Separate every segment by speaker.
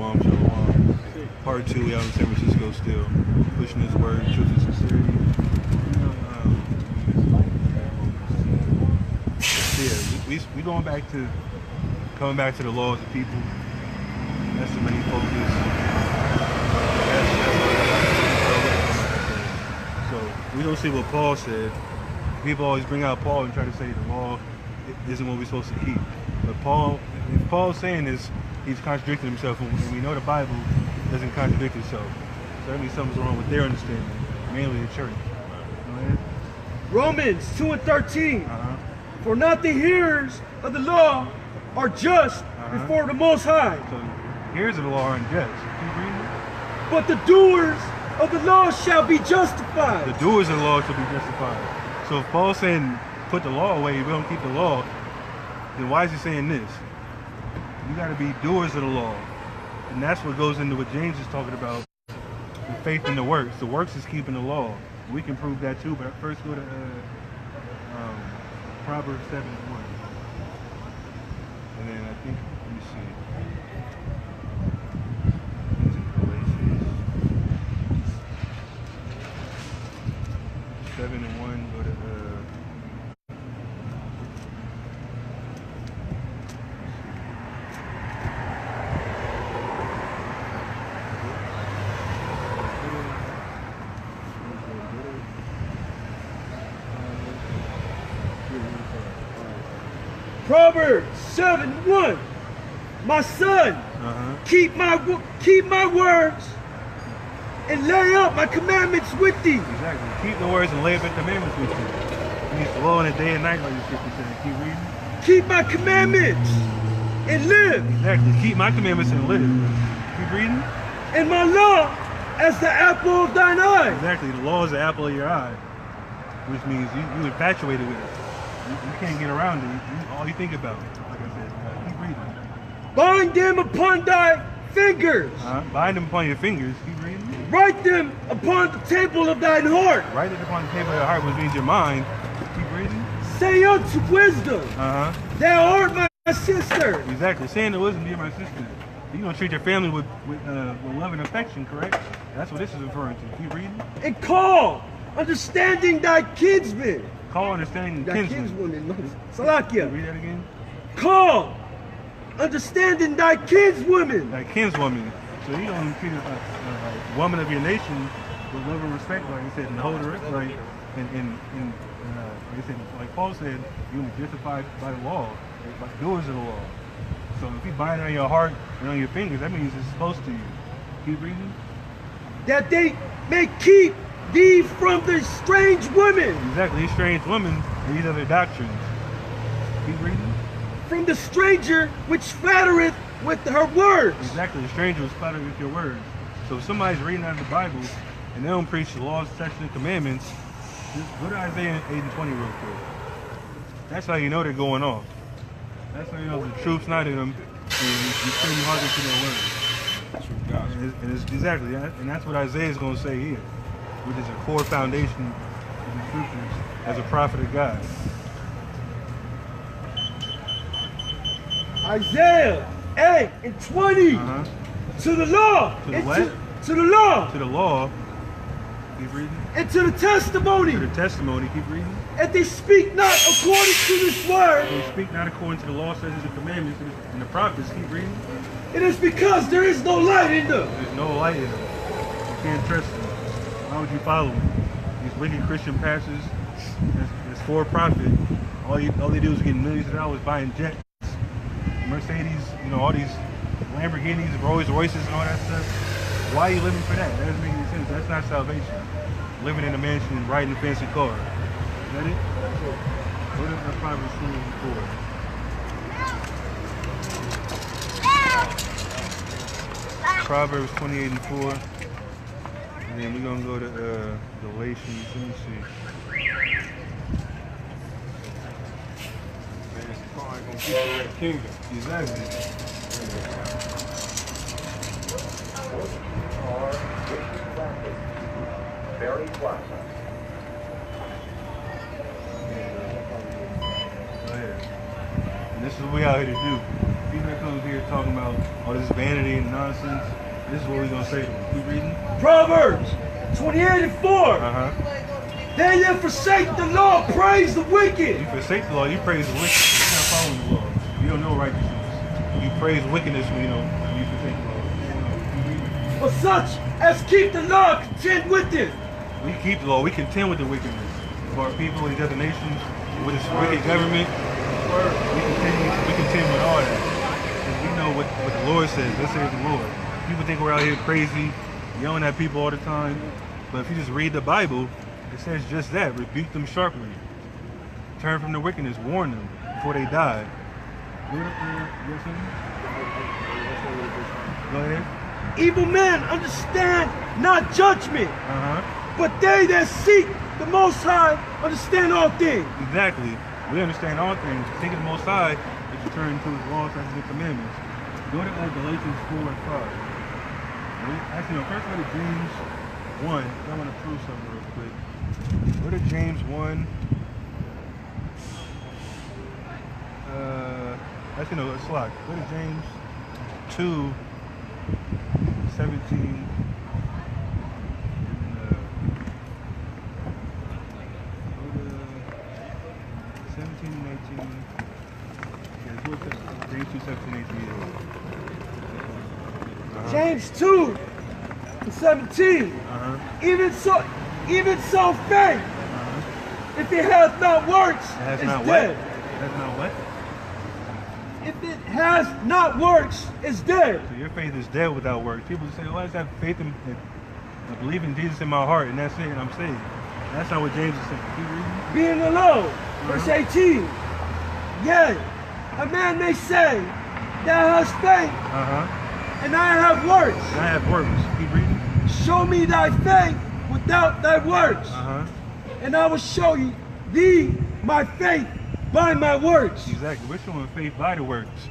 Speaker 1: Shalom, shalom. Part 2, we out in San Francisco still. Pushing this word, truth and sincerity. We coming back to the laws of people. That's the main focus. So we don't see what Paul said. People always bring out Paul and try to say the law isn't what we're supposed to keep. But if Paul's saying this, he's contradicting himself, and we know the Bible doesn't contradict itself. So that means something's wrong with their understanding, mainly the church.
Speaker 2: Romans 2 and 13. For not the hearers of the law are just before the Most High.
Speaker 1: So hearers of the law are unjust. Keep reading.
Speaker 2: But the doers of the law shall be justified.
Speaker 1: The doers of the law shall be justified. So if Paul's saying put the law away, we don't keep the law, then why is he saying this? You got to be doers of the law. And that's what goes into what James is talking about, the faith in the works. The works is keeping the law. We can prove that too, but first go to Proverbs 7:1. And then I think, let me see. It's in Galatians 7:1, go to
Speaker 2: Proverbs 7:1. My son, keep my words and lay up my commandments with thee.
Speaker 1: Exactly. Keep the words and lay up the commandments with you. It means the law in the day and night, like the scripture said. Keep reading.
Speaker 2: Keep my commandments and live.
Speaker 1: Exactly. Keep my commandments and live. Keep reading.
Speaker 2: And my law as the apple of thine eye.
Speaker 1: Exactly. The law is the apple of your eye, which means you infatuated with it. You can't get around it. All you think about, like I said. Keep reading.
Speaker 2: Bind them upon thy fingers.
Speaker 1: Bind them upon your fingers. Keep reading.
Speaker 2: Write them upon the table of thine heart.
Speaker 1: Write it upon the table of your heart, which means your mind. Keep reading.
Speaker 2: Say unto wisdom, thou art my sister.
Speaker 1: Exactly. Saying to wisdom, you're my sister. You're going to treat your family with love and affection, correct? That's what this is referring to. Keep reading.
Speaker 2: And call understanding thy kinsmen.
Speaker 1: Call understanding thy
Speaker 2: kinswoman. Salakia.
Speaker 1: Read that again.
Speaker 2: Call understanding thy kinswoman.
Speaker 1: Thy kinswoman. So you don't treat it like woman of your nation with love and respect, like I said, and hold her right. And like I said, like Paul said, you're going to be justified by the law, by doers of the law. So if you bind it on your heart and on your fingers, that means it's close to you. Keep reading.
Speaker 2: That they may keep thee from the strange women.
Speaker 1: Exactly, these strange women, these are their doctrines. Keep reading.
Speaker 2: From the stranger which flattereth with her words.
Speaker 1: Exactly, the stranger was flattered with your words. So if somebody's reading out of the Bible and they don't preach the laws, statutes, and commandments, just go to Isaiah 8:20 real quick. That's how you know they're going off. That's how you know the truth's not in them, and you stay hungry to their words.
Speaker 3: That's what God's.
Speaker 1: And it's exactly, and that's what Isaiah is going to say here, which is a core foundation of the scriptures as a prophet of God.
Speaker 2: Isaiah 8:20. To the law.
Speaker 1: To the what?
Speaker 2: To the law.
Speaker 1: To the law. Keep reading.
Speaker 2: And to the testimony.
Speaker 1: To the testimony. Keep reading.
Speaker 2: And they speak not according to this word.
Speaker 1: They speak not according to the law, statutes, and commandments, and the prophets. Keep reading.
Speaker 2: It is because there is no light in them.
Speaker 1: There's no light in them. You can't trust them. Why would you follow them? These wicked Christian pastors, that's for profit. All they do is get millions of dollars buying jets, Mercedes, all these Lamborghinis, Rolls Royces, and all that stuff. Why are you living for that? That doesn't make any sense. That's not salvation. Living in a mansion and riding a fancy car. Is that it? Go to Proverbs 28:4. Proverbs 28:4. And then we're going to go to Galatians. Let me see.
Speaker 3: Man, this car ain't gonna get you that kingdom.
Speaker 1: Exactly.
Speaker 4: Very pleasant.
Speaker 1: Go ahead. And this is what we out here to do. People that come here talking about all this vanity and nonsense, this is what we're gonna say to them. Keep reading.
Speaker 2: Proverbs 28:4. They that forsake the law praise the wicked.
Speaker 1: You forsake the law, you praise the wicked. You're not following the law. You don't know righteousness. You praise wickedness when you forsake the law.
Speaker 2: But such as keep the law contend with it.
Speaker 1: We keep the law. We contend with the wickedness of our people and these other nations, with this wicked government. We contend with all that. Because we know what the Lord says. This is the Lord. People think we're out here crazy, yelling at people all the time. But if you just read the Bible, it says just that. Rebuke them sharply. Turn from the wickedness. Warn them before they die. Go ahead.
Speaker 2: Evil men understand not judgment, but they that seek the Most High understand all things.
Speaker 1: Exactly. We understand all things. Seeking the Most High is to turn to His laws and His commandments. Go to Galatians 4 and 5. Actually, no, first go to James 1. I want to prove something real quick. Go to James 1. Actually, no, it's locked. Go to James 2. 17. Go to 17 and 18. Yeah, go to James 2, 17, 18.
Speaker 2: James 2 and 17. Even so faith, if it hath not works,
Speaker 1: It has
Speaker 2: is
Speaker 1: not
Speaker 2: dead.
Speaker 1: what? It has not what?
Speaker 2: If it has not works, it's dead.
Speaker 1: So your faith is dead without works. People say, "Oh, I just have faith in I believe in Jesus in my heart, and that's it, and I'm saved." That's not what James is saying. Keep reading.
Speaker 2: Being alone, verse 18. Yea, a man may say, thou hast faith, and I have works.
Speaker 1: And I have works. Keep reading.
Speaker 2: Show me thy faith without thy works, and I will show you thee my faith by my works.
Speaker 1: Exactly. We're showing faith by the works.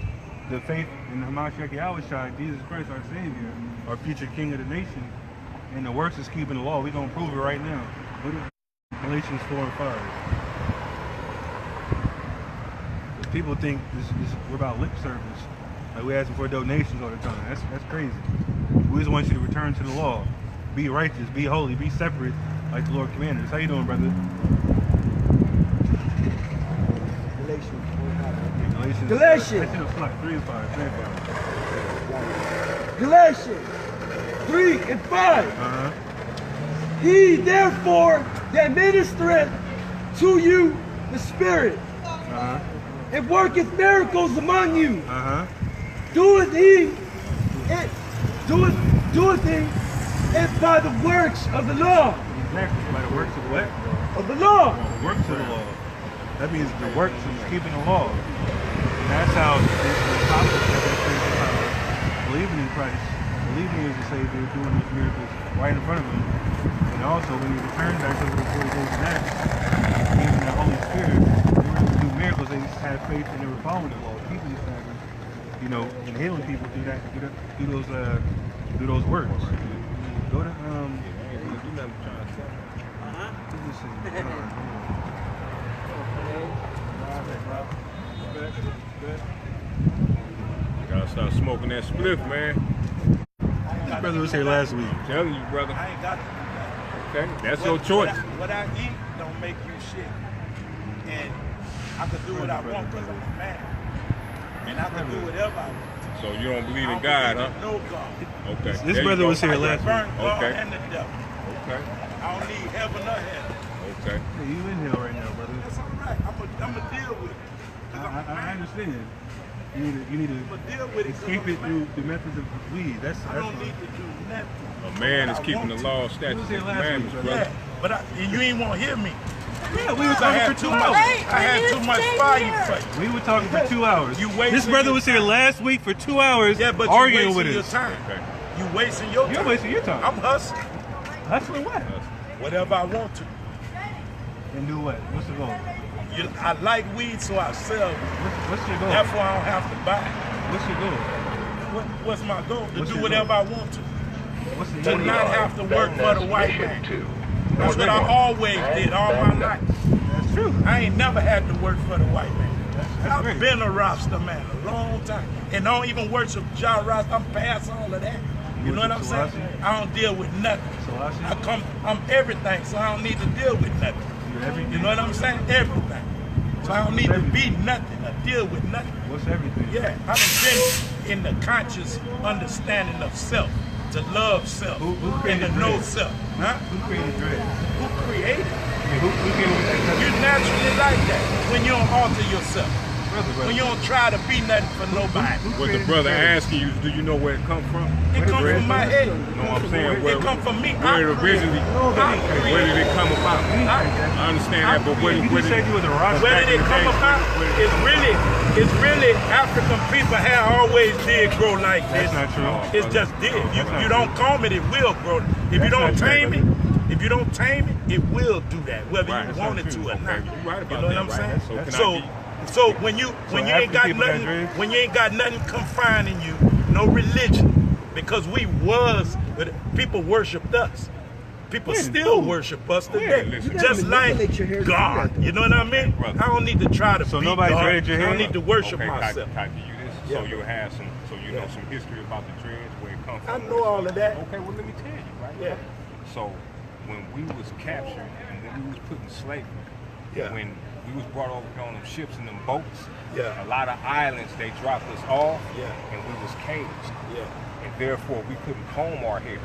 Speaker 1: The faith in the Hamashiach Yahushua, Jesus Christ, our Savior, our future King of the nation. And the works is keeping the law. We're going to prove it right now. Look at Galatians 4 and 5. People think we're about lip service. Like we're asking for donations all the time. That's crazy. We just want you to return to the law. Be righteous, be holy, be separate like the Lord commanded us. How you doing, brother?
Speaker 2: Galatians.
Speaker 1: 3 and 5.
Speaker 2: Galatians 3 and 5. He therefore that ministereth to you the Spirit, and worketh miracles among you, doeth he it by the works of the law.
Speaker 1: Exactly. By the works of what?
Speaker 2: Of the law.
Speaker 1: The works of the law. That means the works is keeping the law. And that's how the apostles have that faith in power. Believing in Christ, believing in the Savior, doing these miracles right in front of them. And also when you return back over the 40 days of Acts, giving the Holy Spirit, they were able to do miracles. They had faith and they were following the law, keeping the Sabbath, you know, and healing people through that, through those works. Go to
Speaker 3: Gotta start smoking that spliff, man.
Speaker 1: This brother was here last week.
Speaker 3: I'm telling you, brother.
Speaker 4: I ain't got to.
Speaker 3: Okay, that's your choice.
Speaker 4: What I eat don't make you shit. And I can do what I want because I'm a man. And I can do whatever I want.
Speaker 3: So you don't believe in
Speaker 4: I
Speaker 3: God,
Speaker 4: don't
Speaker 3: huh?
Speaker 4: believe in no God.
Speaker 3: Okay.
Speaker 1: This
Speaker 3: there you
Speaker 1: brother
Speaker 3: go.
Speaker 1: was here
Speaker 4: I
Speaker 1: last
Speaker 4: can burn
Speaker 1: week.
Speaker 4: God
Speaker 3: Okay.
Speaker 4: and the devil.
Speaker 3: Okay.
Speaker 4: I don't need heaven or hell.
Speaker 3: Okay.
Speaker 1: Hey, you in hell right now, brother.
Speaker 4: That's all right. I'm going to deal with it. 'Cause I'm a
Speaker 1: I
Speaker 4: man.
Speaker 1: understand. You need to
Speaker 4: I'm going to deal with it 'cause
Speaker 1: escape
Speaker 4: I'm a
Speaker 1: it
Speaker 4: man.
Speaker 1: through the methods of weed. That's
Speaker 4: I don't
Speaker 1: fine.
Speaker 4: need to do nothing.
Speaker 3: A man is
Speaker 4: I
Speaker 3: keeping
Speaker 4: want
Speaker 3: the
Speaker 4: to.
Speaker 3: law,
Speaker 1: He was
Speaker 3: statutes,
Speaker 1: here
Speaker 3: and
Speaker 1: last week,
Speaker 3: commandments,
Speaker 1: brother.
Speaker 3: brother.
Speaker 4: Yeah, but and you ain't want to hear me.
Speaker 1: Yeah, we were
Speaker 4: I
Speaker 1: talking
Speaker 4: had
Speaker 1: for
Speaker 4: too
Speaker 1: 2
Speaker 4: much.
Speaker 1: hours.
Speaker 4: I had too much fire for you.
Speaker 1: We were talking for 2 hours.
Speaker 4: You wasting
Speaker 1: This brother
Speaker 4: your
Speaker 1: was here
Speaker 4: time.
Speaker 1: last week for 2 hours
Speaker 4: Yeah, but
Speaker 1: arguing
Speaker 4: you
Speaker 1: with
Speaker 4: wasting your
Speaker 1: us.
Speaker 4: time.
Speaker 3: Okay.
Speaker 4: You wasting your time.
Speaker 1: You're wasting your time.
Speaker 4: I'm hustling.
Speaker 1: Hustling what?
Speaker 4: Whatever I want to.
Speaker 1: And do what? What's the goal?
Speaker 4: I like weed, so I sell it.
Speaker 1: What's your goal?
Speaker 4: Therefore, I don't have to buy.
Speaker 1: What's your goal?
Speaker 4: What's my goal? To
Speaker 1: What's
Speaker 4: do
Speaker 1: your
Speaker 4: whatever
Speaker 1: goal?
Speaker 4: I want to.
Speaker 1: What's the
Speaker 4: To not have to work for the white man. That's what I always did all my life.
Speaker 1: That's true.
Speaker 4: I ain't never had to work for the white man.
Speaker 1: That's great.
Speaker 4: I've been a Rasta man a long time. And I don't even worship Jah Rasta. I'm past all of that. You know what I'm saying? I don't deal with nothing. I'm everything, so I don't need to deal with nothing. You know what I'm saying? Everything. So I don't need to be nothing or deal with nothing.
Speaker 1: What's everything?
Speaker 4: Yeah, I've been in the conscious understanding of self, to love self, and to know self. Huh?
Speaker 1: Who created dread?
Speaker 4: Who created?
Speaker 1: Who gave you that?
Speaker 4: You naturally like that when you don't alter yourself. When you don't try to be nothing for nobody.
Speaker 3: What the brother asking you, do you know where it come from?
Speaker 4: It come from my head.
Speaker 3: You know what I'm saying?
Speaker 4: It come from me.
Speaker 3: Where it originally, where did it come about? I understand that, but where did
Speaker 4: it come about? It's really African people have always did grow like this.
Speaker 1: That's not true.
Speaker 4: It's just did. You don't comb it, it will grow. If you don't tame it, it will do that, whether you want it to or not. You know what I'm saying? So when you ain't got nothing confining you, no religion, because people worshipped us. People still worship us today, just like God. You know what I mean? I don't need to try to be God. I don't need to worship myself.
Speaker 3: Can I give you this? So you'll have so you know some history about the dreads, where it comes from.
Speaker 4: I know all of that.
Speaker 3: Okay, well let me tell you, right?
Speaker 4: Yeah.
Speaker 3: So when we was captured and when we was put in slavery, when we was brought over here on them ships and them boats, a lot of islands they dropped us off, and we was caged, and therefore we couldn't comb our hair,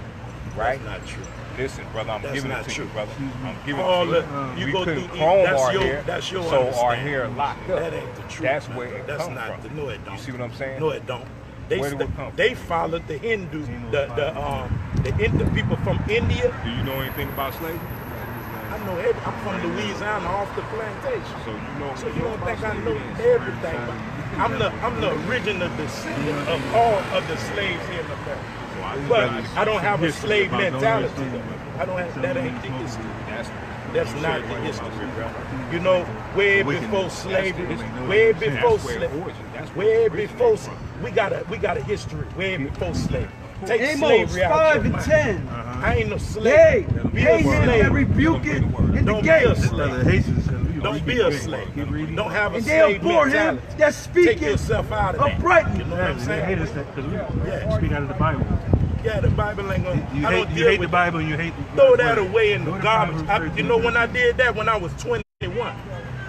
Speaker 3: right?
Speaker 4: That's not true.
Speaker 3: Listen, brother, I'm giving it to you, brother. I'm giving
Speaker 4: All
Speaker 3: it to you.
Speaker 4: you
Speaker 3: We
Speaker 4: go
Speaker 3: couldn't
Speaker 4: through,
Speaker 3: comb
Speaker 4: that's
Speaker 3: our
Speaker 4: your,
Speaker 3: hair,
Speaker 4: that's your
Speaker 3: so our
Speaker 4: understanding.
Speaker 3: hair locked up.
Speaker 4: That ain't the truth.
Speaker 3: That's where it
Speaker 4: That's
Speaker 3: come
Speaker 4: not
Speaker 3: from.
Speaker 4: No, it don't.
Speaker 3: You see what I'm saying?
Speaker 4: No, it don't.
Speaker 3: Where did it come from?
Speaker 4: They followed the Hindu, the people from India.
Speaker 3: Do you know anything about slavery?
Speaker 4: I know I'm from Louisiana, off the plantation.
Speaker 3: So you know.
Speaker 4: So you don't think I know everything? I'm the original descendant of all of the slaves here in America. But I don't have a slave mentality. I don't have that. Ain't the history. That's not the history, bro. You know, way before slavery, way before slavery, we got a history way before slavery. Take
Speaker 2: Amos
Speaker 4: slavery out
Speaker 2: 5
Speaker 4: your
Speaker 2: and
Speaker 4: mind.
Speaker 2: 10.
Speaker 4: I ain't no slave. Be a
Speaker 2: Hey,
Speaker 4: slave.
Speaker 2: that rebuke it in the
Speaker 4: Don't be a
Speaker 2: gates.
Speaker 4: slave. Don't be a slave. Don't have a
Speaker 2: And they'll
Speaker 4: slave
Speaker 2: bore him
Speaker 4: mentality.
Speaker 2: that
Speaker 4: Take
Speaker 2: speaking
Speaker 4: yourself out of that.
Speaker 2: uprightly.
Speaker 4: You know what I'm
Speaker 1: They
Speaker 4: saying?
Speaker 1: hate us because we speak out of the Bible.
Speaker 4: Yeah, the Bible ain't gonna.
Speaker 1: You
Speaker 4: I don't
Speaker 1: hate
Speaker 4: deal
Speaker 1: the
Speaker 4: with
Speaker 1: Bible and you hate the
Speaker 4: throw that
Speaker 1: word.
Speaker 4: away in the
Speaker 1: Go to
Speaker 4: garbage.
Speaker 1: Proverbs
Speaker 4: You know,
Speaker 1: 13.
Speaker 4: when I did that when I was 21,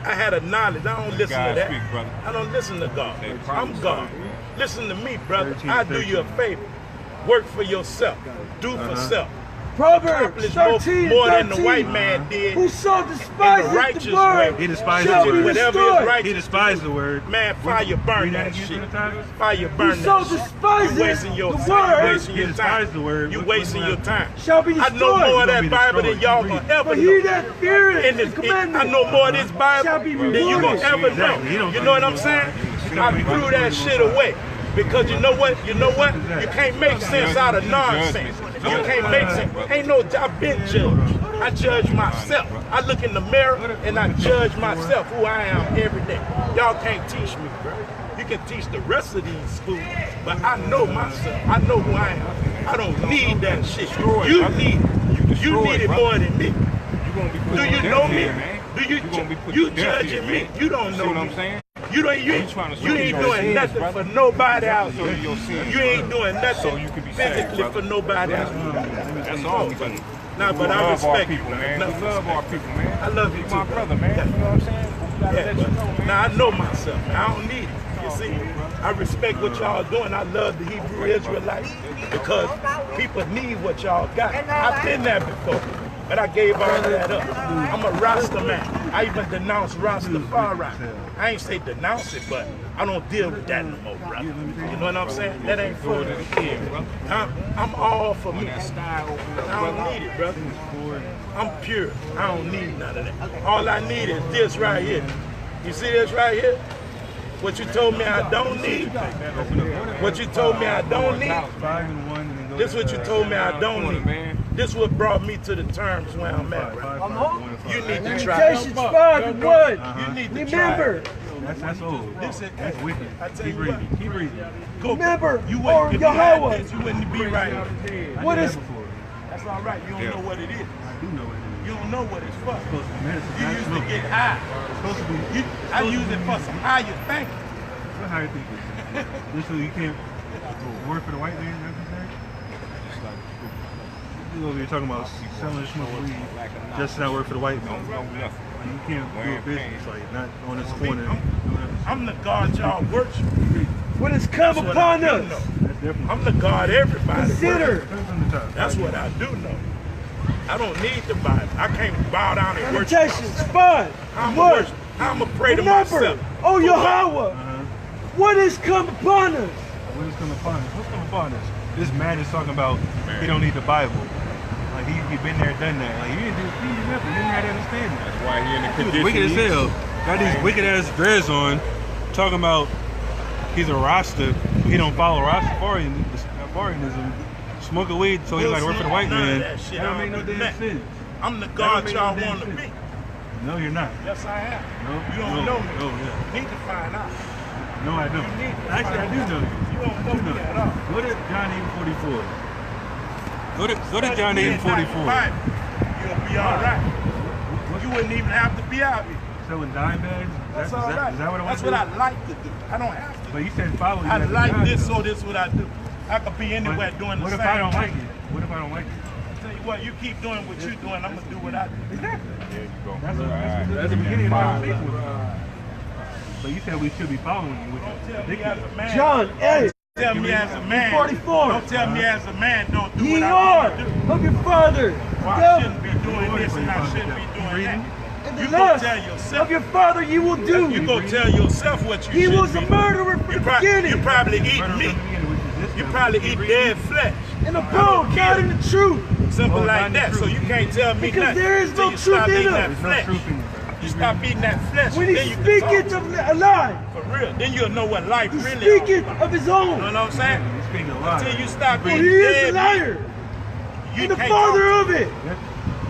Speaker 4: I had a knowledge. I don't listen to that.
Speaker 3: Speak, brother.
Speaker 4: I don't listen to God. I'm God. Listen to me, brother.
Speaker 1: 13,
Speaker 4: I do you a favor. Work for yourself. Do for self.
Speaker 2: Proverbs
Speaker 4: Accomplish
Speaker 2: 13
Speaker 4: more than
Speaker 2: and
Speaker 4: the
Speaker 2: 13.
Speaker 4: white man did.
Speaker 2: Whoso
Speaker 4: In the
Speaker 2: despises
Speaker 4: righteous
Speaker 2: the word
Speaker 4: way.
Speaker 1: He despised
Speaker 2: shall
Speaker 1: the
Speaker 2: be
Speaker 1: word.
Speaker 4: Whatever is
Speaker 2: destroyed.
Speaker 4: righteous.
Speaker 1: He despised the word.
Speaker 4: Man, fire burn
Speaker 1: Read
Speaker 4: that
Speaker 1: again
Speaker 4: shit.
Speaker 1: for the time.
Speaker 4: Fire burn
Speaker 2: Whoso
Speaker 4: that shit.
Speaker 2: despises
Speaker 4: You wasting your
Speaker 2: the
Speaker 4: time.
Speaker 2: word
Speaker 4: You wasting
Speaker 1: He
Speaker 4: your
Speaker 1: despised
Speaker 4: time.
Speaker 1: the word.
Speaker 4: You
Speaker 1: What-
Speaker 4: wasting
Speaker 1: what's
Speaker 4: your
Speaker 1: that?
Speaker 4: time.
Speaker 2: shall be
Speaker 4: I know
Speaker 2: destroyed.
Speaker 4: more of
Speaker 1: You're
Speaker 4: that
Speaker 1: gonna be
Speaker 4: Bible than
Speaker 1: destroyed.
Speaker 4: y'all
Speaker 1: Read
Speaker 4: gonna
Speaker 1: it.
Speaker 4: ever
Speaker 2: But he
Speaker 4: know.
Speaker 2: that feareth
Speaker 4: And
Speaker 2: the
Speaker 4: I
Speaker 2: commandment
Speaker 4: know more of this Bible
Speaker 2: shall be
Speaker 4: than you gonna
Speaker 2: rewarded.
Speaker 4: ever know.
Speaker 1: Exactly.
Speaker 4: You know what I'm saying? I threw that shit away. Because you know what? You can't make sense out of nonsense. You can't make sense. Ain't no I've been judged. I judge myself. I look in the mirror and I judge myself who I am every day. Y'all can't teach me, bro. You can teach the rest of these schools, but I know myself. I know who I am. I don't need that shit. You need it more than me. Do you know me? Do you judging me? You don't know
Speaker 3: what I'm
Speaker 4: me.
Speaker 3: saying?
Speaker 4: You ain't doing nothing for nobody else. You ain't doing nothing physically for nobody else.
Speaker 3: That's all.
Speaker 4: Nah, but I respect you,
Speaker 3: people, man.
Speaker 4: No,
Speaker 3: We love our people, man.
Speaker 4: I love you too,
Speaker 3: my brother, man. You know what I'm saying? We gotta let you know, man.
Speaker 4: Now I know myself. I don't need it. You see, I respect what y'all doing. I love the Hebrew Israelites because people need what y'all got. I've been there before, but I gave all of that up. I'm a Rasta man. I even denounce Rastafari. I ain't say denounce it, but I don't deal with that no more, brother. You know what I'm saying? That ain't for me. I'm all for me. I don't need it, brother. I'm pure. I don't need none of that. All I need is this right here. You see this right here? What you told me I don't need? What you told me I don't need?
Speaker 1: 5 and 1 and then go
Speaker 4: This
Speaker 1: to,
Speaker 4: what you told me I don't need. This what brought me to the terms where I'm at, bro. You need to try.
Speaker 2: Lamentations 5 and 1.
Speaker 4: You need to try.
Speaker 2: Remember,
Speaker 1: That's old. That's wicked.
Speaker 4: I tell
Speaker 1: Keep
Speaker 4: you what.
Speaker 1: reading. Keep reading.
Speaker 4: Go.
Speaker 2: remember,
Speaker 4: You
Speaker 2: or
Speaker 4: wouldn't, if you had
Speaker 2: Yahweh.
Speaker 4: this, you wouldn't be right.
Speaker 2: What is
Speaker 4: That's all right. You don't know what it is.
Speaker 1: I do know what it is.
Speaker 4: You don't know what it's for.
Speaker 1: It's supposed to be medicine.
Speaker 4: You
Speaker 1: not
Speaker 4: used to
Speaker 1: smoking.
Speaker 4: get high.
Speaker 1: It's supposed to be.
Speaker 4: I use it for some higher thinking.
Speaker 1: What higher thinking? Just so you can't work for the white man. That's what you're saying. You over here talking about selling smoking weed, just not work for the white man. You can't do a business like not on this corner.
Speaker 4: I'm the God y'all worship.
Speaker 2: What has come upon us?
Speaker 4: I'm the God everybody
Speaker 2: Consider.
Speaker 4: worships. That's what I do know. I don't need the Bible. I can't bow down and worship.
Speaker 2: Meditations, fun, work.
Speaker 4: I'm going to pray to
Speaker 2: Remember,
Speaker 4: myself.
Speaker 2: oh Yahweh, what has come upon us?
Speaker 1: What is coming upon us? What's coming upon us? This man is talking about he don't need the Bible. Like he been there, done that. Like he didn't nothing. He didn't have to understand that.
Speaker 3: That's why he in the
Speaker 1: He was
Speaker 3: condition.
Speaker 1: wicked as
Speaker 3: he is.
Speaker 1: hell. Got these wicked ass dreads on, talking about he's a Rasta. He don't follow Rastafarianism. Smoking weed, so he's like work for the white man.
Speaker 4: That shit.
Speaker 1: That don't make no damn sense.
Speaker 4: I'm the God
Speaker 1: make
Speaker 4: y'all
Speaker 1: no damn
Speaker 4: want to
Speaker 1: sense.
Speaker 4: be.
Speaker 1: No, you're not.
Speaker 4: Yes, I am.
Speaker 1: No,
Speaker 4: You don't know me.
Speaker 1: Oh, yeah.
Speaker 4: You need to find out.
Speaker 1: No, I don't.
Speaker 4: You need to
Speaker 1: Actually, I
Speaker 4: find
Speaker 1: do
Speaker 4: out.
Speaker 1: know you.
Speaker 4: You don't know me at all.
Speaker 1: Go to John 8:44. Go to John 8:44.
Speaker 4: You'll be all right. You wouldn't even have to be out here.
Speaker 1: Selling dime bags?
Speaker 4: That's all right.
Speaker 1: Is that what I want
Speaker 4: That's
Speaker 1: to do?
Speaker 4: what I like to do. I don't have to.
Speaker 1: But you said follow you.
Speaker 4: I
Speaker 1: as a
Speaker 4: like
Speaker 1: God,
Speaker 4: this,
Speaker 1: though.
Speaker 4: so this is what I do. I could be anywhere doing the
Speaker 1: What
Speaker 4: same
Speaker 1: if I don't
Speaker 4: thing.
Speaker 1: like it? What if I don't like it?
Speaker 4: Tell you what, you keep doing what you're doing, I'm gonna do what I do.
Speaker 1: Exactly.
Speaker 3: There you go.
Speaker 1: That's the beginning of the conversation with you. But you said we should be following you. Which
Speaker 4: Don't
Speaker 1: is
Speaker 4: tell me as
Speaker 1: ridiculous.
Speaker 4: a man.
Speaker 2: John 8,
Speaker 4: Tell me as a man.
Speaker 2: 44.
Speaker 4: Don't tell me as a man. Don't do
Speaker 2: Ye
Speaker 4: what
Speaker 2: are
Speaker 4: I do.
Speaker 2: of your father,
Speaker 4: Why I
Speaker 2: devil,
Speaker 4: shouldn't be doing this and I shouldn't be doing that.
Speaker 2: and
Speaker 4: You
Speaker 2: the
Speaker 4: go
Speaker 2: lust
Speaker 4: tell
Speaker 2: of
Speaker 4: yourself.
Speaker 2: your father you will do.
Speaker 4: You go tell yourself what you
Speaker 2: He
Speaker 4: should
Speaker 2: was
Speaker 4: be
Speaker 2: a
Speaker 4: doing.
Speaker 2: murderer from the beginning,
Speaker 4: You probably eat
Speaker 1: Murder
Speaker 4: meat.
Speaker 1: from the beginning, which is this
Speaker 4: You
Speaker 1: guy.
Speaker 4: probably eat dead flesh.
Speaker 2: and a bone, not in the truth,
Speaker 4: Simple
Speaker 1: Oh, not
Speaker 4: like
Speaker 1: in the
Speaker 4: that. So
Speaker 1: truth.
Speaker 4: you can't tell me
Speaker 2: because
Speaker 4: nothing.
Speaker 2: there is
Speaker 4: Till
Speaker 2: no
Speaker 4: you
Speaker 2: truth
Speaker 4: stop
Speaker 2: in
Speaker 4: eating
Speaker 2: him.
Speaker 4: that
Speaker 1: There's no
Speaker 4: flesh.
Speaker 1: truth in it.
Speaker 4: You stop eating that flesh.
Speaker 2: When he
Speaker 4: then you can
Speaker 2: speaketh
Speaker 4: talk.
Speaker 2: of a lie,
Speaker 4: For real. Then you'll know what life
Speaker 2: he
Speaker 4: really is.
Speaker 2: speaketh of his
Speaker 4: You
Speaker 2: own.
Speaker 4: know what I'm saying?
Speaker 1: You're speaking a lie.
Speaker 4: Until you stop
Speaker 2: For
Speaker 4: eating
Speaker 2: he is a
Speaker 4: dead meat,
Speaker 2: liar
Speaker 4: you
Speaker 2: and the
Speaker 4: can't
Speaker 2: father
Speaker 4: talk.
Speaker 2: of it.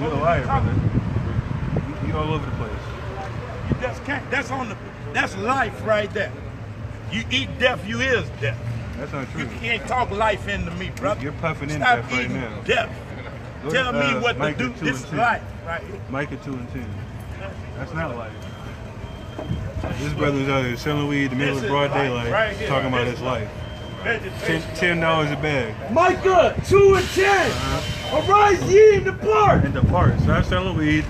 Speaker 1: You're a liar, brother. You all over the place.
Speaker 4: You just can't. That's life right there. You eat death, you is death.
Speaker 1: That's not
Speaker 4: You
Speaker 1: true.
Speaker 4: can't talk life into me, brother.
Speaker 1: You're puffing in
Speaker 4: Stop
Speaker 1: death right
Speaker 4: eating
Speaker 1: now.
Speaker 4: death.
Speaker 1: Go
Speaker 4: Tell
Speaker 1: to,
Speaker 4: me what to
Speaker 1: Micah
Speaker 4: do.
Speaker 1: 2
Speaker 4: This
Speaker 1: and
Speaker 4: is
Speaker 1: 10.
Speaker 4: life right here.
Speaker 1: Micah 2 and 10. That's not life. This brother's out here selling weed in the middle
Speaker 4: This
Speaker 1: of
Speaker 4: is
Speaker 1: broad
Speaker 4: life
Speaker 1: daylight,
Speaker 4: right here.
Speaker 1: talking about
Speaker 4: This
Speaker 1: his
Speaker 4: is
Speaker 1: life.
Speaker 4: Vegetation.
Speaker 1: $10 a bag.
Speaker 2: Micah 2 and 10. Arise ye and depart,
Speaker 1: And depart. Stop selling weed.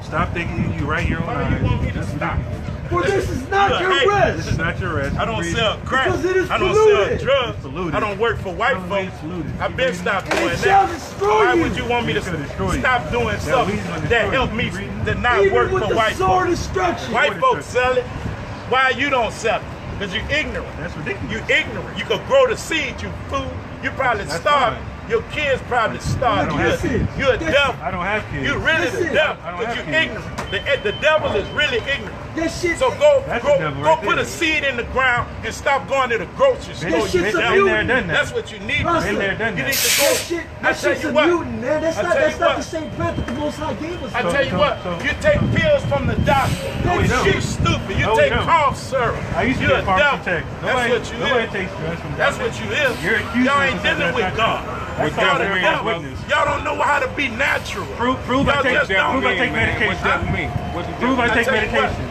Speaker 1: Stop thinking you right here on
Speaker 4: Why you want me to
Speaker 1: That's
Speaker 4: stop?
Speaker 1: ridiculous.
Speaker 2: for this is not
Speaker 4: Hey,
Speaker 2: your
Speaker 1: This
Speaker 2: rest.
Speaker 1: is not your rest.
Speaker 4: I don't
Speaker 1: Read-
Speaker 4: sell crack.
Speaker 2: Because it is
Speaker 4: I don't
Speaker 2: polluted.
Speaker 4: sell drugs.
Speaker 1: It's polluted.
Speaker 4: I don't work for white
Speaker 1: Don't say
Speaker 4: folks.
Speaker 1: it's polluted.
Speaker 4: I've been stopped
Speaker 2: And
Speaker 4: doing
Speaker 2: it shall
Speaker 4: that.
Speaker 2: destroy
Speaker 4: Why
Speaker 2: you.
Speaker 4: would you want me to
Speaker 1: It shall destroy you.
Speaker 4: stop doing
Speaker 1: weed's
Speaker 4: something
Speaker 1: gonna
Speaker 4: that
Speaker 1: destroy
Speaker 4: help
Speaker 1: you.
Speaker 4: me
Speaker 1: Keep reading.
Speaker 4: to not
Speaker 2: Even
Speaker 4: work
Speaker 2: with
Speaker 4: for
Speaker 2: the
Speaker 4: white
Speaker 2: sword
Speaker 4: folks?
Speaker 2: destruction.
Speaker 4: White
Speaker 1: Sword
Speaker 4: folks
Speaker 1: destruction.
Speaker 4: sell it. Why you don't sell it? Because you're ignorant.
Speaker 1: That's ridiculous.
Speaker 4: You ignorant. You could grow the seed, you fool. You probably
Speaker 1: That's
Speaker 4: starve.
Speaker 1: fine.
Speaker 4: Your kids probably starve.
Speaker 1: don't
Speaker 2: have kids.
Speaker 4: You're a
Speaker 2: That's-
Speaker 4: devil.
Speaker 1: I don't have kids.
Speaker 4: You're really
Speaker 2: That's
Speaker 4: the
Speaker 2: it.
Speaker 4: devil.
Speaker 1: I don't
Speaker 4: Because
Speaker 1: have
Speaker 4: you're
Speaker 1: kids.
Speaker 4: ignorant. The devil is really ignorant.
Speaker 2: That shit,
Speaker 4: So go
Speaker 1: That's the devil
Speaker 4: go
Speaker 1: right
Speaker 4: put
Speaker 1: there.
Speaker 4: a seed in the ground and stop going to the grocery store.
Speaker 2: That
Speaker 4: you
Speaker 2: shit's a
Speaker 4: devil.
Speaker 1: Been there, done that.
Speaker 4: That's what you need.
Speaker 2: Russell.
Speaker 1: Been there, done
Speaker 4: You need
Speaker 1: that.
Speaker 4: to go.
Speaker 2: that shit,
Speaker 4: I
Speaker 2: that
Speaker 4: tell
Speaker 2: shit's
Speaker 4: you
Speaker 2: a
Speaker 4: what.
Speaker 2: mutant, man. That's
Speaker 4: I
Speaker 2: not
Speaker 4: tell
Speaker 2: that's
Speaker 4: you
Speaker 2: not
Speaker 4: what.
Speaker 2: the same plant that the Most High gave us.
Speaker 4: I tell you
Speaker 1: so-
Speaker 4: what,
Speaker 1: so-
Speaker 4: you take pills from the doctor.
Speaker 1: No, we don't.
Speaker 4: You stupid. You
Speaker 1: No, we
Speaker 4: take
Speaker 1: don't.
Speaker 4: cough syrup.
Speaker 1: I used to
Speaker 4: You're
Speaker 1: get
Speaker 4: a
Speaker 1: Pharmacy
Speaker 4: devil.
Speaker 1: Tech.
Speaker 4: That's what you
Speaker 1: Nobody
Speaker 4: is.
Speaker 1: takes drugs from
Speaker 4: That's
Speaker 1: doctors.
Speaker 4: what you is.
Speaker 1: You're accusing
Speaker 4: Y'all
Speaker 1: us
Speaker 4: ain't
Speaker 1: of
Speaker 4: dealing
Speaker 1: that's
Speaker 4: with
Speaker 1: not
Speaker 4: God.
Speaker 1: true.
Speaker 4: With
Speaker 1: That's
Speaker 4: God
Speaker 1: not
Speaker 4: and
Speaker 1: very
Speaker 4: devil.
Speaker 1: witness.
Speaker 4: Y'all don't know how to be natural.
Speaker 1: Prove I
Speaker 4: Y'all
Speaker 1: take
Speaker 4: just don't.
Speaker 1: prove I take
Speaker 3: mean, man?
Speaker 1: medication.
Speaker 3: What's that mean? What's the
Speaker 1: Prove I
Speaker 4: I
Speaker 1: take
Speaker 4: tell you what.
Speaker 1: medication.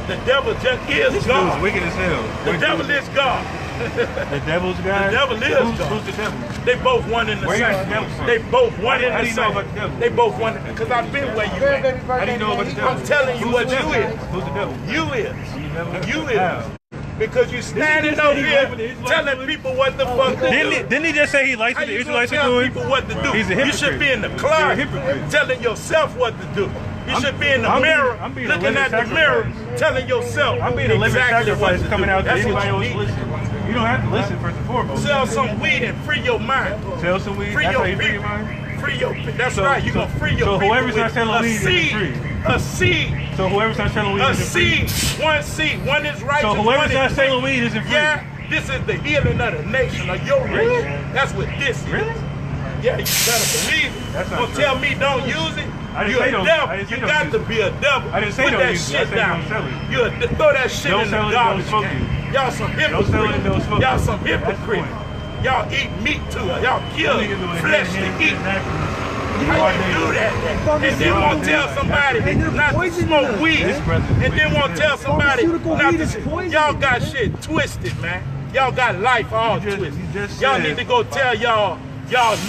Speaker 4: The devil just is
Speaker 1: This
Speaker 4: God.
Speaker 1: dude's wicked as hell.
Speaker 4: The devil is God.
Speaker 1: The devil's God.
Speaker 4: The devil is
Speaker 1: Who's
Speaker 4: God.
Speaker 1: the devil?
Speaker 4: They both one in the
Speaker 1: Where you got
Speaker 4: same.
Speaker 1: the devil from?
Speaker 4: They both one
Speaker 1: How
Speaker 4: in
Speaker 1: do
Speaker 4: the
Speaker 1: you know
Speaker 4: same.
Speaker 1: about the devil?
Speaker 4: They both one because I've been where you at.
Speaker 1: How do you know about the devil?
Speaker 4: I'm telling you
Speaker 1: Who's
Speaker 4: what
Speaker 1: the
Speaker 4: you
Speaker 1: devil?
Speaker 4: is.
Speaker 1: Who's the devil?
Speaker 4: You is.
Speaker 1: devil?
Speaker 4: You
Speaker 1: How?
Speaker 4: is. Because you standing up here telling people what the fuck to do.
Speaker 1: Didn't he just say he likes
Speaker 4: How
Speaker 1: what the
Speaker 4: you
Speaker 1: Israelites
Speaker 4: gonna
Speaker 1: are
Speaker 4: tell
Speaker 1: doing?
Speaker 4: people what to do?
Speaker 1: He's a
Speaker 4: You
Speaker 1: hypocrite.
Speaker 4: should be in the
Speaker 1: You're a
Speaker 4: closet
Speaker 1: hypocrite.
Speaker 4: telling yourself what to do. You should be in the
Speaker 1: I'm being-
Speaker 4: mirror
Speaker 1: I'm being a
Speaker 4: looking
Speaker 1: living
Speaker 4: at the mirror
Speaker 1: sacrifice.
Speaker 4: telling yourself
Speaker 1: I'm being a living
Speaker 4: exactly what
Speaker 1: sacrifice
Speaker 4: to
Speaker 1: coming
Speaker 4: do.
Speaker 1: out to
Speaker 4: That's
Speaker 1: anybody
Speaker 4: what
Speaker 1: else
Speaker 4: you need.
Speaker 1: listen. You don't have to listen first and foremost.
Speaker 4: Sell some weed and free your mind.
Speaker 1: Sell some weed.
Speaker 4: Free
Speaker 1: That's how
Speaker 4: your
Speaker 1: you free your
Speaker 4: people.
Speaker 1: mind.
Speaker 4: Free your people. That's
Speaker 1: So-
Speaker 4: right. You're going to free your
Speaker 1: so
Speaker 4: people
Speaker 1: whoever's not
Speaker 4: with
Speaker 1: selling
Speaker 4: a
Speaker 1: weed isn't
Speaker 4: seed.
Speaker 1: free.
Speaker 4: A seed.
Speaker 1: So whoever's not selling weed
Speaker 4: A
Speaker 1: isn't free.
Speaker 4: seed. One seed. One is righteous.
Speaker 1: So whoever's
Speaker 4: one
Speaker 1: not
Speaker 4: is
Speaker 1: selling
Speaker 4: wicked.
Speaker 1: weed isn't free.
Speaker 4: Yeah. This is the healing of the nation, of your race.
Speaker 1: Really?
Speaker 4: That's what this is.
Speaker 1: Really?
Speaker 4: Yeah, you better believe it.
Speaker 1: That's not
Speaker 4: Don't
Speaker 1: true.
Speaker 4: tell me don't use it.
Speaker 1: I didn't
Speaker 4: You're
Speaker 1: say
Speaker 4: a
Speaker 1: don't-
Speaker 4: devil.
Speaker 1: I didn't say
Speaker 4: You
Speaker 1: don't
Speaker 4: got
Speaker 1: use
Speaker 4: to
Speaker 1: it.
Speaker 4: be a devil.
Speaker 1: I didn't say
Speaker 4: Put
Speaker 1: don't
Speaker 4: that
Speaker 1: use it. I
Speaker 4: shit
Speaker 1: said
Speaker 4: down.
Speaker 1: don't sell it.
Speaker 4: You throw that shit
Speaker 1: Don't
Speaker 4: in
Speaker 1: sell
Speaker 4: the
Speaker 1: it, don't
Speaker 4: garbage
Speaker 1: smoke
Speaker 4: can.
Speaker 1: it.
Speaker 4: Y'all some
Speaker 1: Don't sell it, don't
Speaker 4: hypocrites.
Speaker 1: smoke
Speaker 4: Y'all
Speaker 1: it.
Speaker 4: some
Speaker 1: That's the
Speaker 4: hypocrites.
Speaker 1: point.
Speaker 4: Y'all eat meat too. Y'all kill
Speaker 1: Niggas doing
Speaker 4: flesh
Speaker 1: hand
Speaker 4: to eat.
Speaker 1: naturally.
Speaker 4: How you do that? And then won't tell somebody not to smoke weed. And then won't tell somebody not to. Y'all got shit twisted, man. Y'all got life all twisted. Y'all need to go tell y'all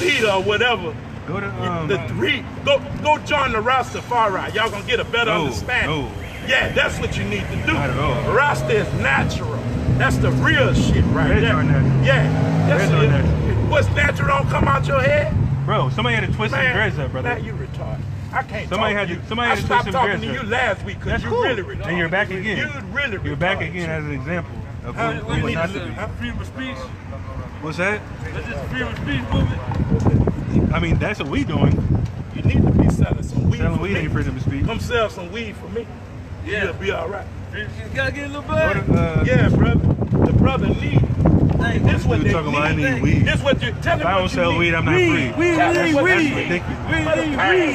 Speaker 4: leader or whatever.
Speaker 1: Go to
Speaker 4: go join the Rastafari. Y'all gonna get a better understanding. Yeah, that's what you need to do.
Speaker 1: Not at all.
Speaker 4: Rasta is natural. That's the real shit right
Speaker 1: Reds
Speaker 4: there.
Speaker 1: are natural.
Speaker 4: Yeah, that's
Speaker 1: Reds are
Speaker 4: it.
Speaker 1: natural.
Speaker 4: What's natural don't come out your head?
Speaker 1: Bro, somebody had to twist some dreads up, brother.
Speaker 4: Man, you retarded. I can't
Speaker 1: Somebody
Speaker 4: talk
Speaker 1: had
Speaker 4: to you.
Speaker 1: somebody had to twist
Speaker 4: I
Speaker 1: some
Speaker 4: stopped
Speaker 1: dreads
Speaker 4: talking to
Speaker 1: up.
Speaker 4: you last week because
Speaker 1: That's
Speaker 4: you
Speaker 1: cool.
Speaker 4: really retarded.
Speaker 1: And you're back again.
Speaker 4: You're
Speaker 1: back again as an example of what not to be.
Speaker 3: Freedom of speech.
Speaker 1: What's that?
Speaker 3: That's just freedom of speech movement.
Speaker 1: I mean, that's what we doing.
Speaker 4: You need to be selling some weed
Speaker 1: Selling
Speaker 4: for
Speaker 1: weed
Speaker 4: me.
Speaker 1: ain't freedom of speech.
Speaker 4: Come sell some weed for me.
Speaker 3: Yeah.
Speaker 4: You'll be all right.
Speaker 3: You gotta get a little bud.
Speaker 4: Yeah, brother. The brother need. This is what
Speaker 1: Dude
Speaker 4: they
Speaker 1: talking about I need weed.
Speaker 4: This what you tell
Speaker 1: If
Speaker 4: him.
Speaker 1: I don't sell weed, I'm not free. That's ridiculous.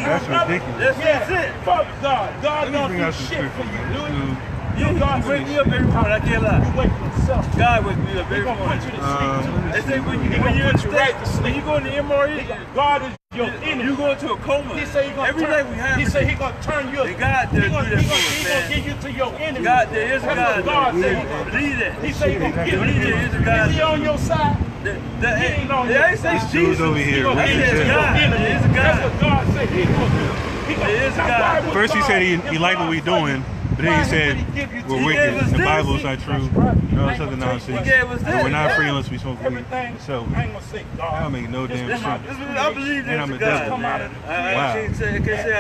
Speaker 1: That's ridiculous.
Speaker 4: That's it. Fuck God. God
Speaker 1: Let me
Speaker 4: don't
Speaker 1: bring
Speaker 4: do
Speaker 1: out some
Speaker 4: shit
Speaker 1: scripture,
Speaker 4: for you,
Speaker 1: man.
Speaker 4: dude. God
Speaker 3: wake me up every morning, I can't lie.
Speaker 4: You wake yourself.
Speaker 3: God wake me up
Speaker 4: He
Speaker 3: every
Speaker 4: gonna
Speaker 3: morning.
Speaker 4: put you to sleep.
Speaker 3: They say when
Speaker 4: He
Speaker 3: you
Speaker 4: gonna put you right to
Speaker 3: when
Speaker 4: sleep.
Speaker 3: you go in the MRE,
Speaker 4: God is your enemy.
Speaker 3: you go into a coma.
Speaker 4: He say he gonna
Speaker 3: every
Speaker 4: turn,
Speaker 3: day we have
Speaker 4: He say he gonna turn you.
Speaker 3: And God does
Speaker 4: he gonna,
Speaker 3: do that
Speaker 4: he
Speaker 3: for
Speaker 4: gonna,
Speaker 3: us,
Speaker 4: he
Speaker 3: man.
Speaker 4: gonna give you to your enemy.
Speaker 3: God, there is a
Speaker 4: That's
Speaker 3: God.
Speaker 4: what God say he gonna do.
Speaker 3: Believe that.
Speaker 4: He say he gonna give
Speaker 3: Believe there is a
Speaker 4: you.
Speaker 3: God.
Speaker 4: Is he on your side?
Speaker 3: He
Speaker 4: ain't on
Speaker 3: I
Speaker 4: your
Speaker 3: say
Speaker 4: side.
Speaker 3: Jesus
Speaker 1: over here.
Speaker 3: I
Speaker 1: He
Speaker 3: said
Speaker 1: said
Speaker 3: God. There is a God.
Speaker 4: That's what God say he gonna do.
Speaker 3: There is a God.
Speaker 1: First he said he liked what we doing, but then he said we're wicked.
Speaker 3: us
Speaker 1: The
Speaker 3: this.
Speaker 1: Bible's not true. No, it's other nonsense.
Speaker 3: He gave us
Speaker 1: And
Speaker 3: this.
Speaker 1: we're not free unless we smoke weed.
Speaker 4: Everything.
Speaker 1: So
Speaker 4: I ain't gonna say God.
Speaker 1: that don't make no damn sense.
Speaker 3: I believe
Speaker 1: And I'm
Speaker 3: there's
Speaker 1: a
Speaker 3: a
Speaker 1: devil.
Speaker 3: God, man. I
Speaker 1: Wow.
Speaker 3: can't say I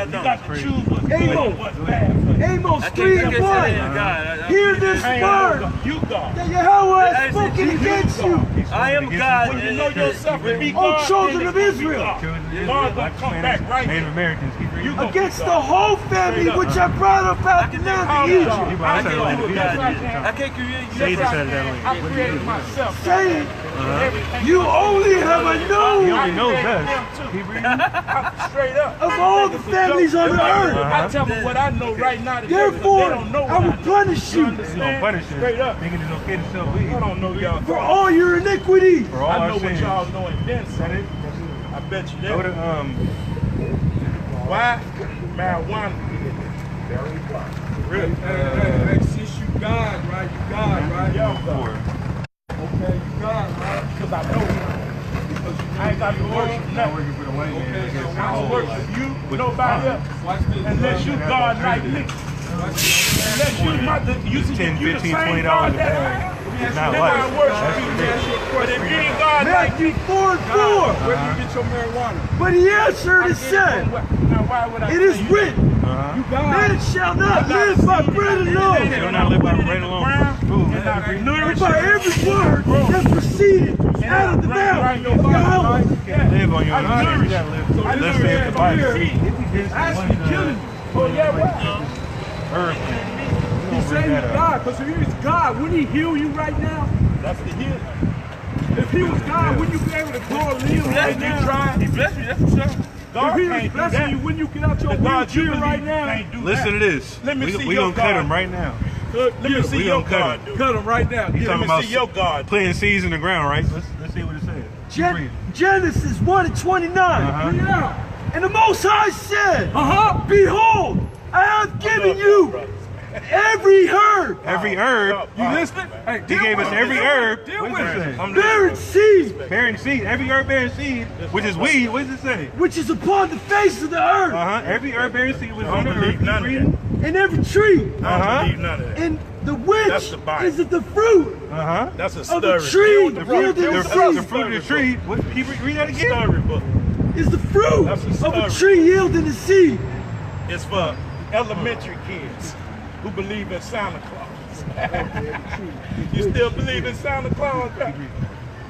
Speaker 4: You
Speaker 3: don't.
Speaker 4: got to choose what's good
Speaker 2: Amos.
Speaker 4: and what's bad for you.
Speaker 2: Amos
Speaker 3: I
Speaker 2: 3
Speaker 3: can't
Speaker 2: and
Speaker 3: say
Speaker 2: 1.
Speaker 3: there's a God.
Speaker 2: Hear this
Speaker 4: I ain't
Speaker 2: word
Speaker 4: gonna go. You God.
Speaker 2: that Yahweh
Speaker 3: I
Speaker 2: has
Speaker 3: said,
Speaker 2: spoken against you.
Speaker 3: I am God.
Speaker 4: When you know yourself to be
Speaker 2: Oh,
Speaker 4: God,
Speaker 2: children
Speaker 4: then
Speaker 2: of
Speaker 4: it's
Speaker 2: Israel.
Speaker 4: gonna be God. God gonna come back right
Speaker 1: Native
Speaker 4: here.
Speaker 1: Americans.
Speaker 4: You gonna
Speaker 2: Against
Speaker 4: be
Speaker 2: the
Speaker 4: God.
Speaker 2: whole family which I brought up out the land of Egypt.
Speaker 3: I can't do what God did. I can't create you.
Speaker 1: Say this out of that way.
Speaker 4: I created myself.
Speaker 2: Saying,
Speaker 4: Everything
Speaker 2: you only have a
Speaker 1: He
Speaker 2: known
Speaker 1: only knows
Speaker 4: created
Speaker 1: us.
Speaker 4: them too.
Speaker 1: He reading?
Speaker 4: I'm straight up.
Speaker 2: of all the families on the earth.
Speaker 4: I tell them what I know right now. Today,
Speaker 2: Therefore,
Speaker 4: they don't know what
Speaker 2: I will
Speaker 4: know.
Speaker 2: punish
Speaker 4: You
Speaker 2: you
Speaker 1: He's gonna
Speaker 4: understand?
Speaker 1: punish us.
Speaker 4: Straight up.
Speaker 1: Thinking it's okay to sell weed.
Speaker 4: I don't know y'all.
Speaker 2: for all your iniquity.
Speaker 1: For all
Speaker 4: I
Speaker 1: our
Speaker 4: know what
Speaker 1: sins.
Speaker 4: y'all know and then
Speaker 1: Is that
Speaker 4: some.
Speaker 1: it?
Speaker 4: I bet you
Speaker 1: Go
Speaker 4: that.
Speaker 1: to
Speaker 4: Why? Marijuana. Very blind. Really?
Speaker 5: Hey, since you God, right? You God, right?
Speaker 4: Yo,
Speaker 1: four.
Speaker 5: Okay, you God, right?
Speaker 4: because I know because I ain't got to worship
Speaker 1: Not
Speaker 4: nothing.
Speaker 1: working for the white man.
Speaker 5: Okay,
Speaker 1: I guess
Speaker 5: so
Speaker 1: it's
Speaker 4: I don't
Speaker 1: all
Speaker 4: worship
Speaker 1: like-
Speaker 4: you,
Speaker 1: with
Speaker 4: nobody
Speaker 1: the
Speaker 4: else.
Speaker 5: Watch this.
Speaker 4: Unless you God like me. Unless you my you see
Speaker 1: 10,
Speaker 4: you the
Speaker 1: 15,
Speaker 4: same
Speaker 1: $20
Speaker 4: God
Speaker 1: a
Speaker 4: that I
Speaker 1: bag.
Speaker 4: have.
Speaker 1: It's not
Speaker 4: Then
Speaker 1: life.
Speaker 4: I worship
Speaker 1: That's
Speaker 4: you.
Speaker 1: ridiculous.
Speaker 4: But if you ain't God like
Speaker 2: Matthew 4 and 4.
Speaker 5: Where do you get your marijuana?
Speaker 2: But he answered and said,
Speaker 4: now why would I
Speaker 2: it is
Speaker 4: say you
Speaker 2: written,
Speaker 5: You God.
Speaker 2: man shall not live by bread alone,
Speaker 1: Shall not live by bread alone, but food.
Speaker 2: but by every word that proceeded out of the mouth of Yahweh.
Speaker 1: You can't live on your own. You gotta live. Let's say it's the Bible.
Speaker 5: Actually killing you.
Speaker 4: Oh yeah, what?
Speaker 1: Earth.
Speaker 5: He's saying he's God, because if he was God, wouldn't he heal you right now?
Speaker 4: That's the healing.
Speaker 5: If he was God, wouldn't you be able to grow a limb right
Speaker 4: You
Speaker 5: now?
Speaker 4: try.
Speaker 3: He blessed me, that's for sure.
Speaker 4: God
Speaker 5: If he
Speaker 4: can't
Speaker 5: was
Speaker 4: do
Speaker 5: blessing
Speaker 4: that.
Speaker 5: you, wouldn't you get out your
Speaker 4: The God you
Speaker 5: wheelchair
Speaker 4: believe
Speaker 5: right now?
Speaker 4: can't do
Speaker 1: Listen
Speaker 4: that.
Speaker 1: to this.
Speaker 4: Let me see
Speaker 1: We
Speaker 4: your
Speaker 1: gonna cut
Speaker 4: God.
Speaker 1: him right now.
Speaker 4: Let me see
Speaker 1: We
Speaker 4: your
Speaker 1: gonna cut
Speaker 4: God
Speaker 1: him.
Speaker 4: do.
Speaker 5: Cut him right now.
Speaker 1: He's
Speaker 5: Yeah.
Speaker 1: talking
Speaker 4: me
Speaker 1: about
Speaker 4: see your God.
Speaker 1: planting seeds in the ground, right? Let's see what it says. Keep reading.
Speaker 2: Genesis 1 and 29.
Speaker 5: Yeah.
Speaker 2: And the Most High said,
Speaker 5: Uh-huh.
Speaker 2: behold, I have given you every herb,
Speaker 1: Every herb.
Speaker 5: You listening? Hey,
Speaker 1: He gave us every herb.
Speaker 5: Deal
Speaker 1: What
Speaker 5: with
Speaker 1: does it
Speaker 5: it.
Speaker 1: say?
Speaker 2: bearing seed,
Speaker 1: Bearing seed. Every herb bearing seed, which is weed. What does it say?
Speaker 2: which is upon the face of the earth,
Speaker 1: Every herb bearing seed was
Speaker 4: I
Speaker 1: on the
Speaker 4: don't
Speaker 1: earth.
Speaker 4: believe none
Speaker 1: Keep
Speaker 4: of that.
Speaker 1: reading.
Speaker 2: and every tree,
Speaker 4: I don't believe none of that.
Speaker 2: and the
Speaker 4: That's
Speaker 2: which
Speaker 4: the Bible.
Speaker 2: is of the fruit
Speaker 4: That's a
Speaker 2: of the
Speaker 4: story.
Speaker 2: tree
Speaker 1: The
Speaker 2: yielding
Speaker 1: fruit
Speaker 2: seed,
Speaker 1: of the tree. What? Keep read that again.
Speaker 4: Storybook.
Speaker 2: is the fruit
Speaker 4: That's a
Speaker 2: of a
Speaker 4: story.
Speaker 2: tree yielding the seed.
Speaker 4: It's for elementary kids who believe in Santa Claus. You still believe in Santa Claus?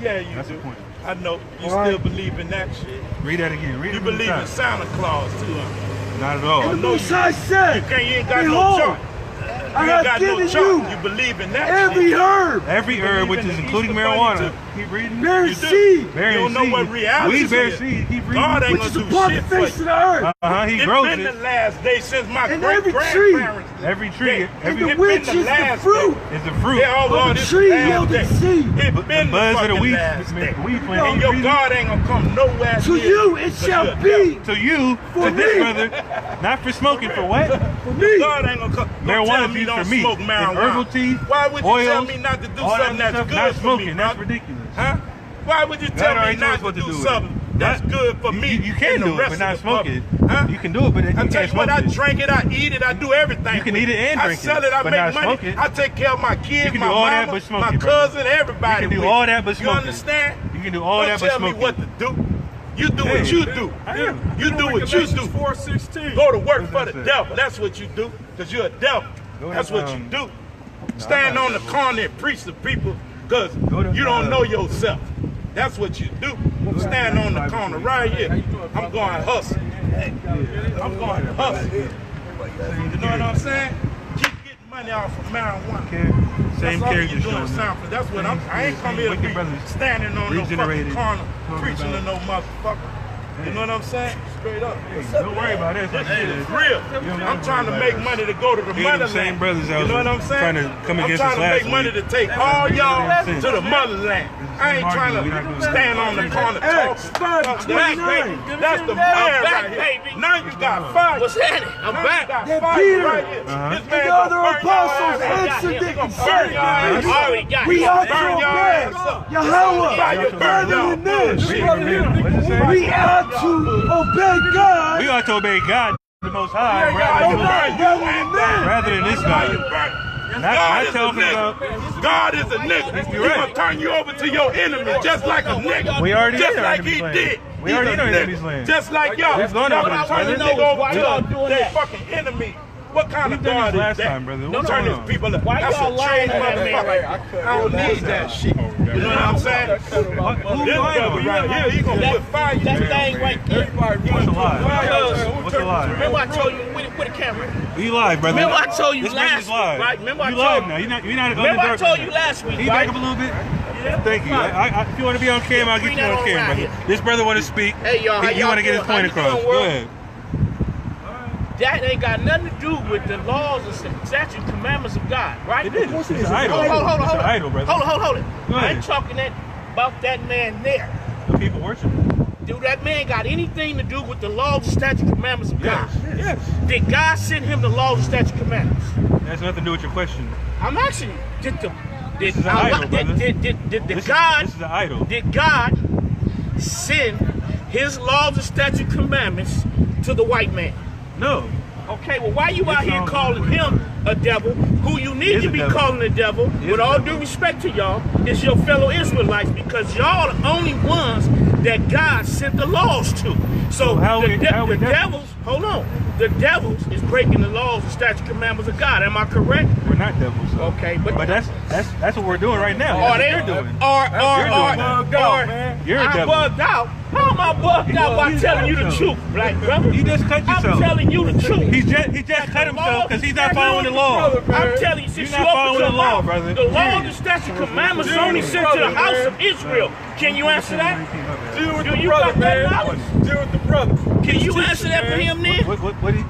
Speaker 4: Yeah, you
Speaker 1: That's
Speaker 4: do.
Speaker 1: the point.
Speaker 4: I know. You still believe in that shit.
Speaker 1: Read that again. Read
Speaker 4: You
Speaker 1: it from the
Speaker 4: believe in
Speaker 1: top.
Speaker 4: Santa Claus too, huh?
Speaker 1: Not at all.
Speaker 2: And the
Speaker 4: know
Speaker 2: Most
Speaker 4: you-
Speaker 2: High said,
Speaker 4: You ain't got no
Speaker 2: behold,
Speaker 4: choice.
Speaker 2: I
Speaker 4: ain't
Speaker 2: have
Speaker 4: got no
Speaker 2: given
Speaker 4: choice.
Speaker 2: you
Speaker 4: You believe in that
Speaker 2: every
Speaker 4: shit.
Speaker 2: herb.
Speaker 1: Every herb, which is including marijuana. Keep reading.
Speaker 2: Bearing
Speaker 4: You do.
Speaker 2: seed.
Speaker 4: You don't know what reality
Speaker 1: Weed bear
Speaker 4: is.
Speaker 1: seed. Keep reading.
Speaker 4: God ain't
Speaker 2: Which
Speaker 4: gonna
Speaker 2: is
Speaker 4: do
Speaker 2: upon the
Speaker 4: shit for
Speaker 2: face of
Speaker 4: you.
Speaker 2: the earth.
Speaker 1: He
Speaker 4: It's
Speaker 1: grows
Speaker 4: been
Speaker 1: it.
Speaker 4: the last day since my
Speaker 2: And
Speaker 4: great
Speaker 2: every
Speaker 4: grandparents.
Speaker 1: Every tree,
Speaker 2: And
Speaker 1: every
Speaker 2: the
Speaker 4: It's
Speaker 2: which
Speaker 4: been
Speaker 2: is
Speaker 4: the
Speaker 2: the
Speaker 4: last
Speaker 2: fruit.
Speaker 1: is a fruit.
Speaker 4: Yeah, oh Lord,
Speaker 2: of the
Speaker 4: this
Speaker 2: tree
Speaker 4: last
Speaker 2: yielding
Speaker 4: day.
Speaker 2: seed.
Speaker 4: It's
Speaker 1: The
Speaker 4: been the
Speaker 1: buds of the
Speaker 4: fucking
Speaker 1: weed,
Speaker 4: last day.
Speaker 1: weed plant.
Speaker 4: And your God ain't gonna come nowhere
Speaker 2: To
Speaker 4: near
Speaker 2: you it
Speaker 4: but
Speaker 2: shall
Speaker 4: you're a
Speaker 2: be.
Speaker 4: devil.
Speaker 1: To you,
Speaker 2: For
Speaker 1: to this
Speaker 2: me.
Speaker 1: brother, not for smoking, for what?
Speaker 2: For me.
Speaker 4: God ain't gonna come.
Speaker 1: Marijuana
Speaker 4: Don't tell
Speaker 1: is
Speaker 4: me
Speaker 1: used
Speaker 4: don't
Speaker 1: for meat.
Speaker 4: smoke
Speaker 1: And
Speaker 4: marijuana.
Speaker 1: herbal tea,
Speaker 4: Why would you
Speaker 1: oils,
Speaker 4: tell me not to do
Speaker 1: all that
Speaker 4: something that's
Speaker 1: stuff,
Speaker 4: good
Speaker 1: not
Speaker 4: for
Speaker 1: smoking.
Speaker 4: me,
Speaker 1: That's
Speaker 4: brother?
Speaker 1: ridiculous.
Speaker 4: Huh? Why would you
Speaker 1: God
Speaker 4: tell me
Speaker 1: already knows
Speaker 4: not
Speaker 1: what
Speaker 4: to
Speaker 1: to
Speaker 4: do
Speaker 1: do with
Speaker 4: something
Speaker 1: it.
Speaker 4: that's good for
Speaker 1: You-
Speaker 4: me?
Speaker 1: you can
Speaker 4: and the
Speaker 1: do it,
Speaker 4: rest
Speaker 1: but
Speaker 4: of
Speaker 1: not
Speaker 4: the
Speaker 1: smoke
Speaker 4: public?
Speaker 1: it.
Speaker 4: Huh?
Speaker 1: You can do it, but you
Speaker 4: I
Speaker 1: can't
Speaker 4: tell you
Speaker 1: smoke
Speaker 4: what, I
Speaker 1: it.
Speaker 4: drink it, I eat it, I do everything.
Speaker 1: You can
Speaker 4: with
Speaker 1: eat it and drink
Speaker 4: I sell
Speaker 1: it,
Speaker 4: it, I
Speaker 1: but
Speaker 4: make
Speaker 1: not
Speaker 4: money.
Speaker 1: smoke it.
Speaker 4: I take care of my kids,
Speaker 1: You can
Speaker 4: my
Speaker 1: do all that
Speaker 4: mama,
Speaker 1: but smoke
Speaker 4: my
Speaker 1: it, brother.
Speaker 4: cousin, everybody.
Speaker 1: You can do
Speaker 4: with
Speaker 1: all
Speaker 4: it.
Speaker 1: that but
Speaker 4: You
Speaker 1: smoke it.
Speaker 4: understand?
Speaker 1: You can do all
Speaker 4: Don't
Speaker 1: that but
Speaker 4: tell me
Speaker 1: smoke
Speaker 4: what
Speaker 1: it.
Speaker 4: to do. You do what
Speaker 1: Hey.
Speaker 4: you do.
Speaker 1: I am.
Speaker 4: You do what you do.
Speaker 5: 4:16.
Speaker 4: Go to work
Speaker 1: What
Speaker 4: for
Speaker 1: does
Speaker 4: the
Speaker 1: that say?
Speaker 4: devil. That's what you do. Because you're a devil.
Speaker 1: Go to,
Speaker 4: That's what you do. Stand
Speaker 1: I'm
Speaker 4: on
Speaker 1: not
Speaker 4: the
Speaker 1: a
Speaker 4: corner and preach to people because
Speaker 1: Go to,
Speaker 4: you don't know yourself. That's what you do. Stand on the
Speaker 1: Bible
Speaker 4: corner
Speaker 1: please.
Speaker 4: right here. I'm going hustle. I'm going to hustle. You know what I'm saying? Keep getting money off of marijuana.
Speaker 1: Same
Speaker 4: That's all
Speaker 1: character
Speaker 4: you doing,
Speaker 1: showing up.
Speaker 4: Sanford. That's what I ain't come here to
Speaker 1: Wicked
Speaker 4: be
Speaker 1: brothers,
Speaker 4: standing on no fucking
Speaker 1: regenerated,
Speaker 4: corner
Speaker 1: talking
Speaker 4: preaching to
Speaker 1: about-
Speaker 4: no motherfucker. You know what I'm saying? Straight up.
Speaker 1: Don't worry about it.
Speaker 4: This shit is real. I'm trying to make money to go to the
Speaker 1: He and them
Speaker 4: motherland.
Speaker 1: same brothers out
Speaker 4: You know what I'm saying?
Speaker 1: trying to come against
Speaker 4: I'm
Speaker 1: us
Speaker 4: trying to
Speaker 1: last
Speaker 4: make money
Speaker 1: week.
Speaker 4: to take all y'all
Speaker 1: sense.
Speaker 4: to the motherland. I ain't trying to stand on the corner
Speaker 2: Acts
Speaker 4: talking.
Speaker 2: 5:29.
Speaker 4: That's the man right here. Now you got fired.
Speaker 6: What's happening? I'm back.
Speaker 2: Then
Speaker 4: Fired
Speaker 2: Peter
Speaker 4: right here. This man
Speaker 2: and the other
Speaker 4: gonna burn y'all
Speaker 2: apostles
Speaker 4: ass up.
Speaker 2: answered
Speaker 4: He
Speaker 2: them
Speaker 4: gonna
Speaker 2: and
Speaker 4: burn
Speaker 2: said,
Speaker 4: y'all ass
Speaker 6: I
Speaker 4: up.
Speaker 6: already got
Speaker 2: We
Speaker 6: it.
Speaker 2: ought to
Speaker 4: Burn y'all
Speaker 2: obey
Speaker 4: ass up.
Speaker 2: Yahweh
Speaker 4: Fire burn
Speaker 2: rather
Speaker 4: y'all
Speaker 2: than this.
Speaker 4: bullshit.
Speaker 1: What does it say?
Speaker 2: We ought to obey God
Speaker 1: We ought to obey God, the Most High, rather than this
Speaker 4: God
Speaker 1: guy.
Speaker 4: is
Speaker 1: Not
Speaker 4: a
Speaker 1: talking
Speaker 4: nigga.
Speaker 1: about.
Speaker 4: God is a nigga. He's
Speaker 1: You're right.
Speaker 4: gonna turn you over to your enemy just like a nigga.
Speaker 1: We already
Speaker 4: just
Speaker 1: in our
Speaker 4: like
Speaker 1: enemy's
Speaker 4: he
Speaker 1: land.
Speaker 4: did.
Speaker 1: We
Speaker 4: He's
Speaker 1: already
Speaker 4: a
Speaker 1: in our
Speaker 4: nigga.
Speaker 1: enemy's land.
Speaker 4: Just like y'all.
Speaker 1: We've gone
Speaker 4: Y'all
Speaker 1: over
Speaker 4: gonna
Speaker 1: this,
Speaker 4: turn the
Speaker 1: brother.
Speaker 4: nigga over
Speaker 6: Why y'all
Speaker 4: to
Speaker 6: doing
Speaker 4: their
Speaker 6: that?
Speaker 4: fucking enemy. What kind of
Speaker 1: We've done
Speaker 4: God
Speaker 1: this
Speaker 4: is
Speaker 1: last
Speaker 4: that?
Speaker 1: time, brother.
Speaker 4: Don't
Speaker 1: What's
Speaker 4: turn
Speaker 1: going
Speaker 4: these
Speaker 1: on?
Speaker 4: people up.
Speaker 6: Why
Speaker 4: That's
Speaker 6: y'all
Speaker 4: a
Speaker 6: lying
Speaker 4: trained
Speaker 6: on that man
Speaker 4: motherfucker.
Speaker 6: right
Speaker 4: I don't need that shit. You know what I'm saying?
Speaker 1: Who
Speaker 4: This
Speaker 1: lying
Speaker 4: brother
Speaker 1: on?
Speaker 4: right here, he gonna put fire in
Speaker 6: That
Speaker 4: you.
Speaker 6: thing right there.
Speaker 1: What's a lie? What's a lie?
Speaker 6: Remember I told you with the camera.
Speaker 1: You live, brother.
Speaker 6: Remember I told you
Speaker 1: This
Speaker 6: last
Speaker 1: brother's live.
Speaker 6: week, right? Remember I
Speaker 1: you
Speaker 6: told
Speaker 1: live
Speaker 6: you.
Speaker 1: now. You're not
Speaker 6: Remember I
Speaker 1: dark
Speaker 6: told
Speaker 1: now.
Speaker 6: you last week,
Speaker 1: Can you
Speaker 6: right?
Speaker 1: back up a little bit? Thank you. If you want to be on camera, I'll get
Speaker 6: Bring
Speaker 1: you
Speaker 6: that
Speaker 1: on
Speaker 6: on
Speaker 1: camera,
Speaker 6: around
Speaker 1: brother.
Speaker 6: here.
Speaker 1: This brother want to speak.
Speaker 6: Hey, y'all, how
Speaker 1: He
Speaker 6: y'all
Speaker 1: want to get his
Speaker 6: doing?
Speaker 1: point
Speaker 6: How you
Speaker 1: across.
Speaker 6: doing,
Speaker 1: Go
Speaker 6: world?
Speaker 1: ahead.
Speaker 6: That ain't got nothing to do with the laws and statutes, commandments of God, right?
Speaker 1: It is. It's an idol.
Speaker 6: Hold on.
Speaker 1: It's an idol, brother.
Speaker 6: Hold it.
Speaker 1: Go
Speaker 6: I
Speaker 1: ahead.
Speaker 6: ain't talking about that man there.
Speaker 1: The people worship.
Speaker 6: Do that man got anything to do with the laws and statutes, commandments of God?
Speaker 1: Yes.
Speaker 6: Did God send him the laws and statutes, commandments?
Speaker 1: That has nothing to do with your question.
Speaker 6: I'm asking you,
Speaker 1: This is an idol, brother.
Speaker 6: did
Speaker 1: This
Speaker 6: God
Speaker 1: is an idol.
Speaker 6: did God send his laws and statute commandments to the white man?
Speaker 1: No.
Speaker 6: Okay, well, why you out here calling him a devil, who you need
Speaker 1: Is
Speaker 6: to
Speaker 1: a
Speaker 6: be
Speaker 1: devil.
Speaker 6: calling a devil,
Speaker 1: Is
Speaker 6: with
Speaker 1: a
Speaker 6: all
Speaker 1: devil.
Speaker 6: due respect to y'all, is your fellow Israelites, because y'all the only ones that God sent the laws to. So
Speaker 1: how
Speaker 6: the
Speaker 1: we devils?
Speaker 6: devils, hold on, the devils is breaking the laws and statute commandments of God. Am I correct?
Speaker 1: We're not devils. So.
Speaker 6: Okay, but
Speaker 1: that's what we're doing right now.
Speaker 6: Are
Speaker 1: That's
Speaker 6: they?
Speaker 1: what you're doing. You're a
Speaker 6: I'm
Speaker 1: devil.
Speaker 6: bugged out. How am I bugged out by telling you the truth, black brother?
Speaker 1: You just cut yourself.
Speaker 6: I'm telling you the truth.
Speaker 1: He just cut himself because he's not following the law.
Speaker 6: I'm telling you, since
Speaker 1: You're
Speaker 6: you
Speaker 1: not
Speaker 6: opened
Speaker 1: following
Speaker 6: your
Speaker 1: the law,
Speaker 6: mouth,
Speaker 1: brother.
Speaker 6: the law, the statute, commandments only sent to the house of Israel. Can you answer that?
Speaker 5: Deal with
Speaker 6: Do
Speaker 5: the
Speaker 6: you
Speaker 5: brother,
Speaker 6: got that
Speaker 5: man.
Speaker 6: knowledge?
Speaker 5: Deal with the brother.
Speaker 6: Can you answer that for him then?
Speaker 1: What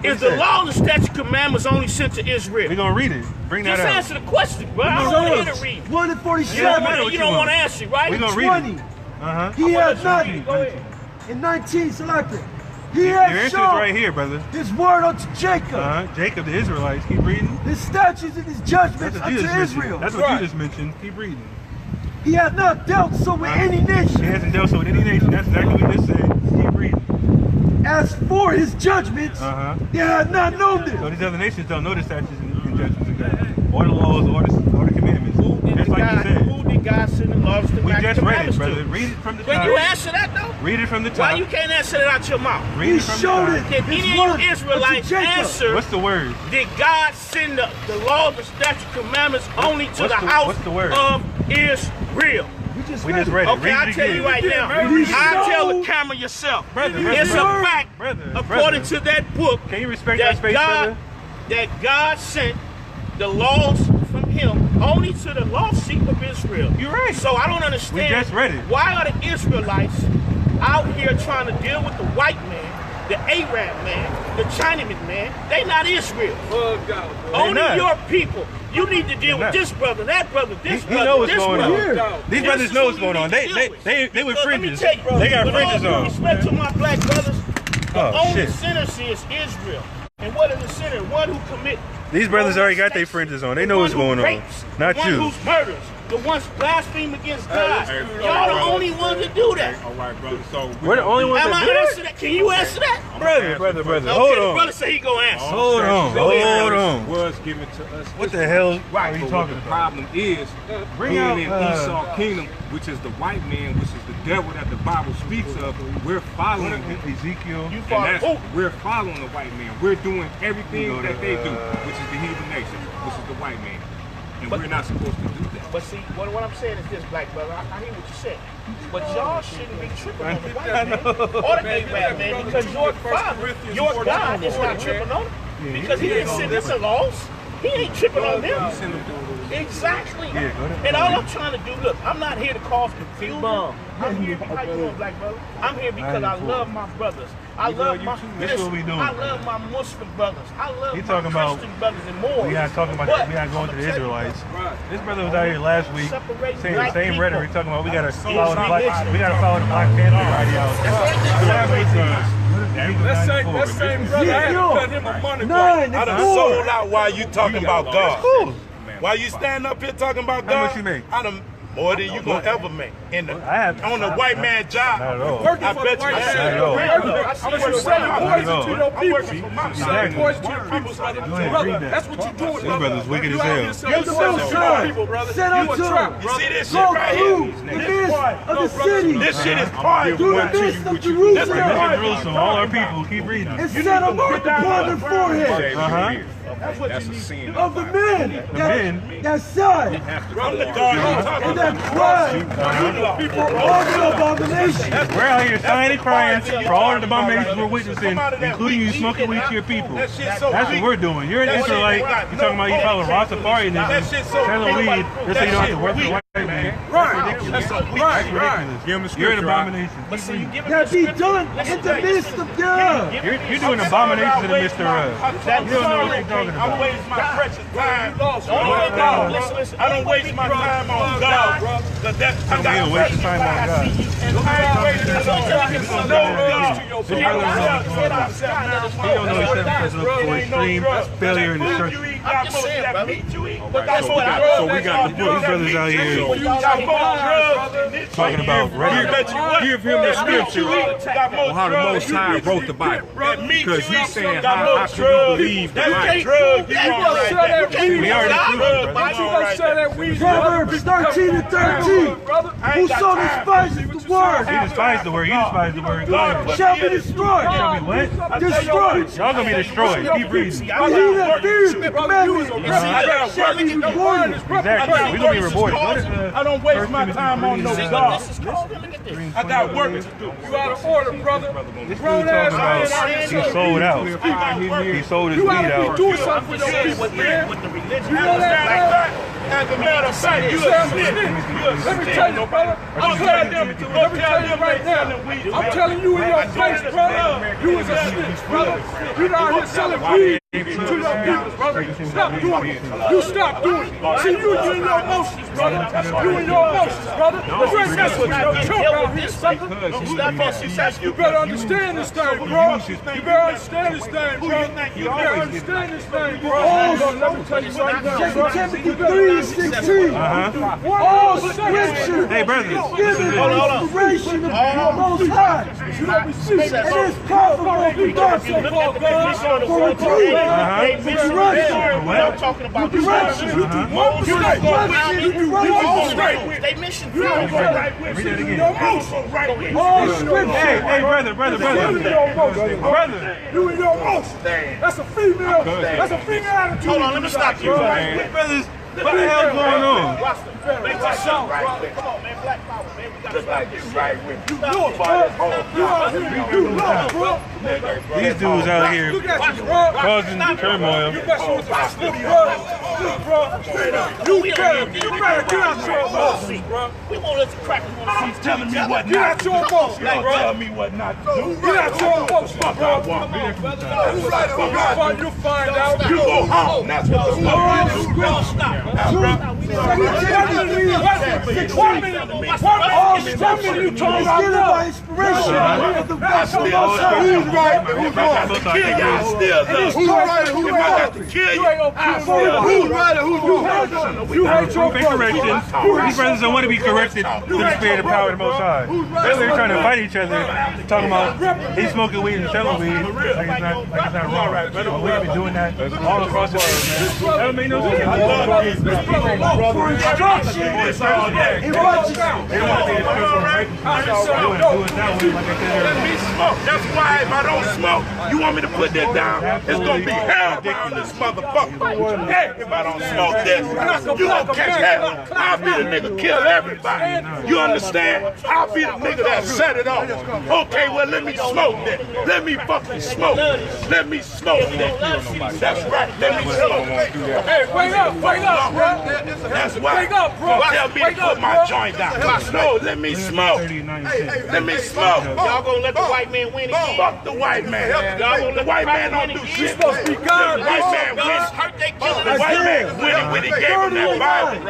Speaker 6: Is the law, the statute, commandments only sent to Israel?
Speaker 1: We're going to read it. Bring that
Speaker 6: Just
Speaker 1: out.
Speaker 6: answer the question, bro. I don't want to hear the read.
Speaker 2: 1 and
Speaker 1: Yeah,
Speaker 2: 47.
Speaker 1: matter what
Speaker 6: You
Speaker 1: you
Speaker 6: don't
Speaker 1: want.
Speaker 6: want to answer, right?
Speaker 1: We're going to read
Speaker 2: 20.
Speaker 1: it. Uh-huh.
Speaker 2: He has not,
Speaker 6: Go ahead.
Speaker 2: in 19 selected, he
Speaker 1: Your
Speaker 2: has
Speaker 1: answer is
Speaker 2: shown
Speaker 1: right here, brother.
Speaker 2: his word unto Jacob,
Speaker 1: Jacob, the Israelites. Keep reading.
Speaker 2: his statutes and his judgments
Speaker 1: That's what
Speaker 2: unto
Speaker 1: you just mentioned.
Speaker 2: Israel.
Speaker 1: That's what you just mentioned. Keep reading.
Speaker 2: He hath not dealt so with any
Speaker 1: He
Speaker 2: nation.
Speaker 1: hasn't dealt so with any nation. That's exactly what this said. Keep reading.
Speaker 2: As for his judgments, they have not known
Speaker 1: So
Speaker 2: them.
Speaker 1: these other nations don't know the statutes and judgments of God, or the laws, or the commandments. Just like you said.
Speaker 6: Who did God send the laws, the
Speaker 1: We just read it,
Speaker 6: commandments
Speaker 1: brother.
Speaker 6: to?
Speaker 1: Read it from the
Speaker 6: Can
Speaker 1: top.
Speaker 6: you answer that though?
Speaker 1: Read it from the top.
Speaker 6: Why you can't answer that out your mouth?
Speaker 1: Read
Speaker 2: He
Speaker 1: it from
Speaker 2: showed
Speaker 1: the
Speaker 2: it.
Speaker 1: top.
Speaker 6: Did
Speaker 2: His
Speaker 6: any
Speaker 2: word
Speaker 6: of you Israelites
Speaker 2: unto Jacob.
Speaker 6: answer?
Speaker 1: What's the word?
Speaker 6: Did God send the laws, the statute, commandments only to
Speaker 1: What's
Speaker 6: the
Speaker 1: the-
Speaker 6: house
Speaker 1: what's the word?
Speaker 6: of Israel?
Speaker 1: We just read it.
Speaker 6: Okay,
Speaker 1: Read
Speaker 6: I'll
Speaker 1: it
Speaker 6: tell
Speaker 1: again.
Speaker 6: you right now.
Speaker 2: He
Speaker 6: I'll tell the
Speaker 2: showed-
Speaker 6: camera yourself.
Speaker 1: Brother,
Speaker 6: It's
Speaker 1: brother,
Speaker 6: a fact,
Speaker 1: brother,
Speaker 6: according
Speaker 1: brother.
Speaker 6: to that book,
Speaker 1: Can you respect
Speaker 6: that
Speaker 1: that space,
Speaker 6: God,
Speaker 1: brother?
Speaker 6: that God sent the laws from him only to the lost sheep of Israel.
Speaker 1: You're right.
Speaker 6: So I don't understand.
Speaker 1: We just read it.
Speaker 6: Why are the Israelites out here trying to deal with the white man, the Arab man, the Chinaman man? They not Israel. Only your people. You need to deal with this brother, that brother, this brother.
Speaker 1: He knows what's
Speaker 6: this
Speaker 1: going
Speaker 6: brother.
Speaker 1: on. These brothers know what's going on. They with fringes. They got fringes on.
Speaker 6: With respect to my black brothers, the only
Speaker 1: shit.
Speaker 6: sinner is Israel. And what is the sinner? One who commits.
Speaker 1: These brothers already got their fringes on. They know what's going on. Not
Speaker 6: the
Speaker 1: you.
Speaker 6: one who's murders. The ones blaspheme against God. Y'all the only ones that do that.
Speaker 3: All right, brother. So
Speaker 1: We're the only ones
Speaker 6: Am
Speaker 1: that
Speaker 6: I
Speaker 1: do
Speaker 6: answer that? Can you answer that?
Speaker 1: Brother.
Speaker 6: Okay,
Speaker 1: Hold
Speaker 6: the
Speaker 1: on.
Speaker 6: brother said he gonna answer.
Speaker 1: Hold on.
Speaker 3: Was given to us.
Speaker 1: What the hell
Speaker 3: Right,
Speaker 1: are you
Speaker 3: but
Speaker 1: talking
Speaker 3: what the
Speaker 1: about?
Speaker 3: problem is,
Speaker 1: Bring
Speaker 3: being
Speaker 1: out,
Speaker 3: in Esau kingdom, which is the white man, which is the devil that the Bible speaks of, we're following him.
Speaker 1: Ezekiel.
Speaker 6: You
Speaker 3: And
Speaker 6: follow
Speaker 3: that's,
Speaker 6: who?
Speaker 3: we're following the white man. We're doing everything that they do, which is the heathen nation, which is the white man. And we're not supposed to do that.
Speaker 6: But see, what I'm saying is this, black brother. I hear what you said. But y'all shouldn't be tripping on the white man or the Arab man because your father, your God is not tripping on him. Because he didn't send them the laws. He ain't tripping on them. Exactly. And all I'm trying to do, look, I'm not here to cause confusion. I'm here, how you doing, black brother? I'm here because I love my brothers. I love my
Speaker 1: This is what we doing.
Speaker 6: I love my Muslim brothers. I love
Speaker 1: He
Speaker 6: my
Speaker 1: talking about-
Speaker 6: Christian brothers and more.
Speaker 1: We not talking about. We not going to the Israelites. This brother was out here last week saying the same rhetoric, talking about we gotta follow the Black Panther ideology.
Speaker 5: That same brother, I had to cut him a money
Speaker 2: Nine,
Speaker 4: I done sold out while you talking about God.
Speaker 1: Cool.
Speaker 4: While you stand up here talking about
Speaker 1: How
Speaker 4: God,
Speaker 1: much you make?
Speaker 4: I done more than you gonna ever make. On the white man job.
Speaker 1: Not at all.
Speaker 4: I bet you
Speaker 1: Not at all.
Speaker 5: I'm going to sell poison to your people.
Speaker 4: I'm
Speaker 5: Selling poison to your people, brother.
Speaker 1: Go ahead,
Speaker 5: Brother,
Speaker 1: read that.
Speaker 5: that's what you're doing,
Speaker 1: This
Speaker 5: brother.
Speaker 1: brother's wicked as
Speaker 5: You out here
Speaker 1: hell.
Speaker 5: selling
Speaker 2: the
Speaker 5: poison
Speaker 2: most
Speaker 5: to your
Speaker 2: high.
Speaker 5: people, brother.
Speaker 2: Set
Speaker 5: You
Speaker 2: up
Speaker 5: a
Speaker 2: to
Speaker 5: trap,
Speaker 2: him.
Speaker 4: You
Speaker 5: brother.
Speaker 4: see this shit
Speaker 2: Go
Speaker 4: right
Speaker 2: through
Speaker 4: here?
Speaker 2: the midst of the city.
Speaker 4: This shit is part
Speaker 2: Through the midst of Jerusalem.
Speaker 1: Jerusalem, all our people, keep reading.
Speaker 2: And set a mark upon their forehead
Speaker 3: That's a sin.
Speaker 2: of the men that sigh
Speaker 4: I'm the God you talking
Speaker 2: and
Speaker 4: about.
Speaker 2: that cry for all the abominations.
Speaker 1: We're out here sighing and crying for all of the abominations we're witnessing, including you smoking weed to your people.
Speaker 4: That shit's so
Speaker 1: That's what we're doing. You're an Israelite. You're talking about you follow Rastafarianism, selling weed just so you don't have to work for the white man.
Speaker 5: Right.
Speaker 1: That's ridiculous. You're an abomination.
Speaker 6: But see, you give it
Speaker 2: That be done in the midst of them.
Speaker 1: You're doing abominations in the midst of
Speaker 4: You
Speaker 1: don't know what you're talking about.
Speaker 4: I waste my precious time.
Speaker 6: Listen,
Speaker 4: I don't waste my time on God, bro. Cause that's I
Speaker 1: You
Speaker 4: got
Speaker 1: don't waste your time on God.
Speaker 4: I ain't wasting it on no God.
Speaker 1: This brother he don't know he's setting himself up for extreme failure in the church.
Speaker 6: I'm just saying, brother.
Speaker 3: But
Speaker 6: that's what I
Speaker 3: so we got the
Speaker 1: These
Speaker 3: book.
Speaker 1: brothers out here talking about
Speaker 3: Give him the scripture on how the Most High wrote the Bible. Because he's saying how can you believe the Bible?
Speaker 4: Drug, you want right there.
Speaker 1: We already proved it, brother.
Speaker 5: You gonna sell that weed,
Speaker 2: Proverbs 13 and 13. Whoso despises the word
Speaker 1: He despised the word. You despise the word. Go ahead.
Speaker 2: shall be destroyed.
Speaker 1: Shall be what?
Speaker 2: Destroyed.
Speaker 1: Y'all gonna be destroyed. Keep reading.
Speaker 2: But he that fears the commandment shall be rewarded.
Speaker 1: Exactly. We're gonna be rewarded.
Speaker 4: I don't waste my time on no God.
Speaker 6: This is called, look at this.
Speaker 4: I got work to do.
Speaker 5: You out of order, brother.
Speaker 1: This dude talking about he sold out. He sold his
Speaker 5: You
Speaker 1: weed
Speaker 5: ought to
Speaker 1: out.
Speaker 5: be doing something with your people, man.
Speaker 6: With the religion.
Speaker 5: You know that,
Speaker 4: As a matter of fact, you a snitch.
Speaker 5: Let me tell you, brother. I'm telling you right now. I'm telling you in your face, brother. You was a snitch, brother. You out here selling weed to your people, brother. Stop doing it. You stop doing it. See, you in your emotions, brother. You in your emotions, brother. You ain't messing with your chump out here, sucker. You better understand this thing, bro. You better understand this thing, bro. You better understand this thing, bro. Let me tell you something, bro.
Speaker 2: Timothy 3:16. All scripture
Speaker 1: Hey, brother.
Speaker 2: is given inspiration of the Most High. And is profitable for doctrine, for reproof, for correction,
Speaker 6: I'm talking about
Speaker 2: for correction,
Speaker 6: they mission
Speaker 1: Read that again.
Speaker 2: all scripture.
Speaker 1: Hey, brother. Brother.
Speaker 5: You in your emotions. That's a female. That's a female attitude.
Speaker 6: Hold on, let me stop you.
Speaker 1: Brothers, what the hell's going on?
Speaker 6: Make this up. Come on, man. Black power, man. We got to
Speaker 1: These dudes out here
Speaker 5: Look at you, bro.
Speaker 1: causing turmoil.
Speaker 5: You messing with the bro.
Speaker 6: You better get out your emotions, bro. We won't let the crackers want to see
Speaker 4: Telling me what
Speaker 5: Get out your emotions,
Speaker 4: Don't
Speaker 5: bro.
Speaker 4: tell me what not to do.
Speaker 5: Get out your emotions, bro.
Speaker 2: Who's right or who's wrong?
Speaker 5: You'll find out.
Speaker 4: You go home. That's what the fuck you do.
Speaker 6: Don't stop.
Speaker 5: One minute you talking about inspiration.
Speaker 2: Who's right and who's wrong?
Speaker 4: Kill y'all still love.
Speaker 2: Who's right and who's
Speaker 4: If I got
Speaker 2: wrong?
Speaker 4: to kill you,
Speaker 2: Who's right and who's wrong?
Speaker 5: You hate your
Speaker 1: Big correction. These brothers don't want to be corrected through the spirit of power of the Most High. They're trying to fight each other, talking about he's smoking weed and selling weed. Like it's not wrong. But we've been doing that all across the world, man. That would make no sense.
Speaker 2: For instruction and righteousness.
Speaker 1: They want to be they want to do it that way, like I said
Speaker 4: let
Speaker 1: earlier.
Speaker 4: me smoke. That's why if I don't smoke, you want me to put that down? It's gonna be hell around this motherfucker. Hey, if I don't smoke this, you gonna catch hell. I'll be the nigga kill everybody. You understand? I'll be the nigga that set it off. Okay, well let me smoke that. Let me fucking smoke. Let me smoke that. That's right. Let me smoke.
Speaker 5: Hey, wake up, bro.
Speaker 4: That's why.
Speaker 5: Wake up, bro.
Speaker 4: Tell me to put my joint down. No, let me smoke. Let me smoke.
Speaker 6: Y'all gonna let the white man win again?
Speaker 4: Fuck the white man. The white man don't do shit. The
Speaker 5: supposed to be God.
Speaker 4: white man wins. The white man winning when he gave him that Bible.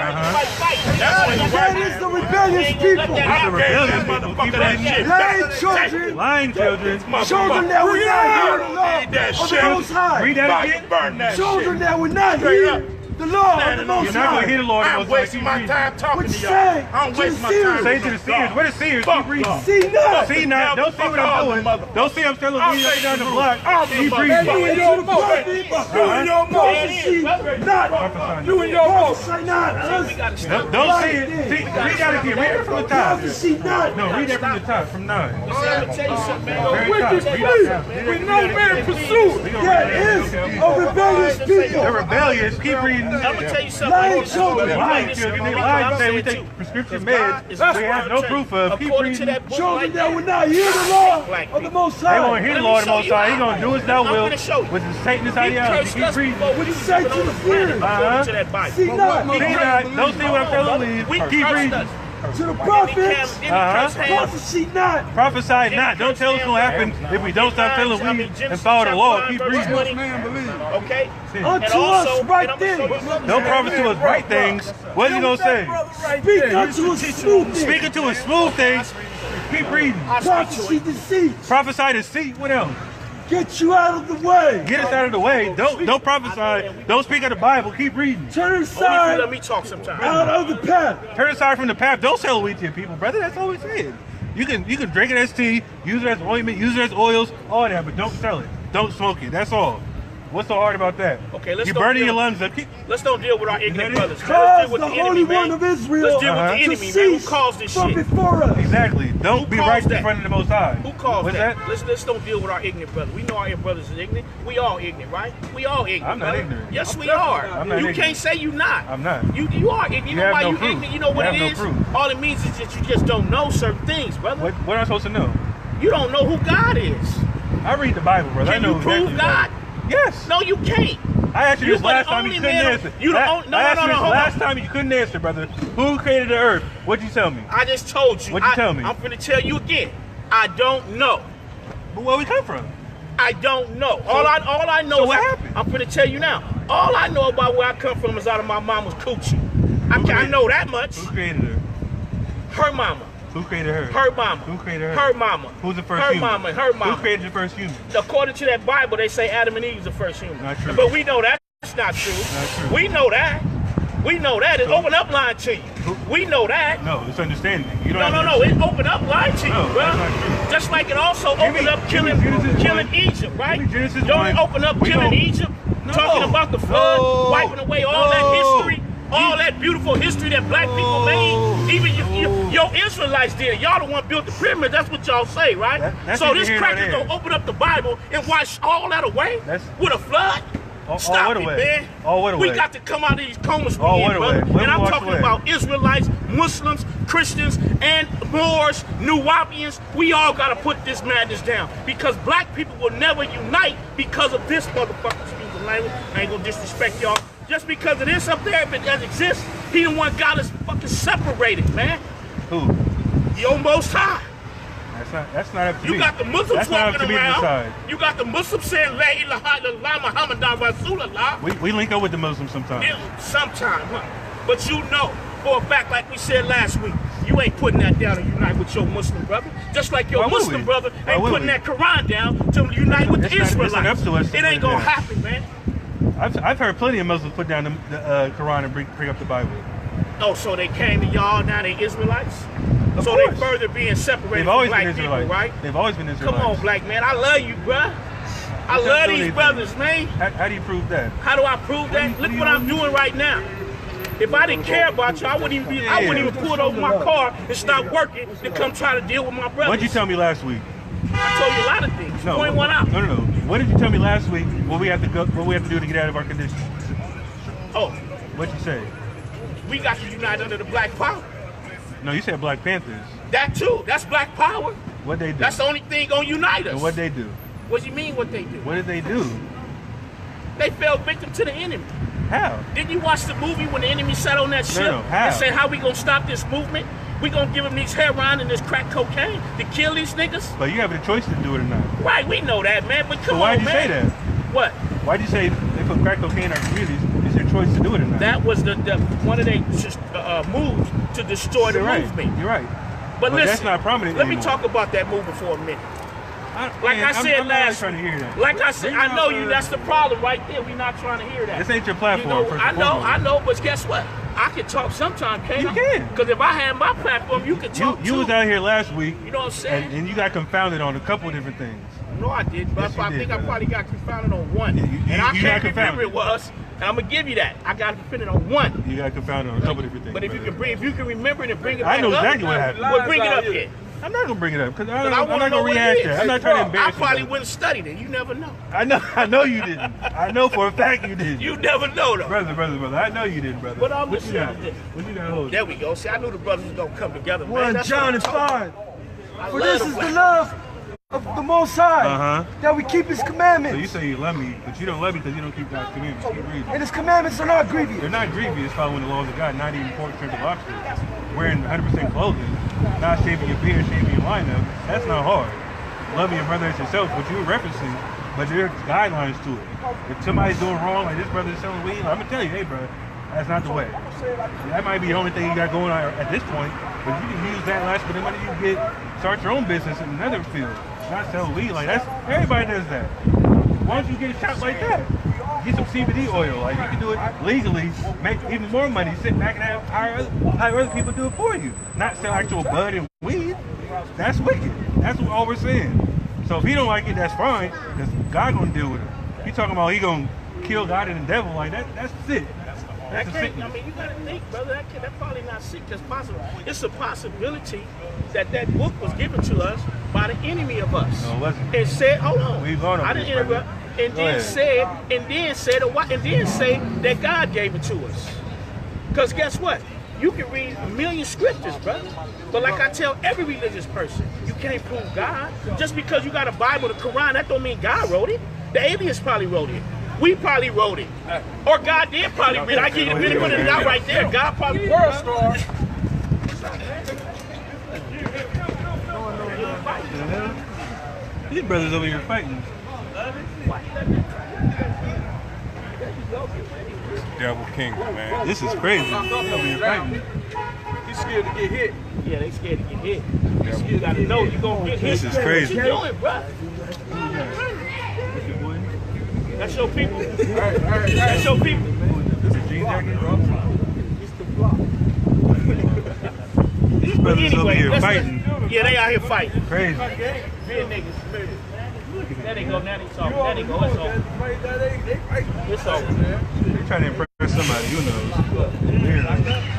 Speaker 4: That's when the white
Speaker 2: That is
Speaker 4: man.
Speaker 2: the rebellious people.
Speaker 4: I gave that motherfucker that shit.
Speaker 2: Lying children.
Speaker 1: Lying children.
Speaker 2: Children that would not hear the law
Speaker 4: Need that
Speaker 2: of
Speaker 4: shit.
Speaker 2: the Most High.
Speaker 1: Read that again.
Speaker 4: Burn that
Speaker 2: Children
Speaker 4: shit.
Speaker 2: that would not hear the law of the Most
Speaker 1: You're not going to hear
Speaker 2: High.
Speaker 1: the Lord.
Speaker 4: I'm wasting my time talking
Speaker 2: What
Speaker 4: to
Speaker 2: you
Speaker 4: y'all.
Speaker 2: say?
Speaker 4: I'm wasting my time.
Speaker 1: Say to the seers. What is seers? Keep reading.
Speaker 2: See not.
Speaker 1: See now, don't see what I'm doing. Don't see I'm selling weed up and down the block. Keep
Speaker 2: You
Speaker 1: reading.
Speaker 2: and your prophets. You and your prophesy not.
Speaker 5: You and your boss.
Speaker 2: Prophesy not.
Speaker 1: Don't see it. See, read that again. Read it from the top.
Speaker 2: Prophesy not.
Speaker 1: No, read that from the top, from 9.
Speaker 6: I'm gonna tell you something, man.
Speaker 1: Very top.
Speaker 5: With no man pursued.
Speaker 2: That is a rebellious people.
Speaker 1: They're rebellious. Keep reading.
Speaker 6: I'm gonna tell you something.
Speaker 2: Lying children.
Speaker 1: Lying children. They lie and say we take prescription meds. They have no proof of. Keep
Speaker 6: According to
Speaker 1: reading.
Speaker 6: that book
Speaker 2: Children
Speaker 6: right
Speaker 2: that
Speaker 6: there,
Speaker 2: would not hear the law of the Most
Speaker 1: They
Speaker 2: High.
Speaker 1: won't hear the Lord the Most High. He's going to do his thou will with his Satanist ideology. Keep reading.
Speaker 2: What you say to the fear?
Speaker 6: according to that Bible.
Speaker 2: See not.
Speaker 1: See not. Don't see what I'm telling you. Keep reading.
Speaker 2: To the prophets. Prophecy not.
Speaker 1: Prophesy not. Don't tell us what's going to happen if we don't stop selling weed and follow the law. Keep reading.
Speaker 6: Okay?
Speaker 2: Unto us right things.
Speaker 1: Don't promise to us right things. What is he going to say?
Speaker 2: Speak unto us smooth things.
Speaker 1: Speaking to us smooth things. Keep reading.
Speaker 2: Prophecy deceit.
Speaker 1: Prophesy deceit. What else?
Speaker 2: Get you out of the way.
Speaker 1: Get us out of the way. Don't prophesy. Don't speak of the Bible. Keep reading.
Speaker 2: Turn
Speaker 6: Let
Speaker 2: aside
Speaker 6: me talk sometime.
Speaker 2: out of the path.
Speaker 1: Turn aside from the path. Don't sell weed to your people, brother. That's all we said. You can drink it as tea, use it as ointment, use it as oils, all that, but don't sell it. Don't smoke it. That's all. What's so hard about that?
Speaker 6: Okay, let's
Speaker 1: You're
Speaker 6: don't
Speaker 1: burning
Speaker 6: deal-
Speaker 1: your lungs up.
Speaker 6: Let's don't deal with our ignorant brothers. Let's
Speaker 2: Cause
Speaker 6: deal with
Speaker 2: the
Speaker 6: the
Speaker 2: Holy
Speaker 6: enemy,
Speaker 2: One
Speaker 6: man.
Speaker 2: of Israel
Speaker 6: Let's deal with the
Speaker 1: Uh-huh.
Speaker 2: to
Speaker 6: enemy, man. Who
Speaker 2: cease
Speaker 6: caused this
Speaker 2: from
Speaker 6: shit?
Speaker 2: before us.
Speaker 1: Exactly. Don't
Speaker 6: Who
Speaker 1: be
Speaker 6: caused
Speaker 1: right in
Speaker 6: that?
Speaker 1: front of the Most High.
Speaker 6: Who caused
Speaker 1: What's
Speaker 6: that? Let's don't deal with our ignorant brothers. We know our brothers is ignorant. We all ignorant, right? We all ignorant.
Speaker 1: I'm not
Speaker 6: brother.
Speaker 1: ignorant.
Speaker 6: Yes, we are.
Speaker 1: I'm not
Speaker 6: You
Speaker 1: ignorant.
Speaker 6: can't say you not.
Speaker 1: I'm not.
Speaker 6: You are ignorant. You know
Speaker 1: have
Speaker 6: why
Speaker 1: no
Speaker 6: you
Speaker 1: proof.
Speaker 6: ignorant? You know
Speaker 1: You
Speaker 6: what
Speaker 1: have
Speaker 6: it
Speaker 1: no
Speaker 6: is?
Speaker 1: proof.
Speaker 6: All it means is that you just don't know certain things, brother.
Speaker 1: What am I supposed to know?
Speaker 6: You don't know who God is.
Speaker 1: I read the Bible, brother. I
Speaker 6: Can
Speaker 1: know
Speaker 6: you prove
Speaker 1: exactly
Speaker 6: God?
Speaker 1: Yes.
Speaker 6: No, you can't.
Speaker 1: I asked you
Speaker 6: You
Speaker 1: this
Speaker 6: were the
Speaker 1: last time you
Speaker 6: only
Speaker 1: couldn't
Speaker 6: man-
Speaker 1: answer.
Speaker 6: you the
Speaker 1: I
Speaker 6: only- no,
Speaker 1: I asked
Speaker 6: no,
Speaker 1: you
Speaker 6: no,
Speaker 1: this
Speaker 6: hold
Speaker 1: last
Speaker 6: on.
Speaker 1: time you couldn't answer, brother. Who created the earth? What'd you tell me?
Speaker 6: I just told you.
Speaker 1: What'd you tell me?
Speaker 6: I'm going to tell you again. I don't know.
Speaker 1: But where we come from?
Speaker 6: I don't know. All I know
Speaker 1: So
Speaker 6: is
Speaker 1: what happened?
Speaker 6: I'm going to tell you now. All I know about where I come from is out of my mama's coochie. I know that much.
Speaker 1: Who created her?
Speaker 6: Her mama.
Speaker 1: Who created her?
Speaker 6: Her mama.
Speaker 1: Who created her?
Speaker 6: Her mama.
Speaker 1: Who's the first
Speaker 6: her
Speaker 1: human?
Speaker 6: mama. Her mama.
Speaker 1: Who created the first human?
Speaker 6: According to that Bible, they say Adam and Eve is the first human.
Speaker 1: Not true.
Speaker 6: But we know that's not true.
Speaker 1: Not true.
Speaker 6: We know that. We know that. It open up line to you. We know that.
Speaker 1: No, it's understanding. You don't
Speaker 6: No,
Speaker 1: have
Speaker 6: no,
Speaker 1: to
Speaker 6: no. It opened up line to you,
Speaker 1: No,
Speaker 6: bro.
Speaker 1: that's not true.
Speaker 6: Just like it also
Speaker 1: Give
Speaker 6: opened
Speaker 1: me-
Speaker 6: up
Speaker 1: give me
Speaker 6: killing
Speaker 1: Genesis
Speaker 6: killing
Speaker 1: 1.
Speaker 6: Egypt, right?
Speaker 1: Give me Genesis
Speaker 6: Don't
Speaker 1: 1.
Speaker 6: it open up
Speaker 1: We
Speaker 6: killing
Speaker 1: don't-
Speaker 6: Egypt?
Speaker 1: No.
Speaker 6: Talking about the flood,
Speaker 1: No.
Speaker 6: wiping away all that
Speaker 1: No.
Speaker 6: history, all that beautiful history that black people made. Even your Israelites did. Y'all the one built the pyramid. That's what y'all say, right?
Speaker 1: That's
Speaker 6: So
Speaker 1: neither
Speaker 6: this
Speaker 1: here nor
Speaker 6: cracker
Speaker 1: there.
Speaker 6: gonna open up the Bible and wash all that away with a flood? Stop
Speaker 1: what
Speaker 6: it,
Speaker 1: away?
Speaker 6: man.
Speaker 1: All what away?
Speaker 6: We got to come out of these comas we
Speaker 1: All what
Speaker 6: in, brother.
Speaker 1: away? What
Speaker 6: And I'm
Speaker 1: wash
Speaker 6: talking
Speaker 1: away?
Speaker 6: about Israelites, Muslims, Christians, and Moors, Nuwapians. We all got to put this madness down because black people will never unite because of this motherfucker. Excuse the language. I ain't gonna disrespect y'all. just because it is up there, if it doesn't exist, he the one got us fucking separated, man.
Speaker 1: Who?
Speaker 6: Your Most High.
Speaker 1: That's not up to me.
Speaker 6: You got the Muslims walking around.
Speaker 1: To
Speaker 6: you got the Muslims saying La ilaha illallah Muhammadan Rasulullah.
Speaker 1: We link up with the Muslims sometimes.
Speaker 6: Sometimes, huh? But you know, for a fact, like we said last week, you ain't putting that down to unite with your Muslim brother. Just like your Muslim brother ain't putting that Quran down to unite with the Israelites. It ain't gonna happen, man.
Speaker 1: I've heard plenty of Muslims put down the Quran and bring up the Bible.
Speaker 6: Oh, so they came to y'all, now they Israelites? So they further being separated from black people, right?
Speaker 1: They've always been Israelites.
Speaker 6: Come on, black man. I love you, bruh. I love these brothers, man.
Speaker 1: How do you prove that?
Speaker 6: How do I prove that? Look what I'm doing right now. If I didn't care about you, I wouldn't even pull over my car and stop working to come try to deal with my brothers.
Speaker 1: What did you tell me last week?
Speaker 6: I told you a lot of things. Point one out.
Speaker 1: No. What did you tell me last week? What we have to do to get out of our condition?
Speaker 6: Oh.
Speaker 1: What'd you say?
Speaker 6: We got to unite under the Black Power.
Speaker 1: No, you said Black Panthers.
Speaker 6: That too. That's Black Power.
Speaker 1: What they do?
Speaker 6: That's the only thing gonna unite us.
Speaker 1: And what they do?
Speaker 6: What do you mean what they do?
Speaker 1: What did they do?
Speaker 6: They fell victim to the enemy.
Speaker 1: How?
Speaker 6: Didn't you watch the movie when the enemy sat on that ship and said, how we gonna stop this movement? We gonna give them these heroin and this crack cocaine to kill these niggas?
Speaker 1: But you have the choice to do it or not.
Speaker 6: Right, we know that, man. But come
Speaker 1: so why'd
Speaker 6: on,
Speaker 1: you
Speaker 6: man.
Speaker 1: say that?
Speaker 6: What?
Speaker 1: Why'd you say they put crack cocaine in our communities? It's your choice to do it or not.
Speaker 6: That was one of their moves to destroy the movement.
Speaker 1: You're right.
Speaker 6: But listen,
Speaker 1: that's not prominent
Speaker 6: let
Speaker 1: anymore.
Speaker 6: me talk about that movement for a minute.
Speaker 1: I said last week.
Speaker 6: Like I said, I know you. That's the problem right there. We're not trying to hear that.
Speaker 1: This ain't your platform.
Speaker 6: You know, I know. But guess what? I can talk sometime, can't I?
Speaker 1: You can.
Speaker 6: Because if I had my platform, you could talk
Speaker 1: You was out here last week.
Speaker 6: You know what I'm saying?
Speaker 1: And you got confounded on a couple of different things.
Speaker 6: No, I didn't. But
Speaker 1: Yes,
Speaker 6: I think I probably got confounded on one.
Speaker 1: Yeah,
Speaker 6: I can't remember it was. And I'm gonna give you that. I got confounded on one.
Speaker 1: You got confounded on a couple of different things.
Speaker 6: But if you can remember it and bring it back
Speaker 1: I know exactly
Speaker 6: up,
Speaker 1: what happened.
Speaker 6: Well, bring it up here.
Speaker 1: I'm not gonna bring it up because I'm
Speaker 6: I
Speaker 1: not gonna rehash that. I'm not trying to embarrass you.
Speaker 6: I probably wouldn't study it. You never know.
Speaker 1: I know you didn't. I know for a fact you didn't.
Speaker 6: You never know though.
Speaker 1: Brother. I know you didn't, brother.
Speaker 6: But I'm
Speaker 1: what
Speaker 6: just
Speaker 1: you got?
Speaker 6: saying.
Speaker 1: What you got hold?
Speaker 6: There we go. See, I knew the brothers was gonna come together.
Speaker 2: 1 John and 5. For this is the love of the Most High, that we keep His commandments.
Speaker 1: So you say you love me, but you don't love me because you don't keep God's commandments. Keep reading.
Speaker 2: And His commandments are not grievous.
Speaker 1: They're not grievous, following the laws of God, not eating pork, shrimp, and lobster, wearing 100% clothing, not shaving your beard, shaving your lineup. That's not hard. Loving your brother as yourself, what you're referencing, but there's guidelines to it. If somebody's doing wrong, like this brother's selling weed, I'm gonna tell you, hey, bro, that's not the way. That might be the only thing you got going on at this point, but you can use that last bit of money you get, start your own business in another field. Not sell weed like that's everybody does that. Why don't you get a shot like that? Get some CBD oil, like you can do it legally, make even more money, sit back and hire other people do it for you. Not sell actual bud and weed. That's wicked. That's all we're saying. So if he don't like it, that's fine, because God gonna deal with it. He talking about he gonna kill God and the devil, like that's sick. That's a sickness.
Speaker 6: I mean, you gotta think, brother. That's probably not sick. That's possible. It's a possibility that book was given to us by the enemy of us.
Speaker 1: No, it wasn't.
Speaker 6: And said, hold on.
Speaker 1: We've gone over
Speaker 6: I didn't
Speaker 1: this,
Speaker 6: interrupt. And then say that God gave it to us. Because guess what? You can read a million scriptures, brother. But like I tell every religious person, you can't prove God. Just because you got a Bible, the Quran, that don't mean God wrote it. The aliens probably wrote it. We probably wrote it. Or God did probably read it. I give you the benefit of the doubt right there. God probably world star.
Speaker 1: These brothers over here fighting.
Speaker 3: Devil Kingdom, man.
Speaker 1: This is crazy. Over here fighting.
Speaker 5: He's scared to get hit.
Speaker 6: Yeah, they scared to get hit. You gotta know you're gonna get hit.
Speaker 1: This is crazy.
Speaker 6: What you doing, bro? That's your people. That's your people.
Speaker 1: This is jean jacket. These brothers over here fighting.
Speaker 6: Yeah, they out here fighting.
Speaker 1: Crazy.
Speaker 6: Real niggas. There they go. Now they talking. There they go. It's over. It's over.
Speaker 1: They trying to impress somebody, you know.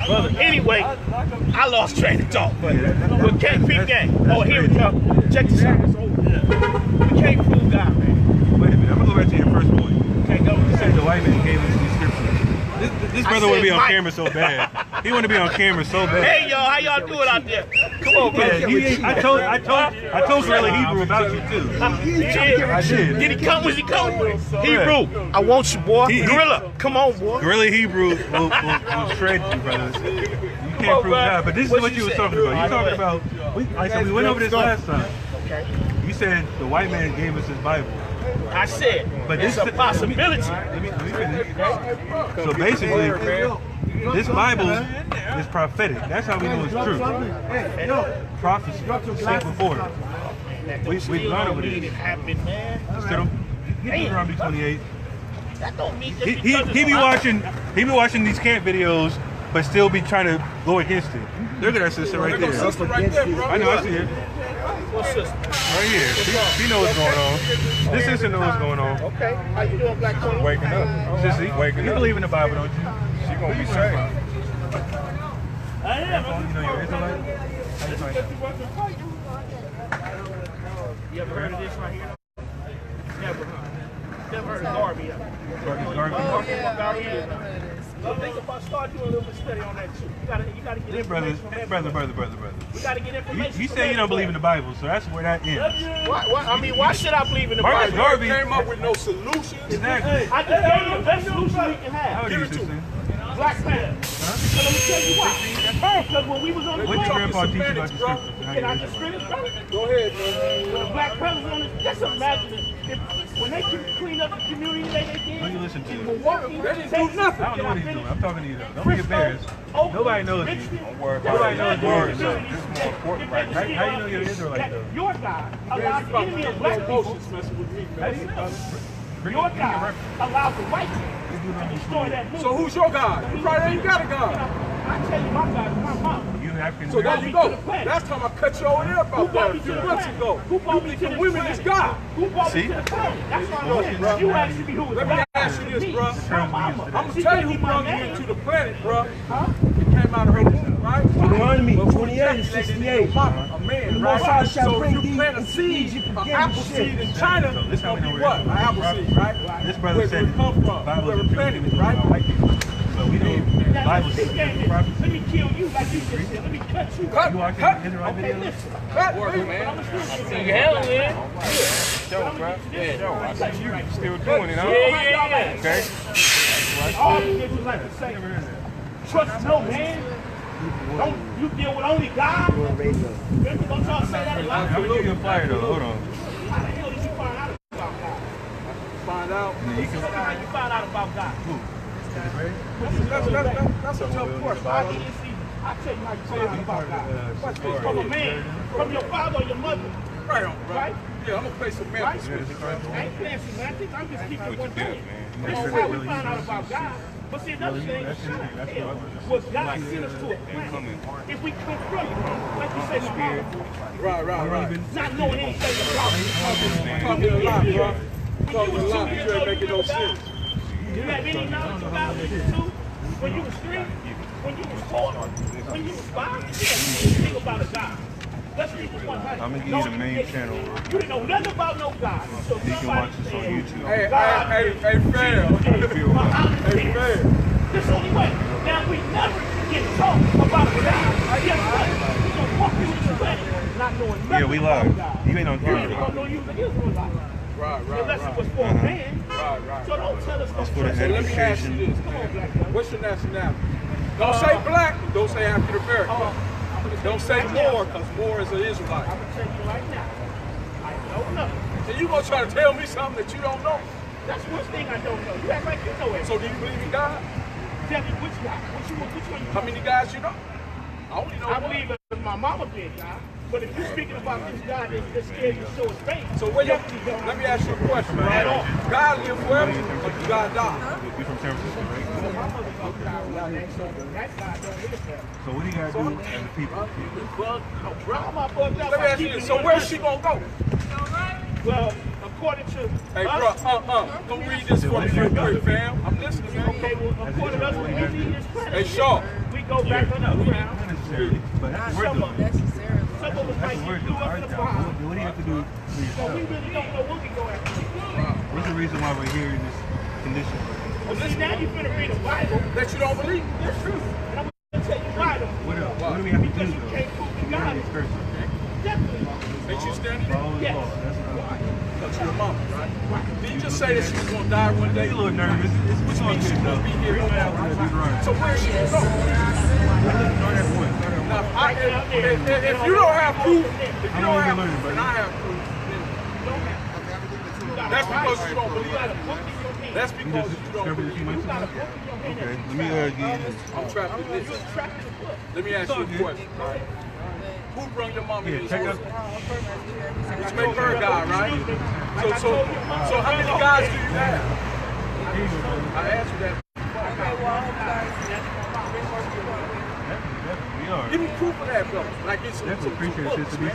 Speaker 6: Brother, anyway, I lost track of thought, but can't peep game. Oh, here we go. Check this out. We can't prove God, man.
Speaker 1: Wait a minute, I'm gonna go back to your first point.
Speaker 6: Can't go.
Speaker 1: You said the white man gave us these scriptures. This brother want to be on camera so bad. He want to be on camera so bad.
Speaker 6: Hey, y'all, how y'all doing out there? Come on, man.
Speaker 1: I told Gorilla Hebrew about you too. I did.
Speaker 6: Did he come? Was he coming? Hebrew, I want you, boy. Gorilla, come on, boy.
Speaker 1: Gorilla Hebrew will shred you, brothers. You can't prove that. But this is what you was talking about. You talking about? I said we went over this last time.
Speaker 6: Okay.
Speaker 1: You said the white man gave us his Bible.
Speaker 6: I said, but it's a possibility.
Speaker 1: Let me finish. So basically, this Bible is prophetic. That's how we know it's true. Prophecy, sent before. We've gone over this.
Speaker 6: It happened, man.
Speaker 1: Get Deuteronomy 28.
Speaker 6: That don't mean that
Speaker 1: He be watching these camp videos, but still be trying to go against it. Look at that sister right there.
Speaker 5: Sister right there, bro.
Speaker 1: I know, I see her.
Speaker 6: What sister?
Speaker 1: Right here. She knows what's going on. This sister knows what's going on.
Speaker 6: Okay. How you doing, Black Tony?
Speaker 3: Waking up.
Speaker 1: Sissy, you believe in the Bible, don't you?
Speaker 3: She gonna be saved.
Speaker 6: I am.
Speaker 1: You know you're Israelite? How you find out?
Speaker 6: You ever heard of this right here? Never. Never heard of Garvey.
Speaker 1: Garvey?
Speaker 7: Oh, yeah.
Speaker 6: So think about start doing a little bit of study on that too. You gotta get information from everybody.
Speaker 1: Brother.
Speaker 6: We gotta get information.
Speaker 1: You say you don't believe in the Bible, so that's where that ends.
Speaker 6: Why should I believe in the
Speaker 1: Marcus
Speaker 6: Bible?
Speaker 1: Garvey
Speaker 5: Came up with no solutions.
Speaker 1: Exactly.
Speaker 6: I just gave you the best solution we can
Speaker 1: How
Speaker 6: have.
Speaker 1: old are you, sister?
Speaker 6: Black Panther. So let me tell you why. Because when we was on the
Speaker 1: What did your
Speaker 6: plane,
Speaker 1: grandpa teach you about the scriptures?
Speaker 6: can I just finish, brother?
Speaker 5: Go ahead, man.
Speaker 6: When the Black Panthers on this, just imagine when they can clean up the community they did.
Speaker 1: Who you listen to?
Speaker 6: In Milwaukee,
Speaker 5: They didn't do nothing.
Speaker 1: I don't know what he's doing. I'm talking to you though. Don't be embarrassed. Nobody knows you.
Speaker 3: Don't worry about
Speaker 1: Nobody
Speaker 3: it.
Speaker 1: knows
Speaker 3: This
Speaker 1: words.
Speaker 3: is more important right now.
Speaker 1: How you know you're an Israelite though?
Speaker 6: Your God allows the enemy of black people.
Speaker 5: Emotions messing with me,
Speaker 1: How do you
Speaker 5: man.
Speaker 1: know?
Speaker 6: Your God allows the white man to destroy that movement.
Speaker 5: So who's your God? You probably ain't got a God.
Speaker 6: I tell you, my God is my mom.
Speaker 1: You African
Speaker 5: So there you go. Last time I cut you over there
Speaker 6: Who
Speaker 5: about
Speaker 6: brought
Speaker 5: that
Speaker 6: me
Speaker 5: a
Speaker 6: to
Speaker 5: few
Speaker 6: the
Speaker 5: months
Speaker 6: planet?
Speaker 5: ago.
Speaker 6: Who brought me to
Speaker 5: think
Speaker 6: the
Speaker 5: women is God.
Speaker 6: Who brought me
Speaker 1: See?
Speaker 6: to the planet? That's why I'm saying.
Speaker 5: bro.
Speaker 6: You asking me who was
Speaker 5: Let me
Speaker 6: black.
Speaker 5: ask you this, bro.
Speaker 6: My mama.
Speaker 5: I'm gonna tell you who brought you into the planet, bro.
Speaker 6: Huh?
Speaker 5: It came out of her womb, right?
Speaker 2: Deuteronomy
Speaker 5: But who
Speaker 2: 28 and
Speaker 5: ejaculated in
Speaker 2: 68.
Speaker 5: your mama? A man,
Speaker 2: The
Speaker 5: right?
Speaker 2: Most High shall
Speaker 5: So if
Speaker 2: bring
Speaker 5: you
Speaker 2: thee
Speaker 5: plant a
Speaker 2: into
Speaker 5: seed,
Speaker 2: Egypt
Speaker 5: an
Speaker 2: again
Speaker 5: apple
Speaker 2: with
Speaker 5: seed
Speaker 2: shit.
Speaker 5: in China,
Speaker 1: So this
Speaker 5: it's
Speaker 1: how we
Speaker 5: gonna
Speaker 1: know
Speaker 5: be
Speaker 1: we're
Speaker 5: what? An apple
Speaker 1: Israel.
Speaker 5: seed, right?
Speaker 1: This brother
Speaker 5: Where
Speaker 1: said
Speaker 5: it come from?
Speaker 1: Bible
Speaker 5: Whoever
Speaker 1: is
Speaker 5: planted it,
Speaker 1: right?
Speaker 5: right?
Speaker 1: White people. So we know the
Speaker 6: Now,
Speaker 1: Bible
Speaker 6: this
Speaker 1: says
Speaker 6: game is,
Speaker 1: prophecy.
Speaker 6: let me kill you like you just said. Let me cut you.
Speaker 5: Cut,
Speaker 1: You watching
Speaker 5: cut.
Speaker 1: Israelite
Speaker 6: Okay,
Speaker 1: videos?
Speaker 6: listen.
Speaker 5: Cut,
Speaker 6: But I'm
Speaker 5: man.
Speaker 6: gonna still
Speaker 3: Show, bro. Show. I see you still doing it, huh?
Speaker 6: Yeah.
Speaker 3: Okay.
Speaker 6: All the niggas like to say, trust no man. Don't you deal with only God? Remember, don't y'all say that a lot?
Speaker 1: I'm gonna give you a flyer though. Hold on.
Speaker 6: How the hell did you find out about God?
Speaker 5: Find out.
Speaker 1: Yeah, you can.
Speaker 6: How you find out about God?
Speaker 5: That's a tough question.
Speaker 6: I'll tell you how you find out about God. From a man, from your father or your mother.
Speaker 5: Right on, bro.
Speaker 6: Right?
Speaker 5: Yeah, I'm gonna play some
Speaker 6: Right?
Speaker 5: Memphis with you, bro.
Speaker 6: I ain't fancy, man. I'm just keeping it one thing.
Speaker 3: man.
Speaker 6: That's how we find out about God. But see, another thing was God sent us to a planet. If we confront him, like you said,
Speaker 5: Right.
Speaker 6: not knowing anything about him.
Speaker 5: Talking a lot, bro. Talking a lot. You ain't making no sense.
Speaker 6: You have any knowledge about it too? When you was 3, when you was 4, when you was 5, you didn't think about a God. Let's keep it 100.
Speaker 1: I'm gonna give you the main channel.
Speaker 6: You didn't know nothing about no God. So
Speaker 1: You can watch this on YouTube.
Speaker 5: Hey, fam. Hey, fam.
Speaker 6: This only way. Now we never get talk about God. Guess what? We're gonna walk you into the planet not knowing nothing
Speaker 1: Yeah, we live.
Speaker 6: about God.
Speaker 1: You ain't on
Speaker 6: You ain't
Speaker 1: camera.
Speaker 6: gonna know you was an Israelite.
Speaker 5: Right.
Speaker 6: Unless it was for a man.
Speaker 5: Right.
Speaker 6: So don't tell us no
Speaker 1: for the
Speaker 5: So let me ask you this.
Speaker 6: Come on, black man.
Speaker 5: What's your nationality? Don't say black, don't say African American. Don't say Moor, because Moor is an Israelite.
Speaker 6: I'm gonna tell you right now. I don't know.
Speaker 5: And you gonna try to tell me something that you don't know?
Speaker 6: That's one thing I don't know. You act like you know it.
Speaker 5: So do you believe in God?
Speaker 6: Tell me which guy. Which one?
Speaker 5: How many guys you know? I only know
Speaker 6: I
Speaker 5: one.
Speaker 6: believe in my mama being God. But if you're speaking about this guy that's scared to show his face,
Speaker 5: So where you,
Speaker 6: definitely don't.
Speaker 5: let me ask you a question, man.
Speaker 6: Right on.
Speaker 5: God live forever, or do God die?
Speaker 1: You from San Francisco, right?
Speaker 6: My mother got God, so that guy don't live there.
Speaker 1: So what do you gotta do as a people?
Speaker 6: Well, I'm up on that.
Speaker 5: Let me ask you this. So where's she gonna go?
Speaker 6: Well, according to
Speaker 5: Hey,
Speaker 6: us,
Speaker 5: bro, don't read this for me real quick, fam. I'm listening, man.
Speaker 6: okay, well, according to us, we need this planet.
Speaker 5: Hey, Shaw.
Speaker 6: We go back underground.
Speaker 1: Not necessarily, but that's the word
Speaker 6: Some
Speaker 1: though.
Speaker 6: of
Speaker 1: That's
Speaker 6: some of us might
Speaker 1: the word
Speaker 6: get
Speaker 1: though.
Speaker 6: through
Speaker 1: Our
Speaker 6: us in the
Speaker 1: job.
Speaker 6: fire.
Speaker 1: What do you have to do for
Speaker 6: So we
Speaker 1: yourself?
Speaker 6: really don't know what we go after.
Speaker 1: What's the reason why we're here in this condition?
Speaker 6: Well, see, now you finna read the Bible.
Speaker 5: That you don't believe?
Speaker 6: That's true. And I'm gonna tell you why though.
Speaker 1: What else? What do we have to do
Speaker 6: Because you
Speaker 1: though?
Speaker 6: can't prove that God is
Speaker 5: Did you stand in it?
Speaker 1: Follow the law. That's what I'm saying.
Speaker 5: That's your mama, right? Did you just say that she was going to die one day?
Speaker 1: You a little nervous.
Speaker 5: Which means she's going to be here no more, right? So where is she going to go? Now, if you don't have proof, if you don't have proof, and I have proof, then that's because you don't believe it. That's because you don't believe it.
Speaker 1: Okay, let me give you this.
Speaker 5: I'm trapped in this. Let me ask you a question, right? Who brought your mama in this world? Which make her God, right? So how many guys do you have? I asked you that. Give me proof of that, brother. Like it's some books, man.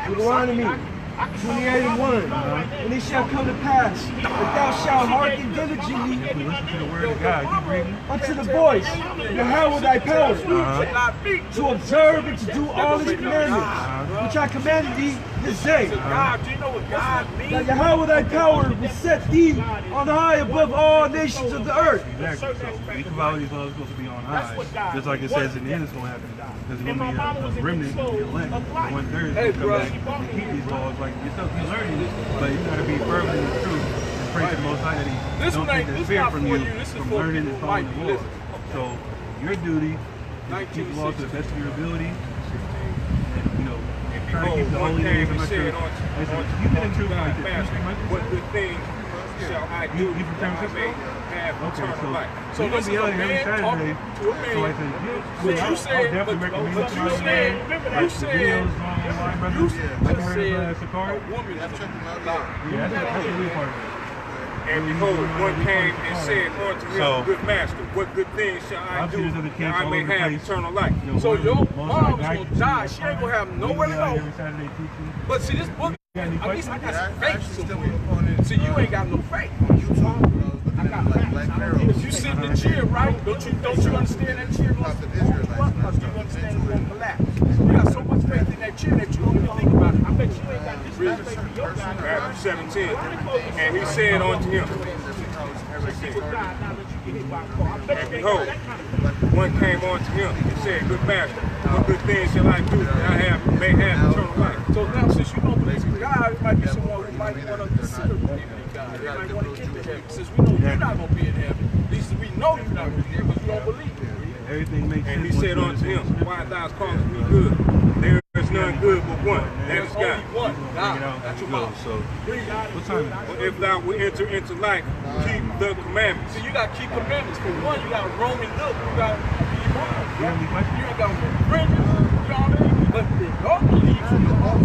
Speaker 2: Deuteronomy 28:1. And it shall come to pass that thou shalt hearken diligently
Speaker 1: Listen to the word of God. Keep reading.
Speaker 2: unto the voice, Yahweh thy power, to observe and to do all his commandments, which I commanded thee this day.
Speaker 6: God, do you know what God means?
Speaker 2: That Yahweh thy power will set thee on high above all nations of the earth.
Speaker 1: Exactly. So we can follow these laws supposed to be on high. Just like it says in the end, it's going to happen. There's going to be a remnant of the elect. The 1/3 is going to come back and keep these laws. Like you're learning it, but you got to be firm in the truth and pray to the Most High that He don't take the fear from you from learning and following the law. So your duty is to keep the law to the best of your ability. And, try to keep the holy days of my church. You been in truth like this.
Speaker 3: What good things shall I do?
Speaker 1: You from San Francisco?
Speaker 3: Have eternal life.
Speaker 1: So we're going to be out here every Saturday. So I said, I'll definitely recommend you to my man.
Speaker 5: You said
Speaker 1: Seperate. Yeah, that's a real part of it.
Speaker 3: And behold, one came and said unto him, good master, what good things shall I do that I may have eternal life?
Speaker 5: So your mom's going to die. She ain't going to have nowhere to go. But see, this book, at least I got some faith somewhere. See, you ain't got no faith. If you sit in the chair, right, don't you understand that chair going to collapse? Because you understand it's going to collapse. You got so much faith in that chair that you don't even think about it. I bet you ain't got this much faith in your God.
Speaker 3: Matthew 17. And he said unto him, and behold, one came unto him and said, good master, what good things shall I do that I may have eternal life?
Speaker 5: So now, since you don't believe in God, it might be someone who might want to consider believing in God. They might want to get to heaven. Since we know you're not going to be in heaven, at least we know you're not going to be there because you don't believe it.
Speaker 1: Everything makes sense.
Speaker 3: And he said unto him, why thou callest me good? There is none good but one, that is God.
Speaker 5: One. God. That's your mouth.
Speaker 1: So, what time is it?
Speaker 3: But if thou wilt enter into life, keep the commandments.
Speaker 5: So you got to keep commandments. For one, you got to roam and look. You got to be wrong.
Speaker 1: You have any questions?
Speaker 5: You ain't got to be friends. You know what I mean? But if you don't believe in your heart,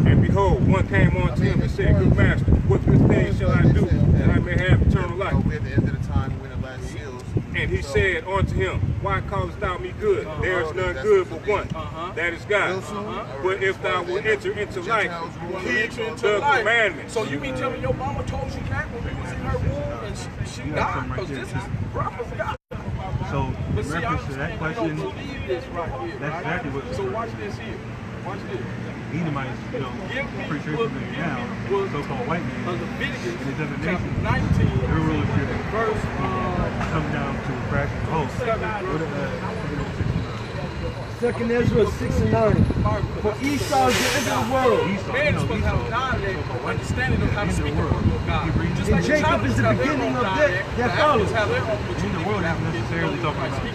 Speaker 3: and behold, one came unto him and said, good master, what good things shall I do that I may have eternal life?
Speaker 7: We're at the end of the time when the last seals.
Speaker 3: And he said unto him, why callest thou me good? There is none good but one, that is God. But if thou wilt enter into life, keep the commandments.
Speaker 5: So you mean tell me your mama told you that when you was in her womb and she died? Because this is proper God.
Speaker 1: So, in reference to that question,
Speaker 5: you don't believe this right here,
Speaker 1: that's exactly what.
Speaker 5: So watch this here. Watch this.
Speaker 1: Edomites, pretty sure now, so-called white men,
Speaker 5: Of Leviticus,
Speaker 1: and it doesn't make
Speaker 5: chapter
Speaker 1: sense.
Speaker 5: 19,
Speaker 1: Their rulership
Speaker 5: verse
Speaker 1: come down to a crashing host.
Speaker 2: Second Ezra 6:9. For Esau is the end of the world.
Speaker 5: Man is supposed to have a dialect or understanding of how to speak the word of God. Just
Speaker 2: And
Speaker 5: like
Speaker 2: Jacob is the beginning of that follows.
Speaker 5: have their own, but
Speaker 1: In the world, isn't necessarily talking about the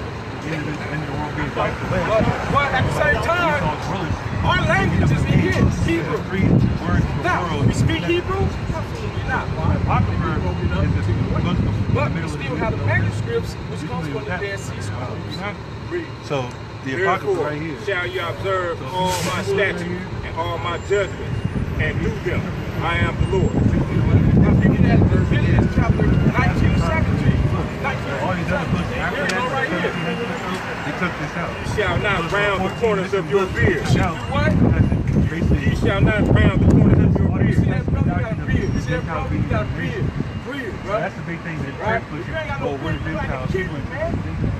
Speaker 1: end of the world being wiped away.
Speaker 5: But at the same time,
Speaker 1: Esau's rulership.
Speaker 5: our language is in here. Hebrew.
Speaker 1: Three words for the
Speaker 5: Now,
Speaker 1: world.
Speaker 5: we speak Hebrew? Absolutely not.
Speaker 1: Apocrypha is the
Speaker 5: But we still have the manuscripts, which comes from the Dead Sea Scrolls.
Speaker 1: So, the Apocrypha
Speaker 3: Therefore
Speaker 1: right here.
Speaker 3: shall you observe all my statutes and all my judgments, and do them. I am the Lord.
Speaker 5: Reading that Leviticus chapter 19, 17.
Speaker 1: All these other books after that,
Speaker 5: right here.
Speaker 1: they took this out.
Speaker 3: You shall not round the corners of your beard.
Speaker 1: Now,
Speaker 5: What?
Speaker 3: Ye shall not round the corners of your
Speaker 5: You see
Speaker 3: beard.
Speaker 5: that brother got a beard. You see that brother got a beard. Beard, bro.
Speaker 1: that's the big thing that
Speaker 5: Right?
Speaker 1: church
Speaker 5: You
Speaker 1: pushes.
Speaker 5: ain't got no
Speaker 1: Oh, we're
Speaker 5: beard. You like a
Speaker 1: Gentiles.
Speaker 5: kid,
Speaker 1: People
Speaker 5: man. You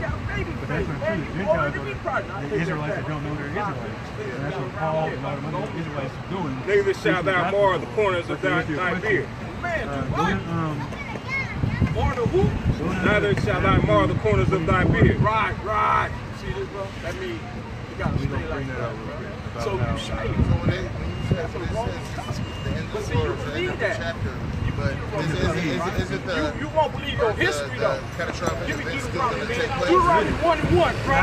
Speaker 5: got a baby
Speaker 1: But
Speaker 5: face,
Speaker 1: that's not
Speaker 5: man.
Speaker 1: true.
Speaker 5: You
Speaker 1: Gentiles
Speaker 5: already
Speaker 1: are
Speaker 5: be pregnant. I
Speaker 1: the
Speaker 5: take
Speaker 1: Israelites
Speaker 5: that
Speaker 1: that don't know they're Israelites. And that's what Paul and a lot of other Israelites are doing.
Speaker 3: Neither shall thou mar the corners of thy beard.
Speaker 5: Man, do
Speaker 1: Go
Speaker 5: what?
Speaker 1: to,
Speaker 5: Or the who?
Speaker 3: Neither shall thou mar the corners of thy beard.
Speaker 5: Right. See this, bro? That means gotta
Speaker 1: We
Speaker 5: stay
Speaker 1: gonna bring
Speaker 5: like
Speaker 1: that
Speaker 5: that,
Speaker 1: out real quick.
Speaker 5: bro.
Speaker 1: About
Speaker 5: So
Speaker 1: how-
Speaker 5: you shade.
Speaker 7: So when it says the end of the world, the end of the chapter, but is it the
Speaker 5: You won't believe your history though.
Speaker 7: catastrophic
Speaker 5: Give me
Speaker 7: event still
Speaker 5: Deuteronomy,
Speaker 7: going to
Speaker 5: man.
Speaker 7: take place?
Speaker 5: Deuteronomy 1:1, bro.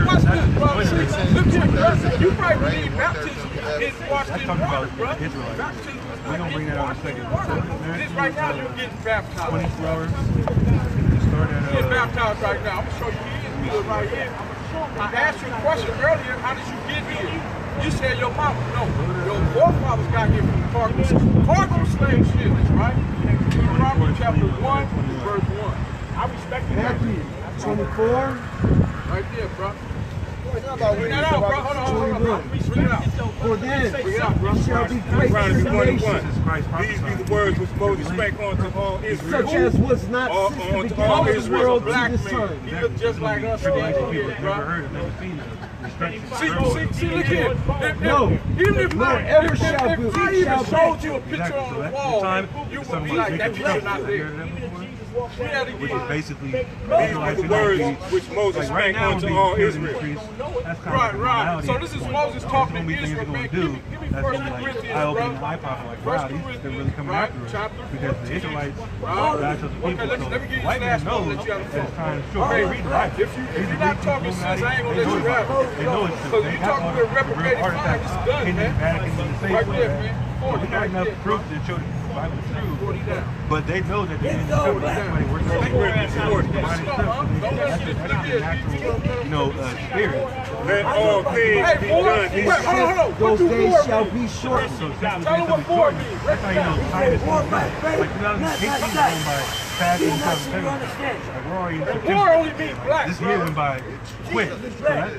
Speaker 5: Watch this, bro. See, look here, you probably believe baptism is washed
Speaker 1: That's
Speaker 5: in
Speaker 1: talking
Speaker 5: water,
Speaker 1: about
Speaker 5: bro.
Speaker 1: Israelites.
Speaker 5: Baptism is
Speaker 1: We're gonna bring that out in a second.
Speaker 5: This right now, you're getting baptized.
Speaker 1: 24 hours. Start
Speaker 5: He is
Speaker 1: at
Speaker 5: baptized right now. I'm gonna show you his good right here. I asked you a question earlier. How did you get here? You said your mama. No, your forefathers got here from cargo slave ships, right? Deuteronomy chapter 1, verse 1. I respect you.
Speaker 2: Matthew 24.
Speaker 5: Right there, bro. Bring that out, bro. Hold on. Bring it out.
Speaker 2: For then
Speaker 5: Bring it out, bro.
Speaker 2: shall be great
Speaker 3: Deuteronomy 21.
Speaker 2: tribulation,
Speaker 3: These be the words which Moses spake unto all Israel.
Speaker 2: such as was not since the
Speaker 3: on to
Speaker 2: beginning
Speaker 3: all
Speaker 2: of the
Speaker 3: Israel,
Speaker 2: world to
Speaker 5: black
Speaker 2: this
Speaker 5: man.
Speaker 2: time.
Speaker 5: He look just like us.
Speaker 1: tribulation people
Speaker 5: Yeah,
Speaker 1: have never
Speaker 5: bro.
Speaker 1: heard of, never seen of.
Speaker 5: See, look here.
Speaker 2: No.
Speaker 5: Even if
Speaker 2: No,
Speaker 5: I
Speaker 2: ever shall
Speaker 5: if
Speaker 2: be-
Speaker 5: I even
Speaker 2: shall be.
Speaker 5: showed you a picture
Speaker 1: Exactly.
Speaker 5: on
Speaker 1: So
Speaker 5: the
Speaker 1: that's
Speaker 5: wall,
Speaker 1: the time.
Speaker 5: you
Speaker 1: It's
Speaker 5: would
Speaker 1: talking
Speaker 5: be
Speaker 1: about
Speaker 5: like, that
Speaker 1: Jacob.
Speaker 5: picture not
Speaker 1: Have you
Speaker 5: there.
Speaker 1: heard of that before?
Speaker 5: We had to
Speaker 1: Which is
Speaker 5: get
Speaker 1: basically
Speaker 3: These be the words which Moses
Speaker 1: like right
Speaker 3: spake
Speaker 1: now
Speaker 3: unto
Speaker 1: being
Speaker 3: all
Speaker 1: killed in the
Speaker 3: Israel.
Speaker 1: streets. That's kind
Speaker 5: Right,
Speaker 1: of
Speaker 5: right. So this is Moses talking to
Speaker 1: things
Speaker 5: Israel,
Speaker 1: they're
Speaker 5: man.
Speaker 1: gonna do.
Speaker 5: Give me
Speaker 1: That's
Speaker 5: First
Speaker 1: gonna be like
Speaker 5: Corinthians,
Speaker 1: eye-opening,
Speaker 5: bro.
Speaker 1: eye-popping. Like,
Speaker 5: First
Speaker 1: wow, they're really
Speaker 5: Corinthians,
Speaker 1: coming
Speaker 5: right,
Speaker 1: after us
Speaker 5: chapter
Speaker 1: because the Israelites,
Speaker 5: Right.
Speaker 1: God chose the people.
Speaker 5: Okay, let me give you
Speaker 1: white
Speaker 5: this
Speaker 1: man
Speaker 5: last one,
Speaker 1: knows
Speaker 5: let you have the
Speaker 1: that it's
Speaker 5: floor.
Speaker 1: time to show.
Speaker 5: Okay,
Speaker 1: They read the Bible.
Speaker 5: if you're not talking sense, I ain't gonna let you rap.
Speaker 1: They know it's true.
Speaker 5: Because you talking with a reprobated mind, it's done,
Speaker 1: in the
Speaker 5: man.
Speaker 1: Vatican in the safe
Speaker 5: Right
Speaker 1: way.
Speaker 5: there, man.
Speaker 1: So we got
Speaker 5: Right
Speaker 1: enough
Speaker 5: there,
Speaker 1: proof to show that the Bible is true.
Speaker 5: 40 down.
Speaker 1: But they know that they didn't
Speaker 2: go,
Speaker 1: cover
Speaker 2: man.
Speaker 1: somebody working
Speaker 3: Second Corinthians 40.
Speaker 1: you know, spirit.
Speaker 3: Let all things
Speaker 5: Hey,
Speaker 3: be
Speaker 5: boy,
Speaker 3: done.
Speaker 5: wait, hold on. What
Speaker 2: Those
Speaker 5: do
Speaker 2: days
Speaker 5: war
Speaker 2: shall
Speaker 5: mean?
Speaker 2: be shortened.
Speaker 1: So
Speaker 5: Tell them what war means.
Speaker 1: That's how you know time is going by. Like 2018 is going by fast and 2017. Like we're already in
Speaker 5: War
Speaker 1: September.
Speaker 5: only means black,
Speaker 1: This year
Speaker 5: bro.
Speaker 1: went by quick.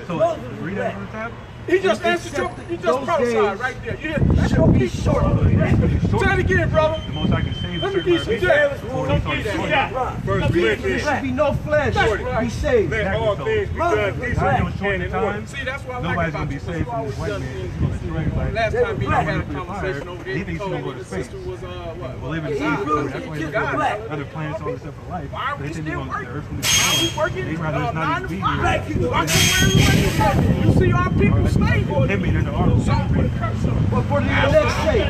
Speaker 1: So read that from the top.
Speaker 5: He just answered your, he just
Speaker 2: Those
Speaker 5: prophesied
Speaker 2: days
Speaker 5: right there. You hear? That's
Speaker 2: shall
Speaker 5: your
Speaker 2: be
Speaker 5: people.
Speaker 2: shortened.
Speaker 5: Say it again, brother.
Speaker 1: The most I can say is
Speaker 5: Let me
Speaker 1: certain
Speaker 5: get some
Speaker 1: people.
Speaker 5: jazz.
Speaker 1: So
Speaker 5: Let
Speaker 1: he's
Speaker 5: me
Speaker 1: on
Speaker 5: get some
Speaker 1: the
Speaker 5: jazz.
Speaker 3: First
Speaker 2: There
Speaker 3: Corinthians.
Speaker 2: should be no flesh. Be saved.
Speaker 3: Let all things be done
Speaker 1: God
Speaker 3: decently
Speaker 1: knows short
Speaker 3: and
Speaker 1: the
Speaker 3: in order.
Speaker 1: time.
Speaker 5: See, that's what I like
Speaker 1: Nobody's
Speaker 5: about
Speaker 1: gonna be
Speaker 5: you.
Speaker 1: safe
Speaker 5: You
Speaker 1: from
Speaker 5: always
Speaker 1: this white
Speaker 5: done
Speaker 1: man.
Speaker 5: things.
Speaker 1: He's gonna destroy everybody.
Speaker 5: Last time we had a
Speaker 1: Nuclear
Speaker 5: conversation
Speaker 1: fire.
Speaker 5: over
Speaker 1: He
Speaker 5: there,
Speaker 1: thinks
Speaker 5: told
Speaker 1: he's gonna
Speaker 5: me
Speaker 1: go to
Speaker 5: the
Speaker 1: space.
Speaker 5: sister was what?
Speaker 1: We're living in
Speaker 5: God.
Speaker 1: Hebrews. That's why
Speaker 5: God.
Speaker 1: there's other planets on this for life.
Speaker 5: Why are we
Speaker 1: They think
Speaker 5: still
Speaker 1: we're gonna- the
Speaker 5: working?
Speaker 1: Earth gonna
Speaker 5: Why are we
Speaker 1: destroy.
Speaker 5: working?
Speaker 1: They'd rather us not
Speaker 5: 9
Speaker 1: even
Speaker 5: to
Speaker 1: be
Speaker 5: 5.
Speaker 1: here.
Speaker 5: Why you see our people slave for
Speaker 1: Him being in the article.
Speaker 2: But for the elect's sake,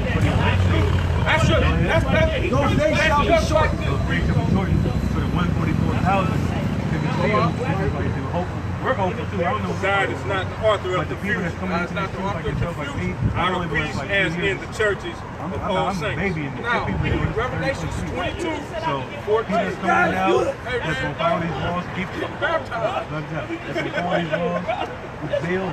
Speaker 5: That's your, that's
Speaker 2: those days shall be shortened.
Speaker 1: Those things should be shortened so that 144,000 can be saved. Like, hopeful. We're hopeful too. I don't know.
Speaker 3: God is not the author
Speaker 1: But
Speaker 3: of
Speaker 1: the people that's
Speaker 3: confusion.
Speaker 1: coming into
Speaker 5: God's not
Speaker 1: these
Speaker 5: the
Speaker 1: truths like
Speaker 5: author of
Speaker 1: yourself, like me,
Speaker 3: I
Speaker 1: I've only been
Speaker 3: preach
Speaker 1: like
Speaker 3: as
Speaker 1: 2
Speaker 3: in
Speaker 1: years.
Speaker 3: the churches
Speaker 1: I'm
Speaker 3: of all
Speaker 1: a
Speaker 3: saints.
Speaker 1: baby in this.
Speaker 5: now.
Speaker 1: People doing this
Speaker 5: Revelations 22.
Speaker 1: So, people that's coming out, that's gonna follow these laws, keep
Speaker 5: Baptized.
Speaker 1: that's gonna follow these laws with zeal.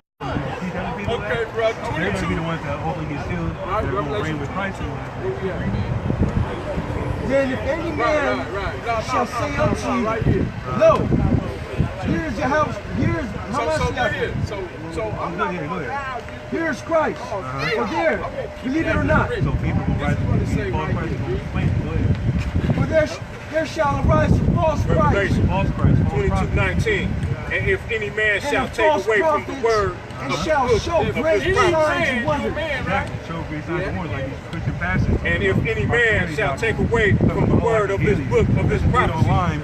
Speaker 1: Teach other people
Speaker 5: Okay,
Speaker 1: that.
Speaker 5: bro.
Speaker 1: They're gonna be
Speaker 5: 22.
Speaker 1: the ones that hopefully get sealed. They're gonna reign with Christ.
Speaker 5: Where we at?
Speaker 2: Then if any man
Speaker 5: Right.
Speaker 2: shall say unto you,
Speaker 5: right here.
Speaker 2: lo, here's your house, here's
Speaker 5: So right
Speaker 2: Hamashiach,
Speaker 5: here. So I'm not
Speaker 1: Go
Speaker 5: gonna
Speaker 1: ahead.
Speaker 2: here's Christ. For there, believe it or not,
Speaker 1: So people will rise to
Speaker 5: say
Speaker 1: false
Speaker 5: right
Speaker 1: Christ
Speaker 5: here,
Speaker 1: will explain it. Go ahead.
Speaker 2: for there shall arise a false Christ,
Speaker 3: Revelation
Speaker 1: False Christ, false prophet.
Speaker 3: 22:19. And if any man shall
Speaker 2: and
Speaker 3: take
Speaker 2: false
Speaker 3: away from the
Speaker 2: prophets,
Speaker 3: word
Speaker 2: and
Speaker 3: of
Speaker 2: shall
Speaker 3: the
Speaker 2: show
Speaker 3: book of
Speaker 2: great
Speaker 3: this
Speaker 2: signs
Speaker 3: prophecy,
Speaker 2: and wonders.
Speaker 1: Exactly. Show great signs and wonders like these Christian pastors.
Speaker 3: and if any man shall take away from the word of this book of this prophecy,
Speaker 1: online,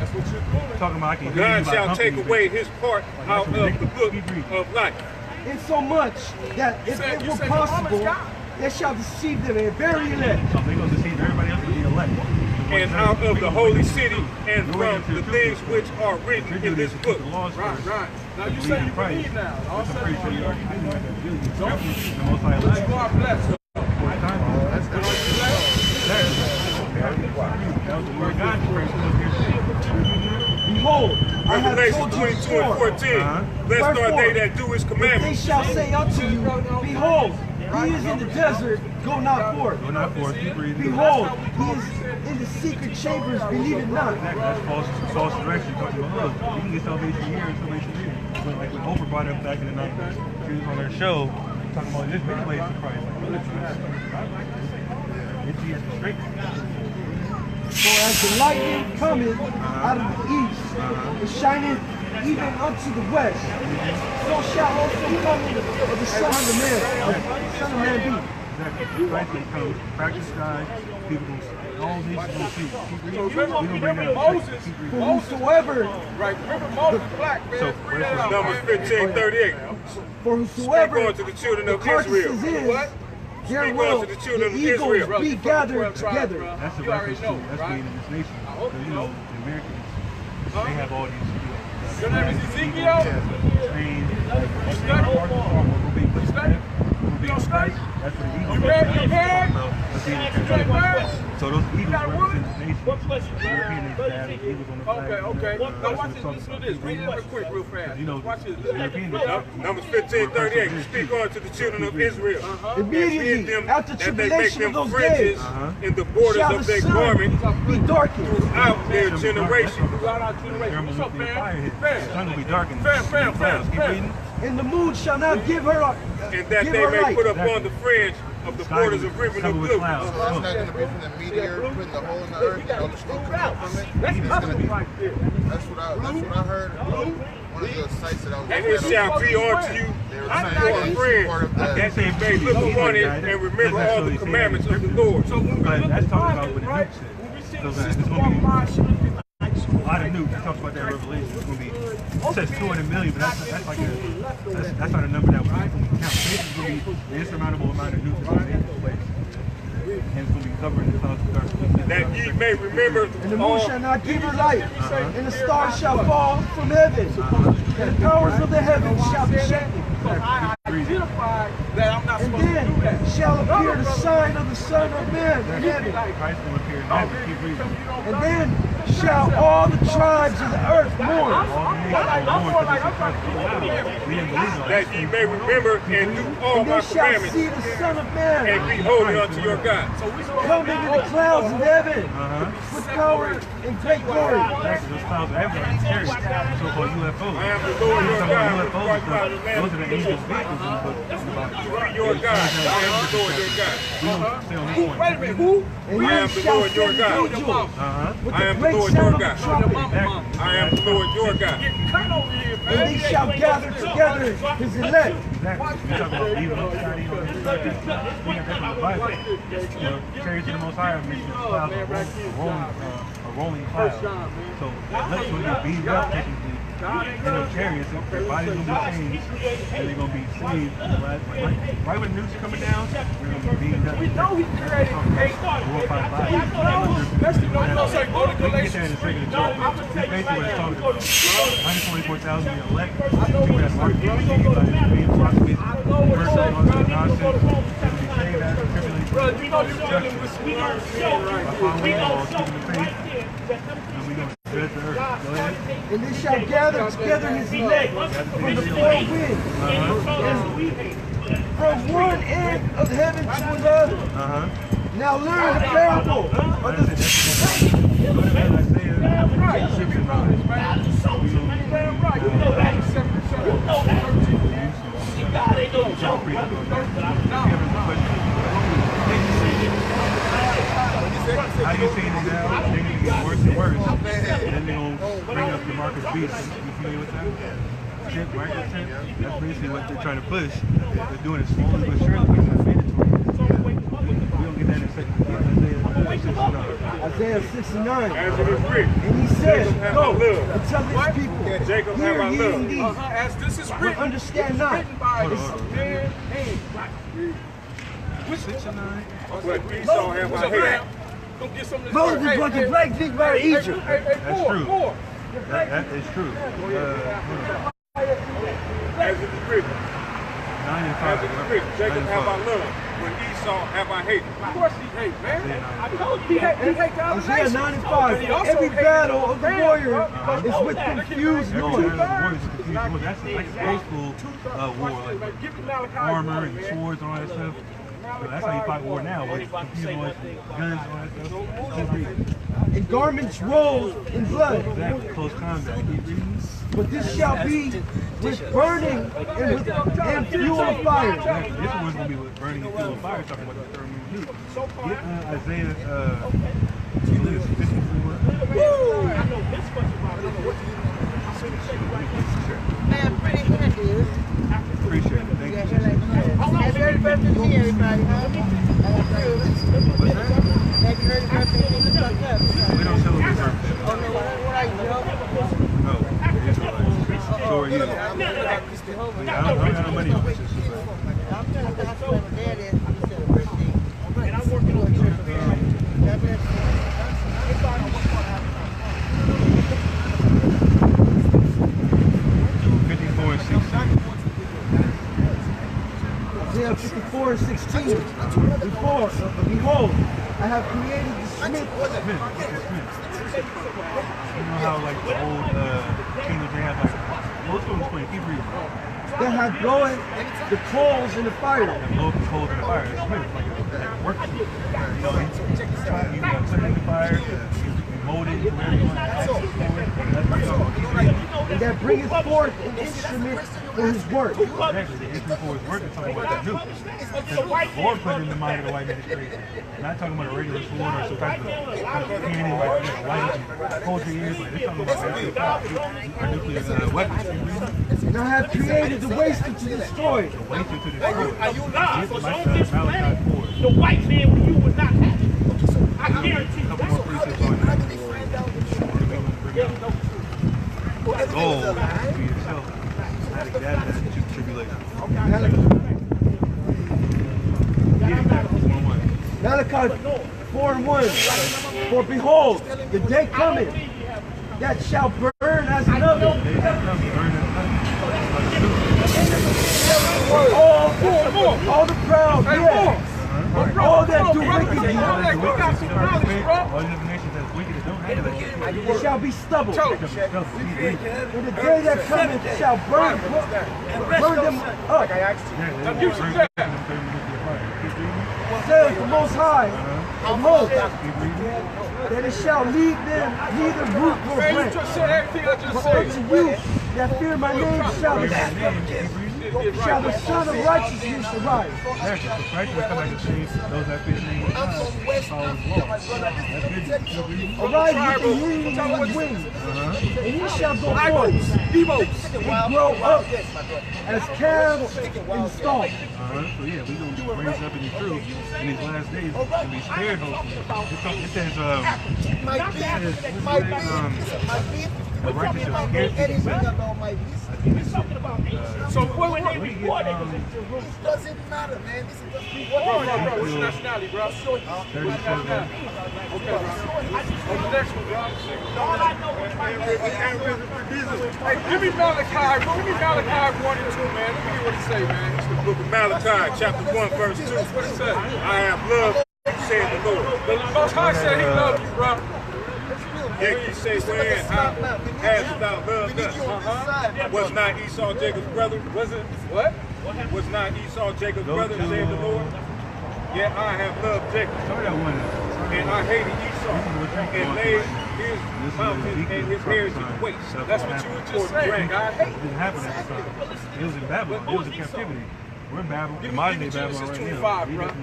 Speaker 1: talking about I can
Speaker 3: God shall take away his part out of the book of life.
Speaker 2: Insomuch that if it were possible, they shall deceive them and bury elect.
Speaker 1: So they're going to deceive everybody else with the elect.
Speaker 3: And out of the holy city, and from the things which are written in this book.
Speaker 1: The laws first.
Speaker 5: Right. Now you say you believe now. All
Speaker 1: I'm
Speaker 5: of a
Speaker 1: pretty sure
Speaker 5: sudden,
Speaker 1: you already do that. The Most High elect.
Speaker 5: God bless.
Speaker 1: That was the word God first.
Speaker 2: Behold, I have
Speaker 3: Revelation
Speaker 2: told you
Speaker 3: 22 and
Speaker 2: before.
Speaker 3: 14. Blessed are they that do his
Speaker 2: If they
Speaker 3: commandments.
Speaker 2: shall say unto you, behold, he is in the desert, go not forth.
Speaker 1: Go not forth, keep reading.
Speaker 2: Behold, he is in the secret chambers, believe it not.
Speaker 1: That's false direction. Talking about, look, you can get salvation here and salvation here. But like when Oprah brought up back in the 90s, she was on her show talking about this big place in Christ. Like, look, it's the straight.
Speaker 2: For as the lightning cometh out of the east, and shineth even unto the west, so shall also come of the Son of Man be.
Speaker 1: Exactly. Christ will come, practice God, people will see. All nations will see. Keep reading.
Speaker 5: So remember Moses,
Speaker 2: Whosoever,
Speaker 5: right? Remember Moses black, man.
Speaker 1: So,
Speaker 5: Bring that out,
Speaker 3: Numbers
Speaker 5: man.
Speaker 3: 15:38.
Speaker 2: for whosoever
Speaker 3: Speak unto the children of
Speaker 2: carcass
Speaker 3: Israel.
Speaker 2: is in,
Speaker 5: What?
Speaker 2: there
Speaker 3: Speak
Speaker 2: will
Speaker 3: unto the children
Speaker 2: the
Speaker 3: of
Speaker 2: eagles
Speaker 3: Israel.
Speaker 2: be gathered together.
Speaker 1: that's a
Speaker 5: You already
Speaker 1: reference to
Speaker 5: know,
Speaker 1: that's
Speaker 5: right?
Speaker 1: being in this nation. Because, you know, the Americans, they have all these.
Speaker 5: Your name is Ezekiel?
Speaker 1: Spain, will be put to death, will be oppressed. That's what the eagles
Speaker 5: You married? You married?
Speaker 1: So those eagles
Speaker 5: got a woman?
Speaker 1: represent the nation. European nations have eagles on the flag.
Speaker 5: Okay. Now
Speaker 1: That's
Speaker 5: watch
Speaker 1: what
Speaker 5: this.
Speaker 1: we're
Speaker 5: Listen to
Speaker 1: talking
Speaker 5: this.
Speaker 1: about.
Speaker 5: Read it real quick, real fast.
Speaker 1: You know,
Speaker 5: Watch this.
Speaker 1: the European nations.
Speaker 3: Numbers 15:38. Speak unto the children of Israel.
Speaker 2: Immediately after
Speaker 3: That they make
Speaker 2: tribulation of
Speaker 3: them
Speaker 2: those
Speaker 3: fringes
Speaker 2: days,
Speaker 3: in the borders
Speaker 2: shall
Speaker 3: of
Speaker 2: the
Speaker 3: their
Speaker 2: sun
Speaker 3: garment
Speaker 2: be darkened.
Speaker 3: throughout their generation.
Speaker 5: Throughout our generation. What's up, man?
Speaker 1: The sun will be darkened.
Speaker 5: Fam.
Speaker 1: Keep reading.
Speaker 2: And the moon shall not give her
Speaker 3: And that
Speaker 2: give
Speaker 3: they
Speaker 2: her
Speaker 3: may
Speaker 2: light.
Speaker 3: put upon the fringe of the borders of river of
Speaker 1: Covered with
Speaker 3: blue.
Speaker 1: clouds.
Speaker 7: So it's not going to be from the meteor putting the hole in the earth and all the smoke coming out from it. It's going to be. That's what I heard. One of the sites that I was
Speaker 3: And it shall be unto you
Speaker 7: they were
Speaker 3: for a
Speaker 7: saying
Speaker 3: friend,
Speaker 7: part of
Speaker 3: that
Speaker 7: that.
Speaker 3: they may look upon it and remember all the commandments of the Lord.
Speaker 1: But that's talking about what the nuke said. So that it's going to be a lot of nukes. It talks about that in Revelation. It's going to be, it says 200 million, but that's like that's not a number that we can count. It's going to be an insurmountable amount of nukes that's going to take place. And it's going to be covered in the clouds of darkness.
Speaker 3: That ye may remember
Speaker 2: And the moon
Speaker 3: all
Speaker 2: shall not give her light, and the stars shall fall from heaven, and the powers of the heavens shall be shaken.
Speaker 5: I identified that I'm not
Speaker 2: And
Speaker 5: supposed to do
Speaker 2: then
Speaker 5: that.
Speaker 2: shall appear the sign of the Son of Man in heaven.
Speaker 1: Christ will appear in heaven. Keep reading.
Speaker 2: And then shall all the tribes of the earth mourn.
Speaker 1: All the nations will mourn because Christ will come out. We didn't believe it.
Speaker 3: that ye may remember and do all
Speaker 2: And
Speaker 3: my
Speaker 2: they shall
Speaker 3: commandments
Speaker 2: see the Son of
Speaker 3: and
Speaker 2: Man
Speaker 3: be holy unto your God.
Speaker 2: coming in the clouds of heaven with power and great glory.
Speaker 1: That's those clouds are everywhere. Scary. So-called UFOs.
Speaker 3: I am the Lord your God, who
Speaker 1: UFOs
Speaker 3: brought you out of the land
Speaker 1: those
Speaker 3: of
Speaker 1: are the angels' vehicles in the book.
Speaker 3: be your God. I am the Lord your God.
Speaker 1: We don't stay on this point.
Speaker 5: Wait a minute, who?
Speaker 2: And
Speaker 3: I
Speaker 2: then
Speaker 3: am the
Speaker 2: shall
Speaker 3: Lord your
Speaker 2: send
Speaker 3: God.
Speaker 2: angels with
Speaker 3: I
Speaker 2: the
Speaker 3: am the
Speaker 2: great
Speaker 3: Lord
Speaker 2: sound
Speaker 3: your
Speaker 2: of a
Speaker 3: God.
Speaker 2: trumpet.
Speaker 3: I am the Lord your God.
Speaker 5: Come over here, man.
Speaker 2: And they shall gather together his elect.
Speaker 1: Exactly. You're talking about evil upside, evil inside. We got that in the Bible. You know, chariots of the Most High are mentioned as clouds, a rolling cloud. So let's when they beat up technically in them chariots, their bodies will be changed and they're going to be saved. Right when the nukes are coming down, we're going to be beaten up.
Speaker 5: We know he created eight. That's the no, no, say, go to Galatians.
Speaker 1: Basically what it's talking about. 124,000 elect. People that mark the being proclamated. Nonsense.
Speaker 5: Bro, you know you're dealing with smart shit
Speaker 2: And they shall gather together his elect from the four winds, from one end of heaven to another. Now learn the parable of
Speaker 1: How you seeing it now? They're going to get worse and worse. And then they're going to bring up the Marcus Beast. You familiar with that? Tip, right? That tip? That's basically what they're trying to push. They're doing it slowly but surely. It's not mandatory. We don't get that in a second.
Speaker 2: Isaiah 69.
Speaker 3: As it is written,
Speaker 2: And he says,
Speaker 3: have
Speaker 2: go
Speaker 3: my love.
Speaker 2: and tell this people,
Speaker 3: Jacob have
Speaker 2: hear
Speaker 3: my
Speaker 2: ye
Speaker 3: love.
Speaker 2: indeed,
Speaker 5: as this is
Speaker 2: but
Speaker 5: written,
Speaker 2: understand not.
Speaker 5: written by
Speaker 2: It's-
Speaker 5: man hand.
Speaker 3: But Esau have my head.
Speaker 5: Don't get some of this.
Speaker 2: Moses
Speaker 5: Hey,
Speaker 2: brought the
Speaker 5: hey,
Speaker 2: black dick out of
Speaker 5: hey,
Speaker 2: Egypt.
Speaker 5: hey,
Speaker 1: That's true.
Speaker 5: Four.
Speaker 1: That is true.
Speaker 3: As it is written.
Speaker 1: 9 and
Speaker 3: As
Speaker 1: 5.
Speaker 3: it is written. Jacob have I loved, but Esau have I hated.
Speaker 5: Of course he hate, man. I told you he hate the other
Speaker 2: Isaiah
Speaker 5: nations.
Speaker 2: 95.
Speaker 5: But he also
Speaker 2: Every
Speaker 5: hated
Speaker 2: battle of the
Speaker 5: man,
Speaker 2: warrior
Speaker 5: bro.
Speaker 2: is with confused
Speaker 1: No,
Speaker 2: moves.
Speaker 1: that's like old school war, like
Speaker 5: Give me Malachi
Speaker 1: armor
Speaker 5: 1,
Speaker 1: and
Speaker 5: man.
Speaker 1: swords and all that stuff. So that's how you fight war now, with computer noise, guns, all that stuff.
Speaker 2: And garments rolled in blood.
Speaker 1: Exactly, close combat. Keep reading.
Speaker 2: But this shall be with burning and fuel of fire.
Speaker 1: Exactly. This one's going to be with burning and fuel of fire, talking about the third moon nuke. Get Isaiah 54.
Speaker 8: Man, pretty good, dude.
Speaker 1: Appreciate it. Thank you.
Speaker 2: his birthday to me, everybody, huh? Have you heard his birthday to me?
Speaker 1: We don't celebrate birthday.
Speaker 2: Oh, no, what are you, Joe?
Speaker 1: No, Israelites. So are you. I don't got no money on this.
Speaker 2: I'm trying to ask my dad is he said a birthday. And I'm working on it. God bless you.
Speaker 1: 54 and 16.
Speaker 8: Isaiah 54 and 16. Behold, I have created the smith.
Speaker 1: You know how like the old kingdoms they have like most of them explain keep reading.
Speaker 8: That have blowing the coals in the fire.
Speaker 1: That blow the coals in the fire. It's smith, like a workshop. You know, you put it in the fire, you mold it, whatever you want to add to it. That's what you're talking about.
Speaker 8: And that bringeth forth an instrument for his work.
Speaker 1: Exactly, the instrument for his work is talking about that new. The Lord put it in the mind of the white man to create. Not talking about a regular sword or some type of cannon like light, hold your ears, like they're talking about nuclear weapons.
Speaker 8: And I have created the waster to destroy.
Speaker 1: The waster to destroy.
Speaker 6: Are you not? Because on this planet, the white man with you would not have it. I guarantee you.
Speaker 1: A couple more precepts on that. Goal to yourself. How to gather that to tribulation.
Speaker 8: Malachi 4 and 1. For behold, the day cometh that shall burn as an oven. All the proud, yes. All that do wickedly shall be stubble. And the day that cometh shall burn them up. Says the Most High, the Most, that it shall leave them neither root nor branch. But unto you that fear my name shall the Son of Righteousness arise. Arise with the healing in his wings, and he shall go forth and grow up as calves in the stall.
Speaker 1: So yeah, we're going to raise up in the truth in these last days and be spared hopefully. It says, the righteous shall scarcely be saved.
Speaker 6: So when they report it,
Speaker 7: doesn't matter, man. This is just
Speaker 5: Bro, what's your nationality, bro?
Speaker 1: 37.
Speaker 5: Okay, bro. On the next one, bro.
Speaker 6: all I know is my
Speaker 5: Hey, give me Malachi, bro. Give me Malachi 1 and 2, man. Let me hear what it say, man.
Speaker 3: It's the book of Malachi, chapter 1, verse 2.
Speaker 5: What it say?
Speaker 3: I have loved, said the Lord.
Speaker 5: The Most High said he loved you, bro.
Speaker 3: Yet you say, when hast thou loved us? Was not Esau Jacob's brother?
Speaker 5: Was it what?
Speaker 3: Was not Esau Jacob's brother, said the Lord? Yet I have loved Jacob, and I hated Esau, and laid his mountains and his heritage waste.
Speaker 5: That's what you were just saying. I hate
Speaker 1: It didn't happen at the time. It was in Babylon. It was in captivity. We're in Babylon. In modern day Babylon right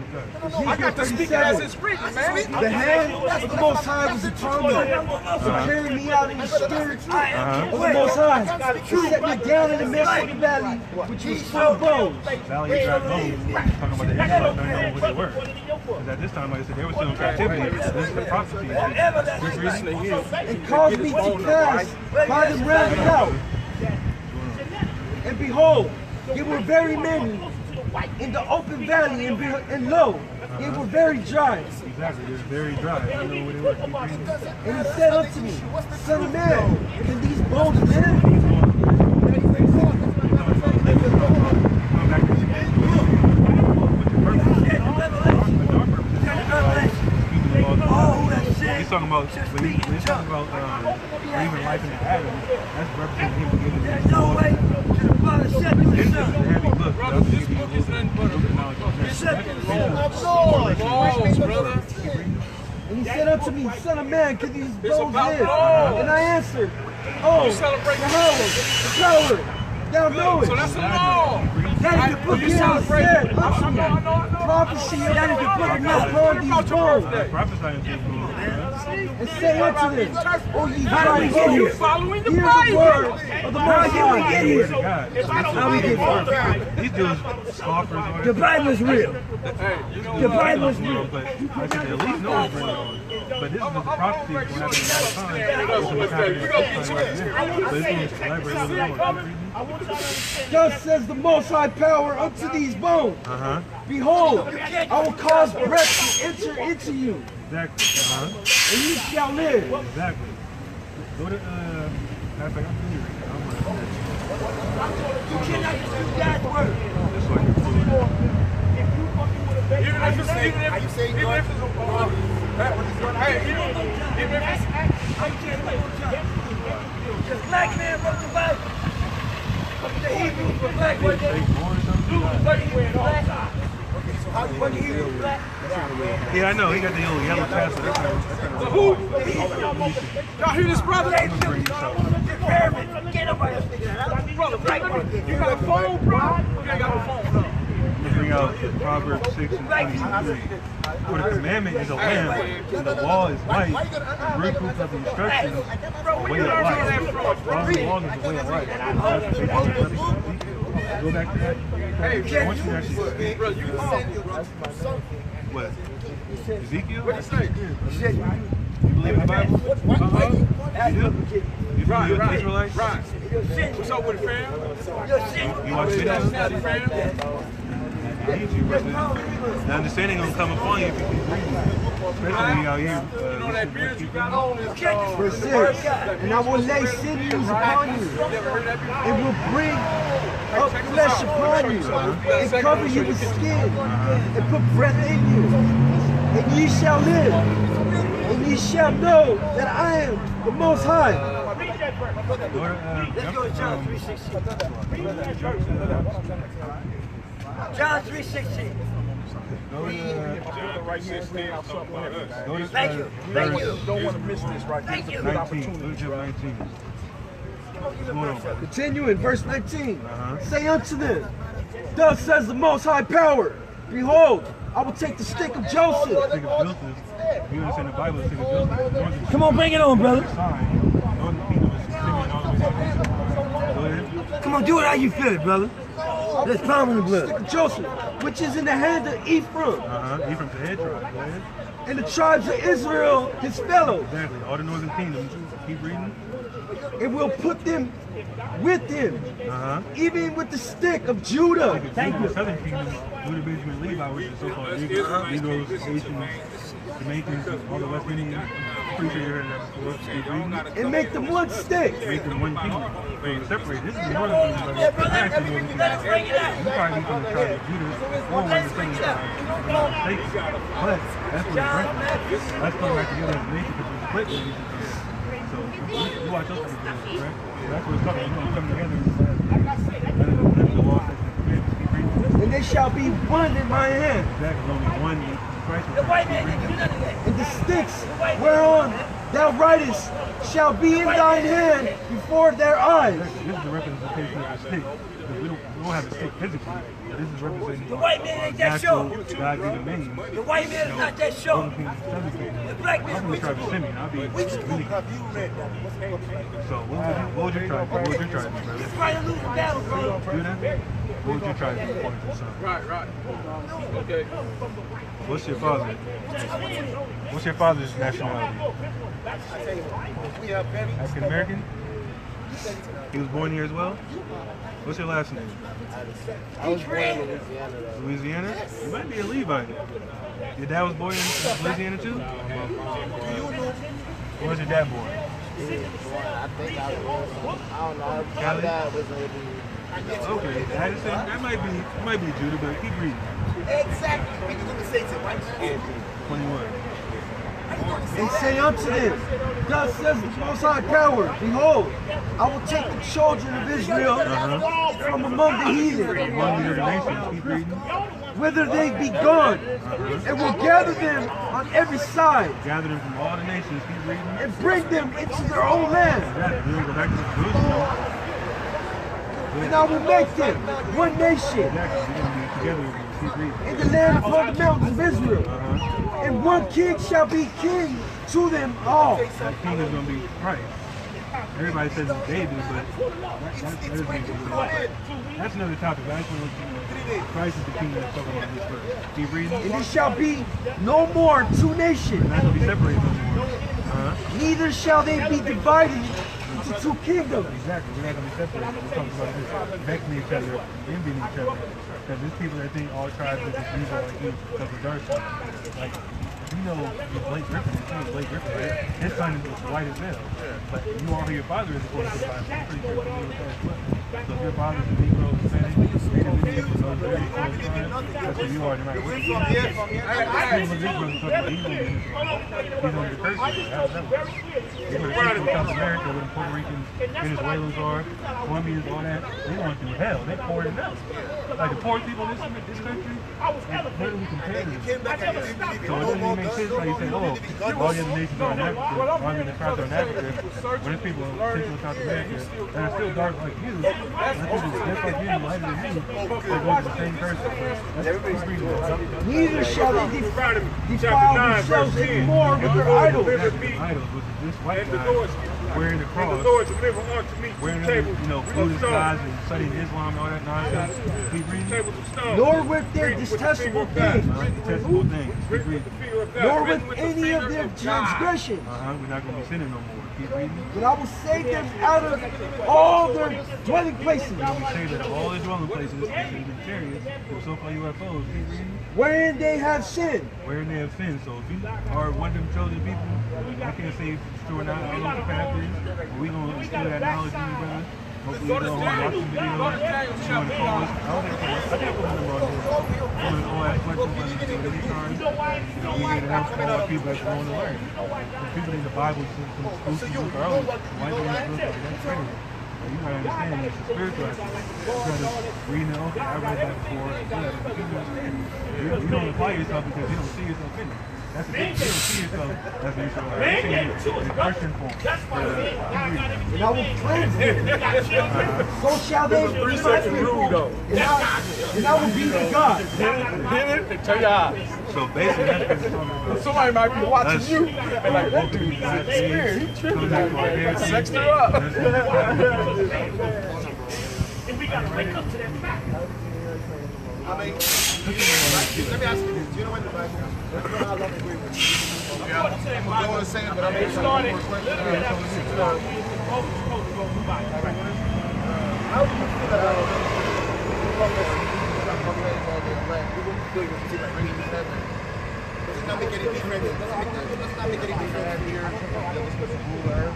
Speaker 1: now.
Speaker 5: I got to speak it as it's written, man.
Speaker 8: The hand of the Most High was upon me to carry me out in the spirit of the Most High. He set me down in the midst of the valley, which was full of bones.
Speaker 1: Valley of dry bones. Talking about the Israelites not knowing what they were. Because at this time, like I said, they were still in captivity. This is the prophecy.
Speaker 8: And caused me to pass by them round about. And behold, there were very many in the open valley, and lo, they were very dry.
Speaker 1: Exactly, it's very dry. You know what it was.
Speaker 8: And he said unto me, Son of man, can these bones live?
Speaker 1: He's talking about when he's talking about breathing life into Adam. That's representing him giving his heavy book.
Speaker 5: Brother, this book is nothing but
Speaker 8: And he said unto me, Son of man, can these bones live? And I answered, Oh, Yahweh, the power, thou knowest.
Speaker 5: So that's the law.
Speaker 8: That is the book of said. Prophecy that is the book of upon these bones.
Speaker 1: Prophesying to you.
Speaker 8: And say unto them, O ye dry bones, hear the word of the Most High.
Speaker 1: How we get here? These dudes scoffers.
Speaker 8: The Bible is real. The Bible is real.
Speaker 1: But I said at least know what's going on. But this is the prophecy that's going to happen
Speaker 8: Thus says the Most High Power unto these bones. Behold, I will cause breath to enter into you.
Speaker 1: Exactly.
Speaker 8: And you shall live.
Speaker 1: Exactly. Go to, that's like, I'm here.
Speaker 8: You cannot use God's word.
Speaker 5: Even if it's, hey,
Speaker 8: the black man wrote the Bible. The Hebrews were black. When the Hebrews were black.
Speaker 1: Yeah, I know. He got the old yellow tassel.
Speaker 5: y'all hear this, brother?
Speaker 8: Get up on this nigga.
Speaker 5: You got a phone, bro? You ain't got a phone, bro.
Speaker 1: Bring out Proverbs 6:23. For the commandment is a lamp, and the law is light. The reproof of the instruction is a way of life. All the law is a way of life. Go back to that.
Speaker 5: Hey,
Speaker 1: Once you actually,
Speaker 5: bro, you
Speaker 1: what? Ezekiel?
Speaker 5: What you say?
Speaker 1: You believe in the Bible? You do? You believe you're an Israelite?
Speaker 5: Right. What's up with it, fam?
Speaker 1: You watch videos? The understanding gonna come upon you if you keep reading. Especially out here.
Speaker 5: You know that beard you got on is
Speaker 8: Verse 6. And I will lay sinews upon you. It will bring up flesh upon you. And cover you with skin. And put breath in you. And ye shall live. And ye shall know that I am the Most High. Let's go to John 3:16. John 3:16. Thank you. Thank you.
Speaker 5: Don't want to miss this right here.
Speaker 8: Thank you.
Speaker 1: 19.
Speaker 8: Continue in verse 19. Say unto them, thus says the Most High Power, behold, I will take the stick of Joseph.
Speaker 1: Stick of Joseph. You understand the Bible, the stick of Joseph.
Speaker 8: Come on, bring it on, brother. Come on, do it how you feel it, brother. Let's pound in the blood. Stick of Joseph, which is in the hand of Ephraim.
Speaker 1: Ephraim's the head tribe. Go ahead.
Speaker 8: And the tribes of Israel, his fellows.
Speaker 1: Exactly. All the northern kingdoms. Keep reading.
Speaker 8: And will put them with him, even with the stick of Judah.
Speaker 1: Thank you. The southern kingdom, Judah, Benjamin, Levi, which is so-called Negroes, Haitians, Jamaicans, all the West Indians. Pretty sure you heard that before. Keep reading.
Speaker 8: And make them one stick.
Speaker 1: Make them one kingdom. Separate. This is the northern kingdom. You probably going to try to Judah. Or one of the same tribe. But that's what it's right. That's coming back together as a nation because it's split. So you watch those things, right? That's what it's coming. It's going to come together.
Speaker 8: And they shall be one in my hand.
Speaker 1: Exactly. Only one Christ.
Speaker 8: And the sticks whereon thou writest shall be in thine hand before their eyes.
Speaker 1: This is the representation of the stick. We don't have a stick physically. This is representing
Speaker 8: the white man ain't that show.
Speaker 1: God-given name.
Speaker 8: The white man is not that show. The black man
Speaker 1: I'm going to try to send me. I'll be really. So what would you try? What would you try to do, brother?
Speaker 8: He's trying to lose the battle, bro.
Speaker 1: Do that? What would you try to do according to the son?
Speaker 5: Right. Okay.
Speaker 1: What's your father? What's your father's nationality? African American? He was born here as well? What's your last name?
Speaker 7: I was born in Louisiana, though.
Speaker 1: Louisiana? You might be a Levite. Your dad was born in Louisiana too? Where's your dad born?
Speaker 7: I think I was. I don't know. My dad was maybe.
Speaker 1: Okay, that might be Judah, but keep reading.
Speaker 8: Exactly.
Speaker 1: 21.
Speaker 8: And say unto them, thus says the Most High Power, behold, I will take the children of Israel from among the heathen, whither they be gone, and will gather them on every side,
Speaker 1: Gather them from all the nations, keep reading.
Speaker 8: and bring them into their own land.
Speaker 1: Exactly. We'll go back to Jerusalem.
Speaker 8: And I will make them one nation in the land upon the mountains of Israel. And one king shall be king to them all.
Speaker 1: That king is going to be Christ. Everybody says it's David, but that's another topic. I just want to look at Christ is the king that's talking about this verse. Keep reading.
Speaker 8: And it shall be no more two nations.
Speaker 1: They're not going to be separated no more.
Speaker 8: Neither shall they be divided into two kingdoms.
Speaker 1: Exactly. We're not going to be separated. We're talking about this vexing each other, envying each other. Because there's people that think all tribes are just evil like you because of dark skin. Like, you know, Blake Griffin, right? His son is white as hell. But you are who your father is according to the Bible. I'm pretty sure you know with that as well. So if your father is a Negro, Hispanic, Native Indian, those very close tribes, that's who you are, no matter what you do. He's under the curse. He's going to South America where the Puerto Ricans, Venezuelans are, Colombians, all that. They went through hell. They poured it out. Like the poor people in this country, like, literally comparative. So it doesn't even make sense how you say, oh, all the other nations are in Africa, all the other tribes are in Africa, when there's people in Central South America that are still dark like you, and people just like you, lighter than me, that go to the same person.
Speaker 8: Neither shall they defile themselves anymore with their idols.
Speaker 1: Idols, with this white guy wearing the cross, wearing the, Buddhist guys and studying Islam and all that nonsense. Keep reading.
Speaker 8: Nor with their detestable things.
Speaker 1: Detestable things. Keep reading.
Speaker 8: Nor with any of their transgressions.
Speaker 1: We're not going to be sinning no more. Keep reading.
Speaker 8: But I will save them out of all their dwelling places.
Speaker 1: We say that all the dwelling places, including chariots, and so-called UFOs. Keep reading.
Speaker 8: Wherein they have sinned.
Speaker 1: Wherein they have sinned. So if you are one of them chosen people, I can't say if it's true or not. I don't know what the path is. But we're going to instill that knowledge in you, brother. Hopefully you go home, watch some videos. You want to call us. I can't put a number on here. You want to call that question, but anytime, we need to help all our people that's willing to learn. The people in the Bible, some exclusive book early, white man's book, that's crazy. You gotta understand it's a spiritual aspect. Instead of reading the open, I read that before. You don't apply yourself because you don't see yourself in it. That's the thing. You don't see yourself as an Israelite. You see it in Christian form.
Speaker 8: And I will cleanse them. So shall they be my people. And I will be the God.
Speaker 5: Hit it and turn your eyes.
Speaker 1: So basically, that's what
Speaker 5: somebody might be watching you and like, that dude's spirit. He tripping. Sexed her up.
Speaker 6: And we gotta wake up to that fact.
Speaker 7: I mean, let me ask you this. Do you know when the Bible is? That's what I love to agree with. I'm doing the same, but I'm going to
Speaker 6: started literally after 6 hours. We were supposed to go Dubai.
Speaker 7: How do you feel about let's not make any difference. Let's not make any difference here. Let's put some ruler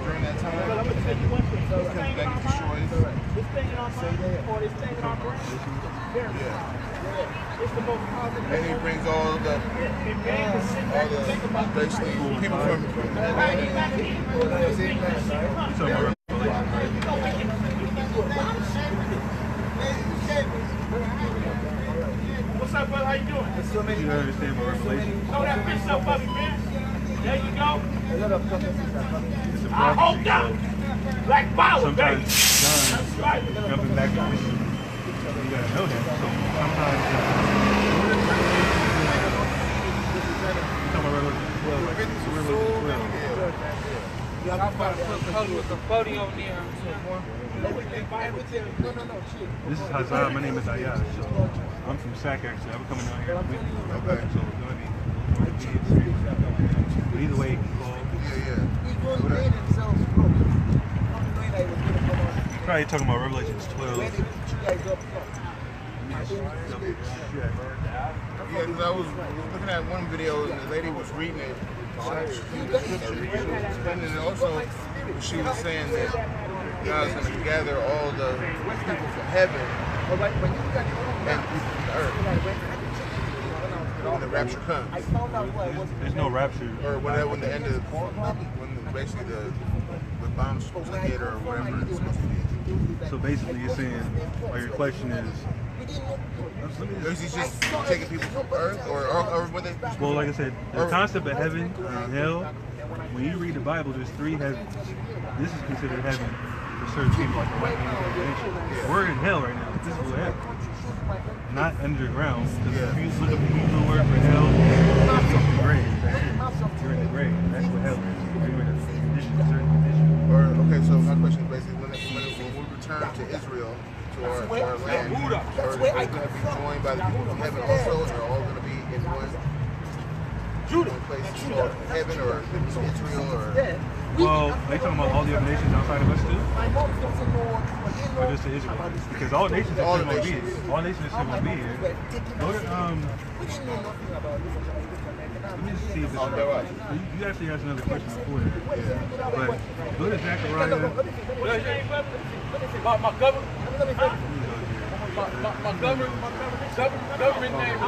Speaker 7: during that time. I'm going to tell you one thing. This thing in our mind, or this thing in our brain, very it's the most positive. And he brings all the basically people from
Speaker 6: what's up, brother? How you doing?
Speaker 1: You understand my revelation.
Speaker 6: Throw that fish up, buddy, man. There you go. I hope not. Black power, baby.
Speaker 1: That's right. Jumping back to mission. You gotta know that. So sometimes this is Hazard. My name is Ayaz. So I'm from SAC actually. I've been coming down here with you. Okay. So it's gonna be but either way, you can call. Probably talking about Revelations 12.
Speaker 7: Yeah, because I was looking at one video and the lady was reading it. And also, she was saying that God's going to gather all the people from heaven and from the earth when the rapture comes.
Speaker 1: There's no rapture.
Speaker 7: Or when the end of when basically the bombs supposed to hit or whatever it's supposed to be.
Speaker 1: So basically, you're saying, or your question is,
Speaker 7: is he just taking people from earth, or were they?
Speaker 1: Well, like I said, the concept of heaven and hell. When you read the Bible, there's 3 heavens. This is considered heaven. for certain people, like the white man. We're in hell right now. This is hell. Not underground. Because if you look up the Hebrew word for hell, it's the grave. That's it. You're in the grave. That's what hell is. You're in a condition, a certain condition.
Speaker 7: Okay, so my question is basically when we return to Israel, to our land, are we going to be joined by the people of heaven also, and are all going to be in one place called heaven or Israel or?
Speaker 1: Well, they talking about all the other nations outside of us too? Or just the Israelites? Because all nations are still going to be here. All nations are still going to be here. Go to, let me just see if this is right. You actually asked another question before that. But go to Zechariah.
Speaker 5: My government name.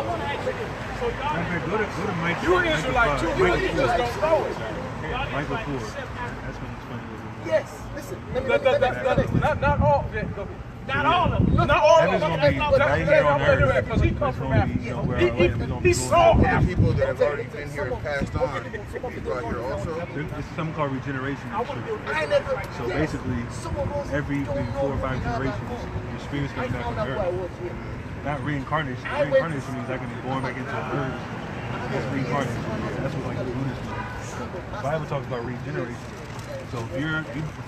Speaker 1: Go to Mike.
Speaker 5: You're an Israelite too. You just don't know it.
Speaker 1: Michael 4. That's when it's funny.
Speaker 8: Yes, listen.
Speaker 5: Not all.
Speaker 6: Not all of them.
Speaker 5: Not all
Speaker 1: Heaven's
Speaker 5: of
Speaker 1: going
Speaker 5: them.
Speaker 1: to be right here on earth.
Speaker 5: Because he comes from Africa. He
Speaker 7: So
Speaker 5: saw
Speaker 7: the
Speaker 5: Africa.
Speaker 7: people that have already been here and passed on, be brought here also?
Speaker 1: It's something called regeneration in Scripture. So basically, every 4 or 5 generations, your spirit's coming back on earth. Not reincarnation. Reincarnation means I can be born back into a bird. That's reincarnation. That's what like the Buddhists do. The Bible talks about regeneration. So if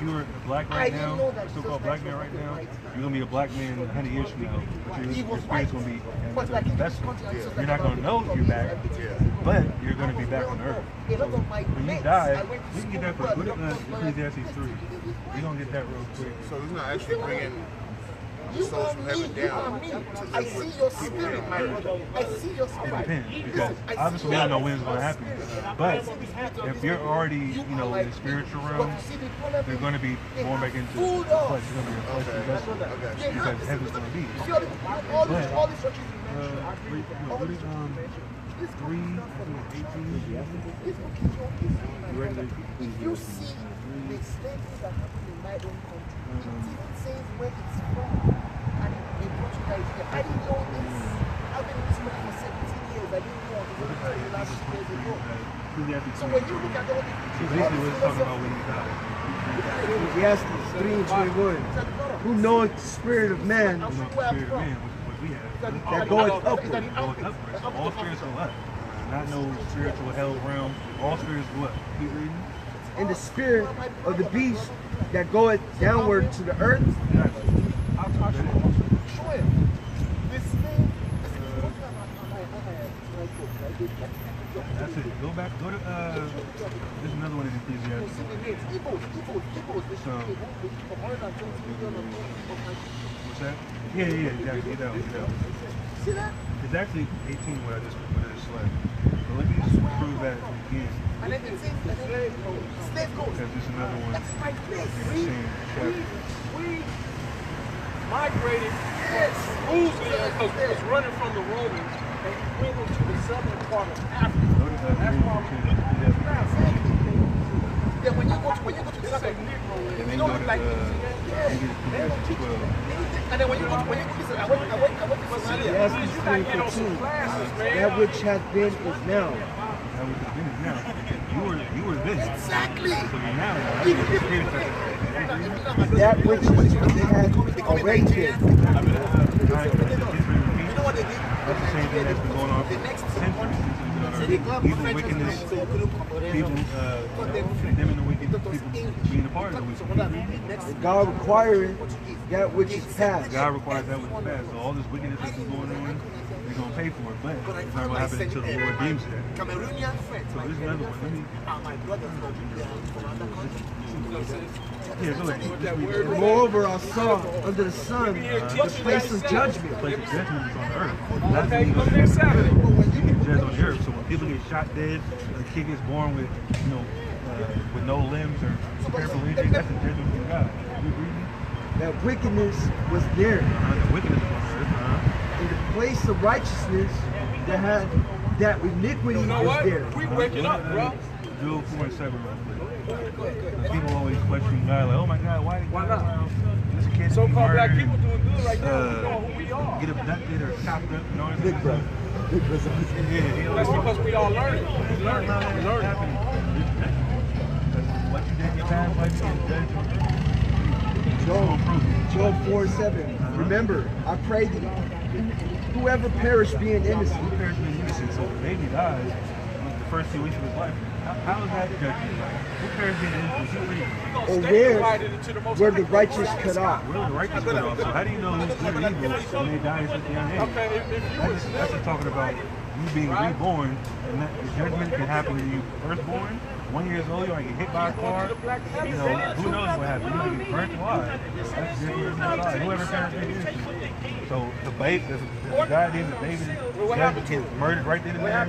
Speaker 1: you're black right now, still called black man right now, you're gonna be a black man 100 years from now. But your spirit's gonna be in the vessel. You're not gonna know if you're back, but you're gonna be back on earth. So when you die, we can get that for good. Ecclesiastes 3. We're gonna get that real quick.
Speaker 7: So he's not actually bringing the souls from heaven down to
Speaker 8: I see your spirit, my brother. I see your
Speaker 1: It
Speaker 8: spirit.
Speaker 1: depends, because obviously we don't know when it's going to happen. But if you're already, in the spiritual realm, they're going to be born back into the flesh. You're going to be a fleshly vessel because heaven's going to be. But, what is 3, 18?
Speaker 8: If you see the same things that happen in my own country, it even says where it's from and in Portugal. I didn't know this. I've been in this country for 17 years. I didn't know until the last 2 years ago. So when you look at all the
Speaker 1: basically what it's talking about when you die.
Speaker 8: Ecclesiastes 3 and 21. Who knoweth the spirit of man
Speaker 1: The spirit of man, which is what we have.
Speaker 8: that goeth upward?
Speaker 1: Going upwards. So all spirits go up. Not no spiritual hell realm. All spirits go up. Keep reading.
Speaker 8: And the spirit of the beast that goeth downward to the earth.
Speaker 1: That's it. Go back. Go to there's another one in Ecclesiastes. So what's that? Yeah, exactly. Get out.
Speaker 8: See that?
Speaker 1: It's actually 18 what I just left. But let me just prove that again.
Speaker 8: And then it says slave goats.
Speaker 1: Because there's another one
Speaker 8: That's my place.
Speaker 1: in the same chapter.
Speaker 5: We migrated smoothly because we was running from the Romans and we went into the southern part of Africa. That's why
Speaker 8: Then when you go to the southern
Speaker 5: Negro
Speaker 8: you
Speaker 1: then
Speaker 8: don't
Speaker 1: go
Speaker 8: look
Speaker 1: to
Speaker 8: like and then when you go to listen, I went to Somalia. Yes,
Speaker 5: you gotta get on some classes, man.
Speaker 8: That which hath been is now.
Speaker 1: That was the thing now. You were this.
Speaker 8: Exactly.
Speaker 1: So you're now. That's the spirit that-
Speaker 8: That which hath already been.
Speaker 1: That's the same thing that's been going on for centuries. Evil wickedness, people condemning the wicked, people being a part of the wicked.
Speaker 8: God requiring that which is past.
Speaker 1: God requires that which is past. So all this wickedness that's been going on, they're going to pay for it. But it's not going to happen until the Lord deems that. So there's another one. Let me... Yeah, go ahead.
Speaker 8: Moreover, I saw under the sun the place of judgment.
Speaker 1: The place of judgment is on earth. That's when you go to Saturday. You get judged on the earth. So when people get shot dead, a kid gets born with, with no limbs or paraplegic, that's a judgment from God. You reading?
Speaker 8: That wickedness was there.
Speaker 1: The wickedness is on earth.
Speaker 8: In the place of righteousness, that iniquity
Speaker 5: You know
Speaker 8: was
Speaker 5: what?
Speaker 8: there.
Speaker 5: We waking up, bro.
Speaker 1: Job 4:7 real quick. People always question God, like, oh my God, why
Speaker 5: not?
Speaker 1: This kid
Speaker 5: So-called black people doing good right now. We know who we are.
Speaker 1: get abducted or chopped up, you know what I'm
Speaker 8: Big
Speaker 1: saying?
Speaker 8: brother. Big brother.
Speaker 1: Yeah,
Speaker 5: That's because we all learning. We learning. We learning.
Speaker 1: What you did in your past life, you get judged.
Speaker 8: Job 4:7. Remember, I pray thee, whoever perished being innocent.
Speaker 1: Who perished being innocent? So the baby dies the first 2 weeks of his life. How is that judgment? Who perished being innocent?
Speaker 8: Or where the righteous cut off.
Speaker 1: Where the righteous cut off. So how do you know who's good or evil when they die at such a young age? That's just talking about you being reborn, and that the judgment can happen when you first born. 1 year old, you might get hit by a car. You know, who knows what happened? You might get burnt alive. That's different than alive. Whoever perished being innocent. So the baby, the guy named the baby, gets murdered right then and there.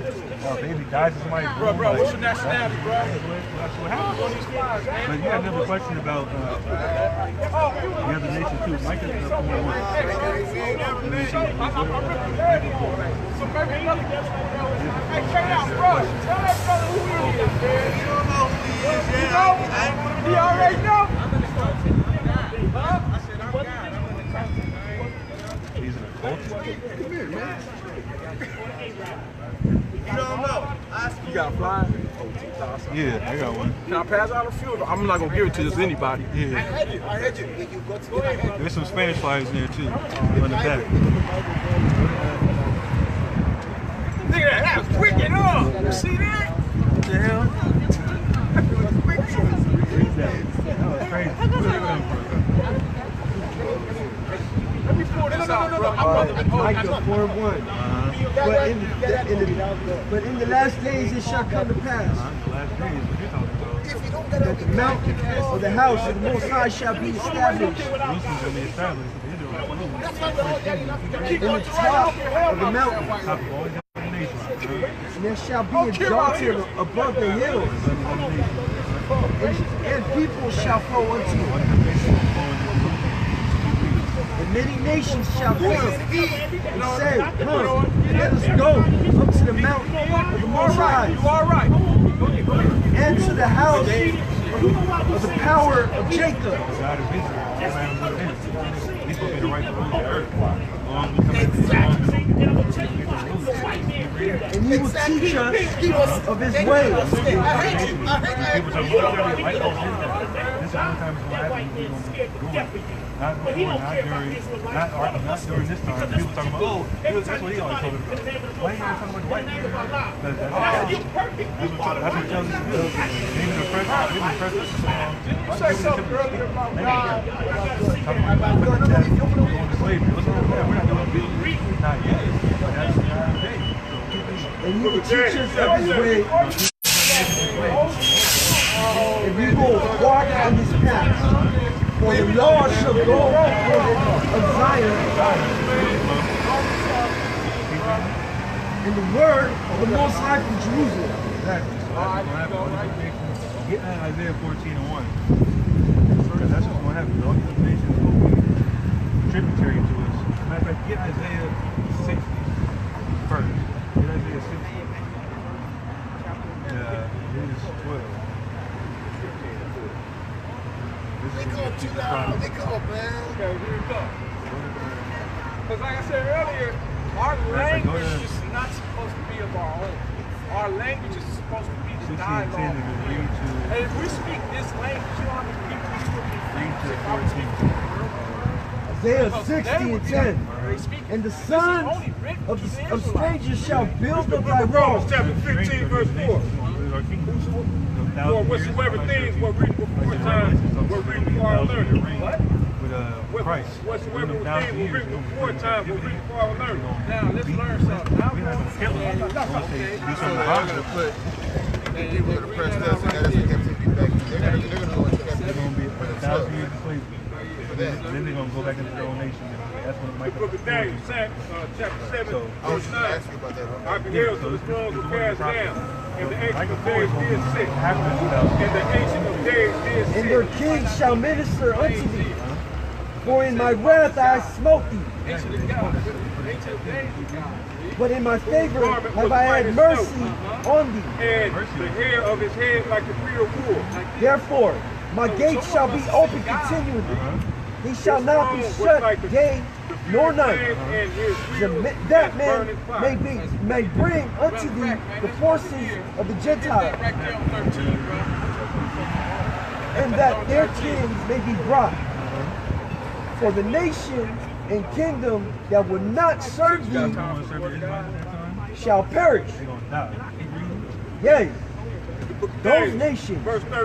Speaker 1: Or a baby dies in somebody's room.
Speaker 5: Bro, what's your nationality, bro?
Speaker 1: That's what happens. But you had another question about the other nation too. Mike is up on one.
Speaker 5: So maybe another hey, check it out, bro. Tell that brother who he is, man. You don't know who he is, man. You know? He already know. Huh?
Speaker 1: He's an adult.
Speaker 7: Come here, man. You don't know.
Speaker 5: You got a fly?
Speaker 1: Yeah, I got one.
Speaker 5: Can I pass out a few? I'm not gonna give it to just anybody.
Speaker 1: Yeah.
Speaker 7: I heard you. You go to
Speaker 1: There's some Spanish flyers in there too, on the back.
Speaker 5: Look at that, that was quick and all. You see that?
Speaker 1: What the hell? Read that. That was crazy. Where did it come from?
Speaker 5: Let me pull this out, bro.
Speaker 8: Micah 4:1. But in the last days it shall come to pass
Speaker 1: The last days, what you talking about?
Speaker 8: that the mountain of the house of the Most High shall be established
Speaker 1: Jerusalem's going to be established.
Speaker 8: in the top of the mountain,
Speaker 1: Top of all the other nations.
Speaker 8: and there shall be exalted above the hills, and people shall flow unto it. And many nations shall come and say, come, let us go up to the mountain of the Most High,
Speaker 5: You all right?
Speaker 8: and to the house of the power of Jacob.
Speaker 1: God of Israel. He's supposed to be the rightful ruler of the earth.
Speaker 8: And he will teach us of his ways.
Speaker 1: People talk about this is the only time it's going to happen. Not before, not during this time. People talking about, oh, that's what he always told us about. Why are you talking about the white man? That's what tells us to do. Maybe the president,
Speaker 5: You said something earlier about God.
Speaker 1: going to slavery. What's wrong with that? We're not doing it. Not yet. But that's not okay.
Speaker 8: And he will teach us of his way. If we will walk on his path, for the Lord shall go of Zion, and the word of the Most High from Jerusalem.
Speaker 1: Exactly. So that's what's going to happen. Get that Isaiah 14:1. Because that's what's going to happen. All these other nations will be tributary to us. Matter of fact, get Isaiah 60 first. Get Isaiah 60. It is 12.
Speaker 7: They come too loud. They come, man.
Speaker 5: Okay, here we go. Because like I said earlier, our language is not supposed to be of our own. Our language is supposed to be the dialogue. And if we speak this language, you know how many people
Speaker 8: Isaiah 60 and 10. And the sons of strangers shall build up thy walls.
Speaker 4: Chapter 15, verse 4. For whatsoever things were written before time were written for our learning.
Speaker 1: With Christ.
Speaker 4: Whatsoever things were written before time were written for our learning.
Speaker 5: Now, let's learn something.
Speaker 1: We're not going to kill them. Do something about it.
Speaker 7: People are oppressed us, and that is the captivity back. They're going to go into
Speaker 1: They're going to be
Speaker 7: captivity.
Speaker 1: 1,000 years of slavery. And then they're going to go back into their own nation. That's what
Speaker 4: The
Speaker 1: Michael
Speaker 4: book of Daniel, chapter 7,
Speaker 7: I was
Speaker 4: verse
Speaker 7: just
Speaker 4: 9.
Speaker 7: asking about that.
Speaker 4: I beheld till the thrones were cast down, and the ancient of days did sit, and the ancient of days did sit.
Speaker 8: And their kings shall minister unto thee. For in my wrath I smote thee. But in my favor have I had mercy on thee.
Speaker 4: And the hair of his head like the pure wool.
Speaker 8: Therefore, my gates shall be open continually. He shall not be shut day nor night. That man may bring unto thee the forces of the Gentiles, and that their kings may be brought. For the nation and kingdom that will not serve thee shall perish.
Speaker 1: They're going to die.
Speaker 8: Yea, those nations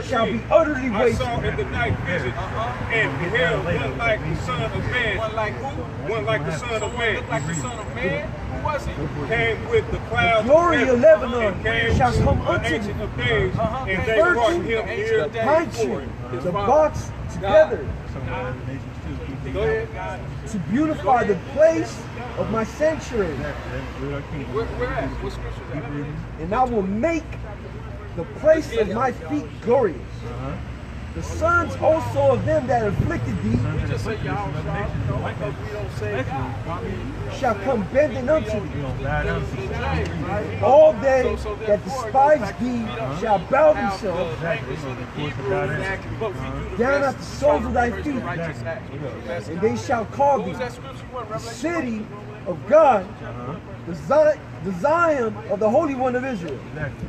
Speaker 8: shall be utterly
Speaker 3: I saw
Speaker 8: wasted.
Speaker 3: in the night vision, and beheld one like the Son of Man.
Speaker 5: One like who?
Speaker 3: One like the Son of Man.
Speaker 5: Looked like the Son of Man. Who was he?
Speaker 3: Came with the clouds
Speaker 8: Glory of
Speaker 3: heaven,
Speaker 8: Lebanon
Speaker 3: and came
Speaker 8: shall come
Speaker 3: the
Speaker 8: unto
Speaker 3: Ancient
Speaker 8: thee.
Speaker 3: of Days, and they
Speaker 8: Virtue,
Speaker 3: brought him here
Speaker 8: pine
Speaker 3: before
Speaker 8: tree,
Speaker 3: him.
Speaker 8: the box together,
Speaker 5: Go ahead.
Speaker 8: to beautify the place of my sanctuary.
Speaker 5: Where at? What scripture is that?
Speaker 8: And I will make the place of my feet glorious. The sons also of them that afflicted thee
Speaker 5: You just say y'all because we don't say God.
Speaker 8: shall come bending unto thee.
Speaker 5: Right?
Speaker 8: All they that despise thee shall bow themselves down at the soles of thy feet, and they shall call thee the city of God, the Zion of the Holy One of Israel.
Speaker 1: Exactly.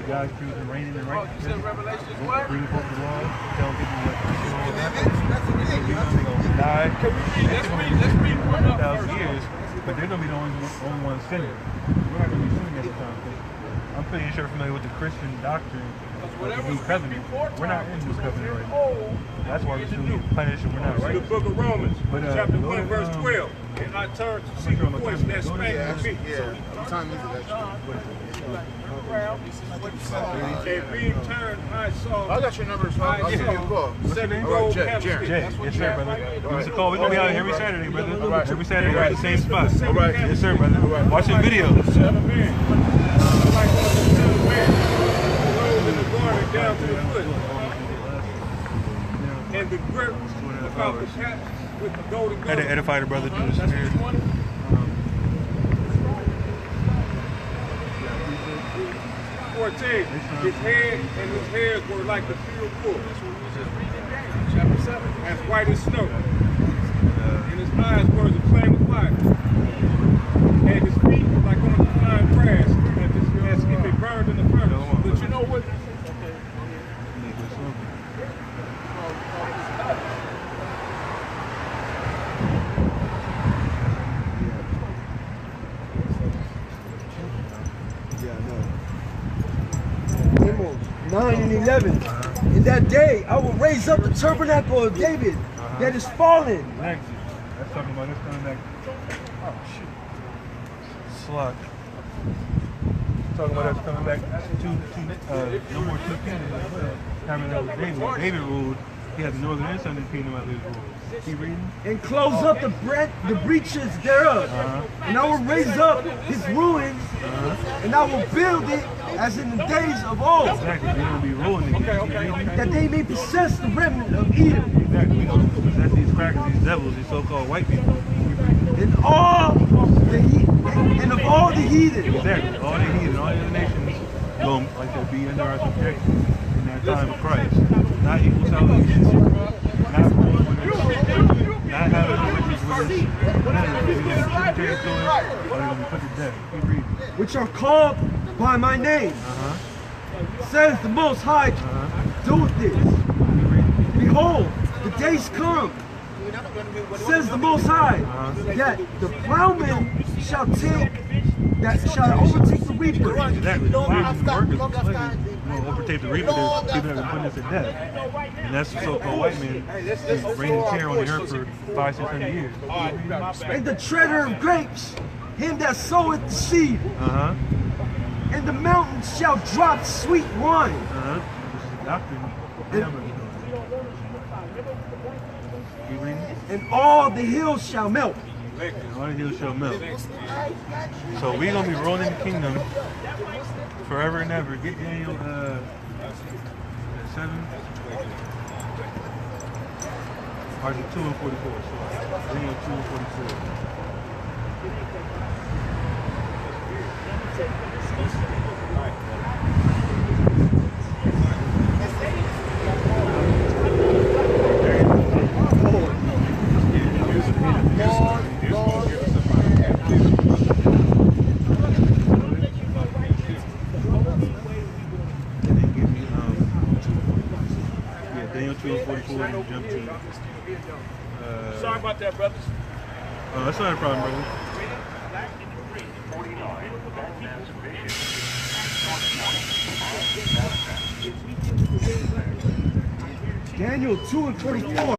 Speaker 1: God's choosing raining and
Speaker 5: Oh, you said Revelation is what?
Speaker 1: bring forth the law, telling people what they're going to die.
Speaker 5: Let's read one up
Speaker 1: 1,000
Speaker 5: first.
Speaker 1: years, but they're going to be the only ones sinning. We're not going to be sinning at the time. I'm pretty sure familiar with the Christian doctrine of the New Covenant. We're not in the New Covenant right now. That's why we're still getting punished and we're not right.
Speaker 3: The book of Romans,
Speaker 1: But,
Speaker 3: chapter
Speaker 1: go
Speaker 3: 1,
Speaker 1: to,
Speaker 3: verse 12. And I turned to see the voice that spake to me.
Speaker 7: What time is it actually?
Speaker 3: And being turned, I saw.
Speaker 7: I got your number, so I'll give you a call.
Speaker 3: Seven
Speaker 7: All right,
Speaker 3: gold
Speaker 7: Jay,
Speaker 3: candlesticks.
Speaker 1: Jay, yes sir, brother. Give us a call. We're going to be out every Saturday, brother. Every Saturday, we're at the same spot.
Speaker 7: All right.
Speaker 1: Yes sir, brother. Watching videos.
Speaker 3: Son of man. Like one of the Son of Man. Rolled in the garden down to the foot. And the grip about the cap with the golden
Speaker 1: Had to
Speaker 3: gun.
Speaker 1: edify the brother through the spirit.
Speaker 3: 14. His head and his hairs were like the field wool.
Speaker 5: Chapter 7.
Speaker 3: As white as snow. And his eyes were as a flame of fire. And his feet were like on the fine brass, as if it burned in the furnace.
Speaker 5: But you know what?
Speaker 8: Amos 9 and 11. In that day I will raise up the tabernacle of David that is fallen.
Speaker 1: Exactly. That's talking about us coming back. Oh, shit. Slug. Talking about us coming back to no more two kingdoms. Tabernacle of David. When David ruled, he had the northern and southern kingdom under his rule. Keep reading.
Speaker 8: And close up the breaches thereof. And I will raise up his ruins, and I will build it as in the days of old,
Speaker 1: Exactly. They're going to be ruling again.
Speaker 8: that they may possess the remnant of Edom.
Speaker 1: Exactly. We're going to possess these crackers, these devils, these so-called white people.
Speaker 8: And all and of all the heathen.
Speaker 1: Exactly. All the heathen, all the other nations going like to be under our subjection in that time of Christ. Not equal salvation. Not ruling with us. Not having no riches with us. We're going to be tributary to it, or they're going to be put to death. Keep reading.
Speaker 8: Which are called by my name, says the Most High, do this. Behold, the days come, says the Most High, that the plowman shall overtake the reaper.
Speaker 1: Exactly. The workers of slaves will overtake the reaper. There's people that are putting us to death. And that's the so-called white man is reigning terror on the earth for 500-600 years.
Speaker 8: And the treader of grapes, him that soweth the seed, and the mountains shall drop sweet wine.
Speaker 1: This is doctrine. Keep reading.
Speaker 8: And all the hills shall melt.
Speaker 1: All the hills shall melt. So we're going to be rolling in the kingdom forever and ever. Get Daniel 7. Or is it 2 and 44? So Daniel 2 and 44. Daniel 2 and 44, and jump to
Speaker 6: Sorry about that, brothers.
Speaker 1: Oh, that's not a problem, brother.
Speaker 8: Daniel 2:24.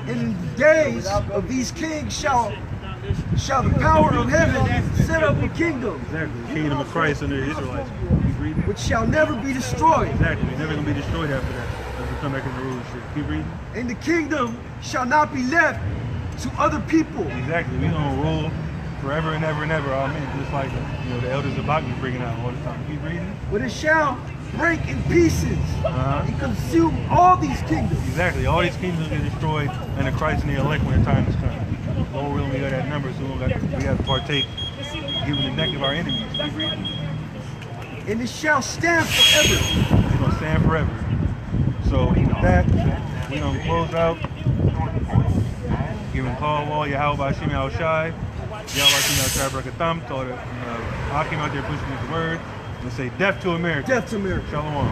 Speaker 8: In the days of these kings shall the power of heaven set up a kingdom.
Speaker 1: Exactly. The kingdom of Christ under the Israelites. Keep reading.
Speaker 8: Which shall never be destroyed.
Speaker 1: Exactly. It's never going to be destroyed after that. As we come back in the rulership. Keep reading.
Speaker 8: And the kingdom shall not be left to other people.
Speaker 1: Exactly. We're going to rule forever and ever and ever. Amen. Just like the elders of Bach be bringing out all the time. Keep reading.
Speaker 8: But it shall break in pieces and consume all these kingdoms.
Speaker 1: Exactly. All these kingdoms will get destroyed under Christ and the elect when the time is coming. Lord willing, we got that number, so we have to partake, giving the neck of our enemies. Keep reading.
Speaker 8: And it shall stand forever.
Speaker 1: It's going to stand forever. So with that, we're going to close out. Giving call wall, Yahweh Bashim Al Shai, Yahweh Bashim Al Shai Brakatam, to all the Hakim out there pushing the word. And say death to America.
Speaker 8: Death to America.
Speaker 1: Shalom.